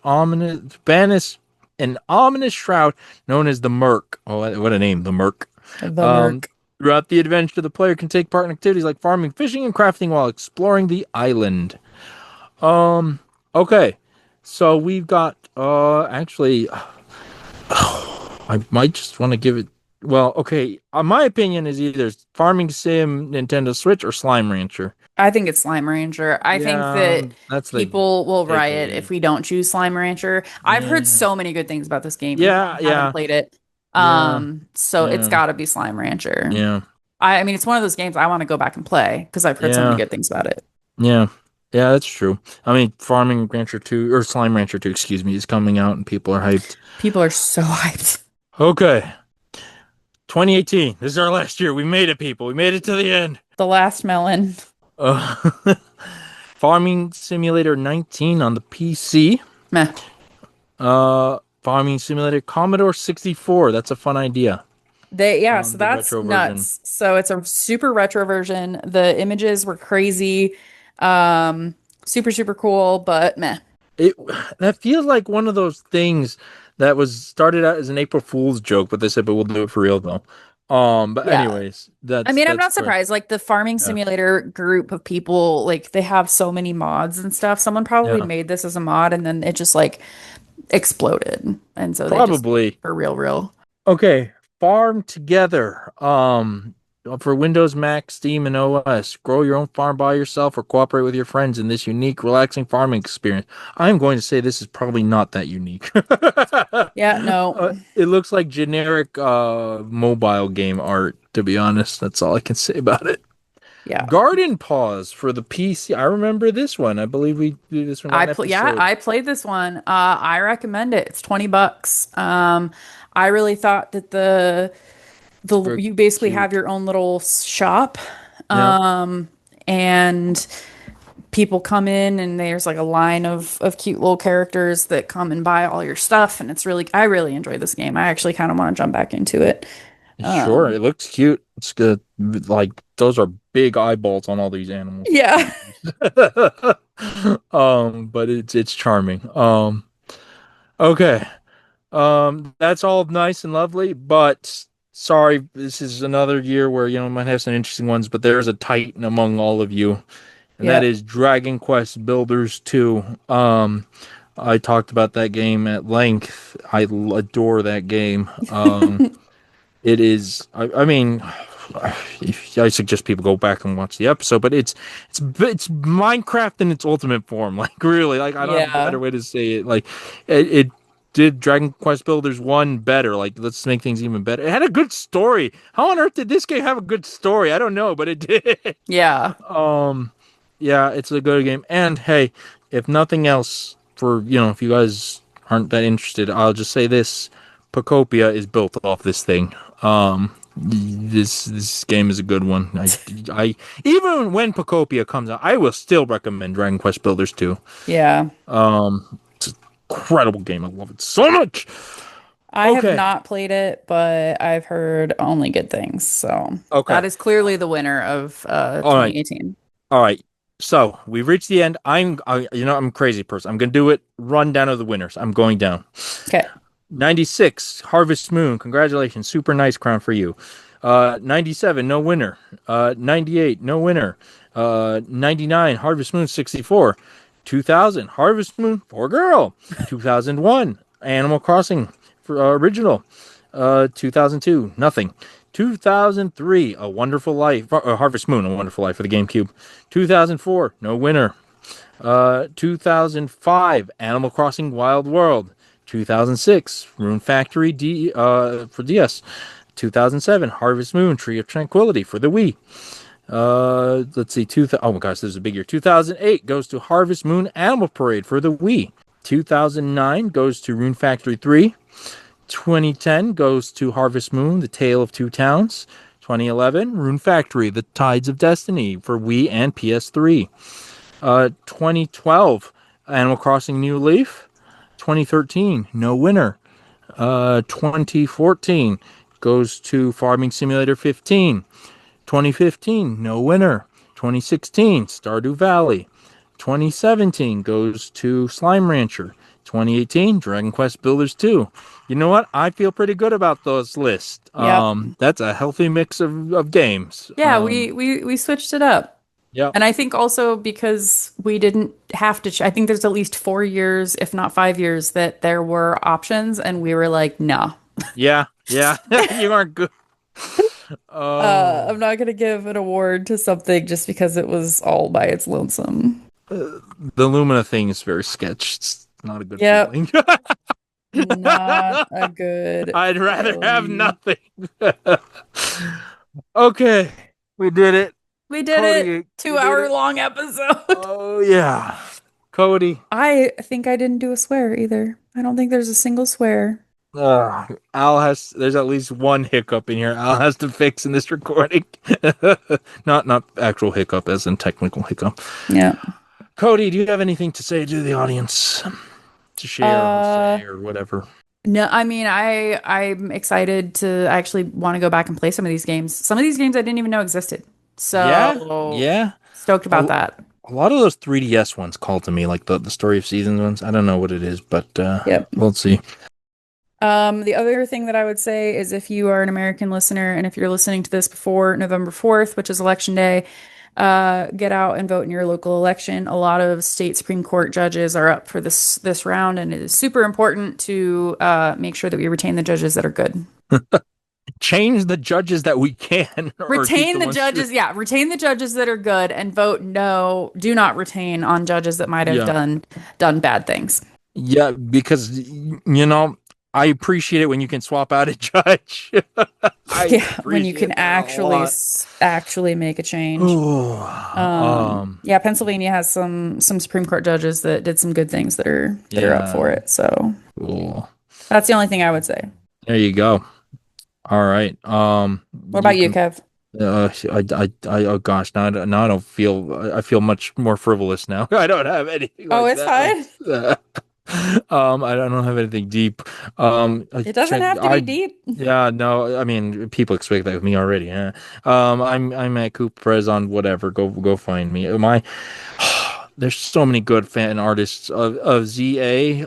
an ominous shroud known as the Murk. Oh, what a name, the Murk. The Um, Merc. Throughout the adventure, the player can take part in activities like farming, fishing, and crafting while exploring the island. Um, okay. So we've got actually I might just want to give it well, okay. My opinion is either Farming Sim, Nintendo Switch, or Slime Rancher. I think it's Slime Rancher. I think Yeah, that that's the people will riot if takeaway. we don't choose Slime Rancher. I've heard Yeah, so many good things about this game, even though yeah, I haven't yeah, played it. yeah, So it's yeah, got to be Slime Rancher. yeah, I mean, it's one of those games I want to go back and play because I've heard so many yeah, good things about it. yeah. Yeah, that's true. I mean, Farming Rancher 2 or Slime Rancher 2, excuse me, is coming out and people are hyped. People are so hyped. Okay. 2018. This is our last year. We made it, people. We made it to the end. The Last Melon. Uh, Farming Simulator 19 on the PC. Meh. Farming Simulator Commodore 64. That's a fun idea. Yeah, so The that's retro version. nuts. So it's a super retro version. The images were crazy. Um, super, super cool, but meh. It that feels like one of those things that was started out as an April Fool's joke, but they said, but we'll do it for real though. But Yeah. anyways, I that's mean, I'm that's not correct. surprised. Like the farming Yeah. simulator group of people, like they have so many mods and stuff. Someone probably Yeah. made this as a mod and then it just like exploded. And so they just made it Probably. for real, real. Okay, farm together. For Windows, Mac, Steam, and OS, grow your own farm by yourself or cooperate with your friends in this unique, relaxing farming experience. I'm going to say this is probably not that unique. Yeah, no. It looks like generic mobile game art, to be honest. That's all I can say about it. Yeah. Garden Paws for the PC. I remember this one. I believe we did this one one Yeah, episode. I played this one. I recommend it. It's 20 bucks. I really thought that the Very you basically have cute. your own little shop. Yeah. And people come in and there's like a line of cute little characters that come and buy all your stuff and it's really I really enjoy this game. I actually kind of want to jump back into it. Sure, Um it looks cute. It's good. Like those are big eyeballs on all these animals. yeah. But it's charming. Okay. That's all nice and lovely, but sorry, this is another year where we might have some interesting ones, but there's a titan among all of you, and that Yep. is Dragon Quest Builders 2. I talked about that game at length. I adore that game. It is. I mean, I suggest people go back and watch the episode, but it's Minecraft in its ultimate form. Like really, like I don't have a better Yeah. way to say it. Like it did Dragon Quest Builders 1 better. Like let's make things even better. It had a good story. How on earth did this game have a good story? I don't know, but it did. Yeah. Um, yeah, it's a good game. And hey, if nothing else, for if you guys aren't that interested, I'll just say this: Pocopia is built off this thing. This game is a good one. I even when Pocopia comes out, I will still recommend Dragon Quest Builders 2. Yeah. It's an incredible game. I love it so much. I have Okay, not played it, but I've heard only good things. So that okay, is clearly the winner of all right, 2018. all right. So we've reached the end. I'm a crazy person. I'm gonna do it. Rundown of the winners. I'm going down. Okay. 96, Harvest Moon. Congratulations. Super nice crown for you. 97, no winner. 98, no winner. 99, Harvest Moon 64. 2000, Harvest Moon for girl. 2001, Animal Crossing for, original. 2002, nothing. 2003, A Wonderful Life. Harvest Moon, A Wonderful Life for the GameCube. 2004, no winner. 2005, Animal Crossing Wild World. 2006, Rune Factory for DS. 2007, Harvest Moon, Tree of Tranquility for the Wii. Let's see, oh my gosh, this is a big year. 2008 goes to Harvest Moon Animal Parade for the Wii. 2009 goes to Rune Factory 3. 2010 goes to Harvest Moon, The Tale of Two Towns. 2011, Rune Factory, The Tides of Destiny for Wii and PS3. 2012, Animal Crossing New Leaf. 2013, no winner. 2014 goes to Farming Simulator 15. 2015, no winner. 2016, Stardew Valley. 2017 goes to Slime Rancher. 2018, Dragon Quest Builders 2. You know what? I feel pretty good about those lists. Yep. That's a healthy mix of games. Yeah, we switched it up. Yeah, And I think also because we didn't have to, I think there's at least 4 years, if not 5 years, that there were options, and we were like, nah. yeah, yeah. You aren't good. I'm not gonna give an award to something just because it was all by its lonesome. The Lumina thing is very sketch. It's not a good Yep, feeling. not a good I'd rather have feeling. nothing. Okay, we did it. We did it. Cody, Two we did hour it. long episode. Oh yeah, Cody. I think I didn't do a swear either. I don't think there's a single swear. Al has. There's at least one hiccup in here. Al has to fix in this recording. Not actual hiccup, as in technical hiccup. Yeah. Cody, do you have anything to say to the audience? To share or Uh, say or whatever? no, I mean, I'm excited to actually want to go back and play some of these games. Some of these games I didn't even know existed. Yeah, So yeah. stoked about A, that. a lot of those 3DS ones call to me, like the Story of Seasons ones. I don't know what it is, but Yep. we'll see. The other thing that I would say is if you are an American listener and if you're listening to this before November 4th, which is election day, get out and vote in your local election. A lot of state Supreme Court judges are up for this round, and it is super important to make sure that we retain the judges that are good. Change the judges that we can, or keep Retain the the ones. judges, yeah, retain the judges that are good and vote no, do not retain on judges that might have Yeah, done bad things. yeah, because I appreciate it when you can swap out a judge. I Yeah, when you can appreciate that a lot. actually make a change. Ooh, Yeah, Pennsylvania has some Supreme Court judges that did some good things that are up for yeah, it. So cool. that's the only thing I would say. There you go. All right. What You about you, can. Kev? Oh gosh, now I don't feel. I feel much more frivolous now. I don't have anything Oh, like it's that. Like, fine. I don't have anything deep. It doesn't have to be deep. Yeah, no, I mean, people expect that of me already. Yeah. I'm at Coop Prez on whatever. Go find me. There's so many good fan artists of ZA.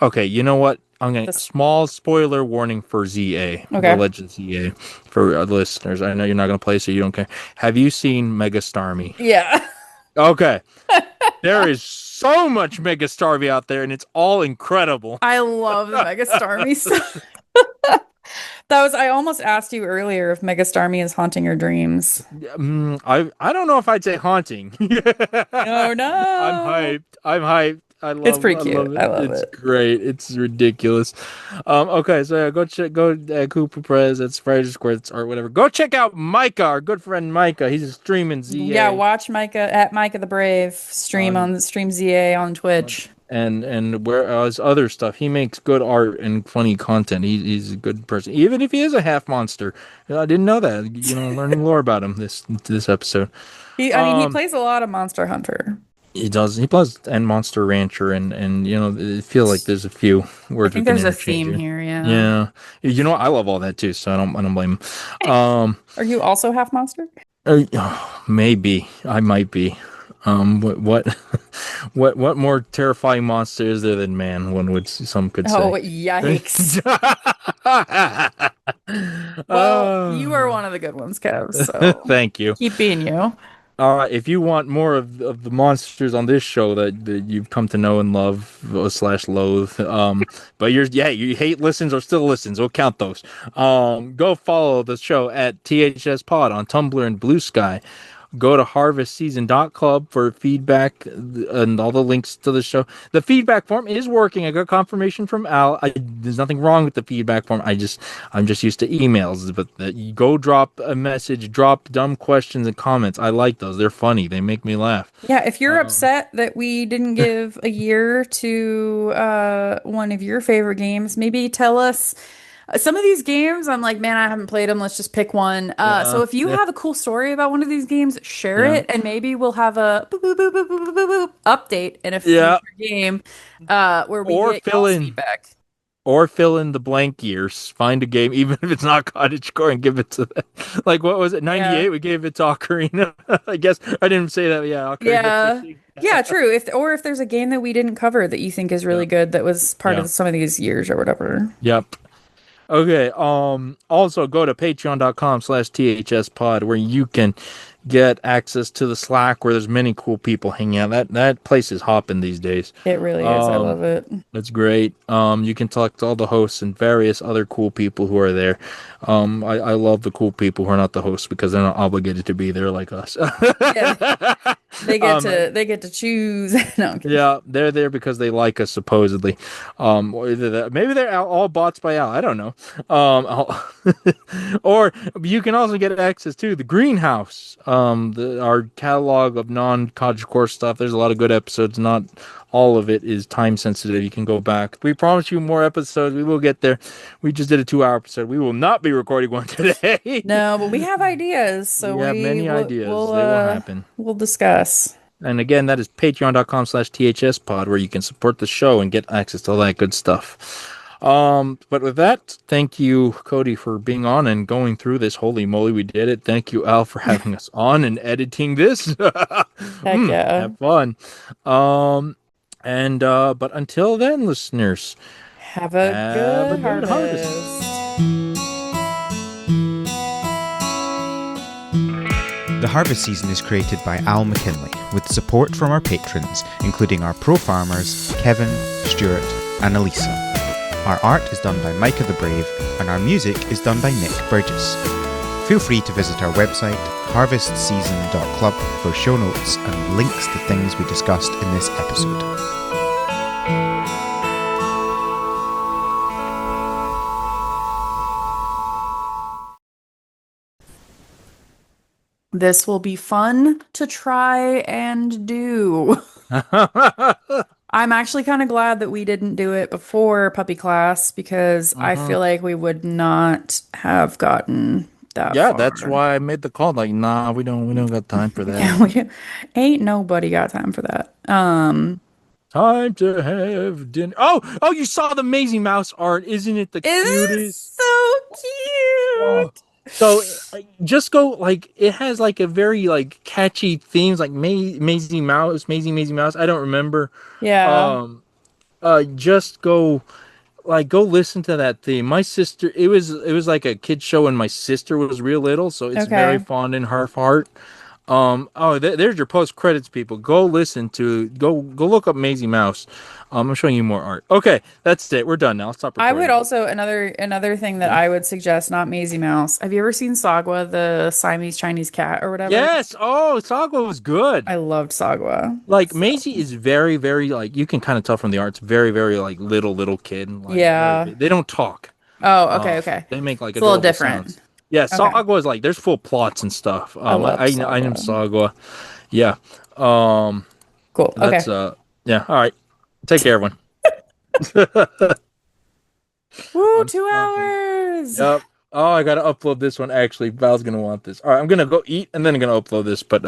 Okay, you know what? Okay, This small spoiler warning for ZA, the okay. Legend ZA, for listeners. I know you're not going to play, so you don't care. Have you seen Mega Starmie? Yeah. Okay, there is so much Mega Starmie out there, and it's all incredible. I love the Mega Starmie stuff. That was I almost asked you earlier if Mega Starmie is haunting your dreams. I don't know if I'd say haunting. Oh I'm no. hyped. I'm hyped. It's pretty I cute. love it. I love It's it. great. It's ridiculous. Okay, so yeah, go check Cooper Prez. That's Friday Squares or whatever. Go check out Micah, our good friend Micah. He's streaming Yeah, ZA watch Micah at Micah the Brave on stream ZA on Twitch. and where his other stuff. He makes good art and funny content. He's a good person, even if he is a half monster. I didn't know that. Learning lore about him this episode. I mean, he Um, plays a lot of Monster Hunter. he does. He plays and Monster Rancher, and I feel like there's a few I words we think can there's a interchange theme here. here, yeah. Yeah, I love all that too, so I don't blame him. Are you also half monster? Maybe I might be. What what more terrifying monster is there than man? Some could Oh, say. yikes. Well, you are Oh, one of the good ones, Kev, so thank you. keep being you. If you want more of the monsters on this show that you've come to know and love slash loathe, but you hate listens or still listens, we'll count those. Go follow the show at THS Pod on Tumblr and Blue Sky. Go to harvestseason.club for feedback and all the links to the show. The feedback form is working. I got confirmation from Al. There's nothing wrong with the feedback form. I'm just used to emails. But you go drop a message, drop dumb questions and comments. I like those. They're funny. They make me laugh. Yeah, if you're Um, upset that we didn't give a year to one of your favorite games, maybe tell us some of these games. I'm like, man, I haven't played them. Let's just pick one. So yeah, if you yeah, have a cool story about one of these games, share yeah, it, and maybe we'll have a boop, boop, boop, boop, boop, boop, boop, boop update in a yeah. future game where we Or get fill y'all's in. feedback. Or fill in the blank years. Find a game, even if it's not Cottagecore, and give it to them. Like, what was it? Yeah. 98? We gave it to Ocarina. I guess I didn't say that. Yeah, Ocarina of Yeah. Fishing. Yeah, true. If there's a game that we didn't cover that you think is really Yeah. good that was part Yeah. of some of these years or whatever. Yep. Okay. Also go to patreon.com/THS pod where you can get access to the Slack where there's many cool people hanging out. That place is hopping these days. It really is. I Um, love it. That's great. You can talk to all the hosts and various other cool people who are there. I love the cool people who are not the hosts because they're not obligated to be there like us. Yeah, they get um, to choose. No, I'm kidding. yeah, they're there because they like us supposedly. Or either that, maybe they're all bots by Al. I don't know. Or you can also get access to the Greenhouse. Our catalog of non-Cottagecore stuff. There's a lot of good episodes. Not all of it is time sensitive. You can go back. We promise you more episodes. We will get there. We just did a 2 hour episode. We will not be recording one today. No, but we have ideas, so We have many ideas. we'll They will happen. we'll discuss. And again, that is patreon.com/THS pod where you can support the show and get access to all that good stuff. But with that, thank you, Cody, for being on and going through this. Holy moly, we did it. Thank you, Al, for having us on and editing this. Heck yeah. Have fun. But until then, listeners, Have a have a good good harvest. harvest. The Harvest Season is created by Al McKinley, with support from our patrons, including our pro farmers, Kevin, Stuart, and Elisa. Our art is done by Micah the Brave, and our music is done by Nick Burgess. Feel free to visit our website, harvestseason.club, for show notes and links to things we discussed in this episode. This will be fun to try and do. I'm actually kind of glad that we didn't do it before puppy class because I feel like we would not have gotten that Yeah, that's far. why I made the call. Like, nah, we don't got time for that. Yeah, we ain't nobody got time for that. Time to have dinner. Oh, you saw the Maisie Mouse art. Isn't it the It cutest? is so Oh. cute. So just go like it has like a very like catchy themes like Maisie Mouse, Maisie Mouse. I don't remember. Yeah. Um just go like go listen to that theme. My sister, it was like a kid show when my sister was real little, so it's very Okay. fond in her heart. There's your post credits, people. Go look up Maisie Mouse. I'm showing you more art. Okay, that's it. We're done now. I'll stop I would recording. also another thing that I would suggest, not Maisie Mouse. Have you ever seen Sagwa, the Siamese Chinese cat or whatever? Yes. Oh, Saga was good. I loved Sagwa. Like So, Maisie is very, very like you can kind of tell from the art. It's very, very like little kid. Like yeah. they don't talk. Oh, okay, okay. They make like It's a little adorable different. sounds. Yeah, Okay. Sagwa is like there's full plots and stuff. I loved I know Sagwa. Sagwa. Yeah. Um, Cool. that's Okay. yeah. All right. Take care, everyone. Woo, I'm two stopping. hours. Yep. Oh, I gotta upload this one. Actually, Val's gonna want this. All right, I'm gonna go eat and then I'm gonna upload this. But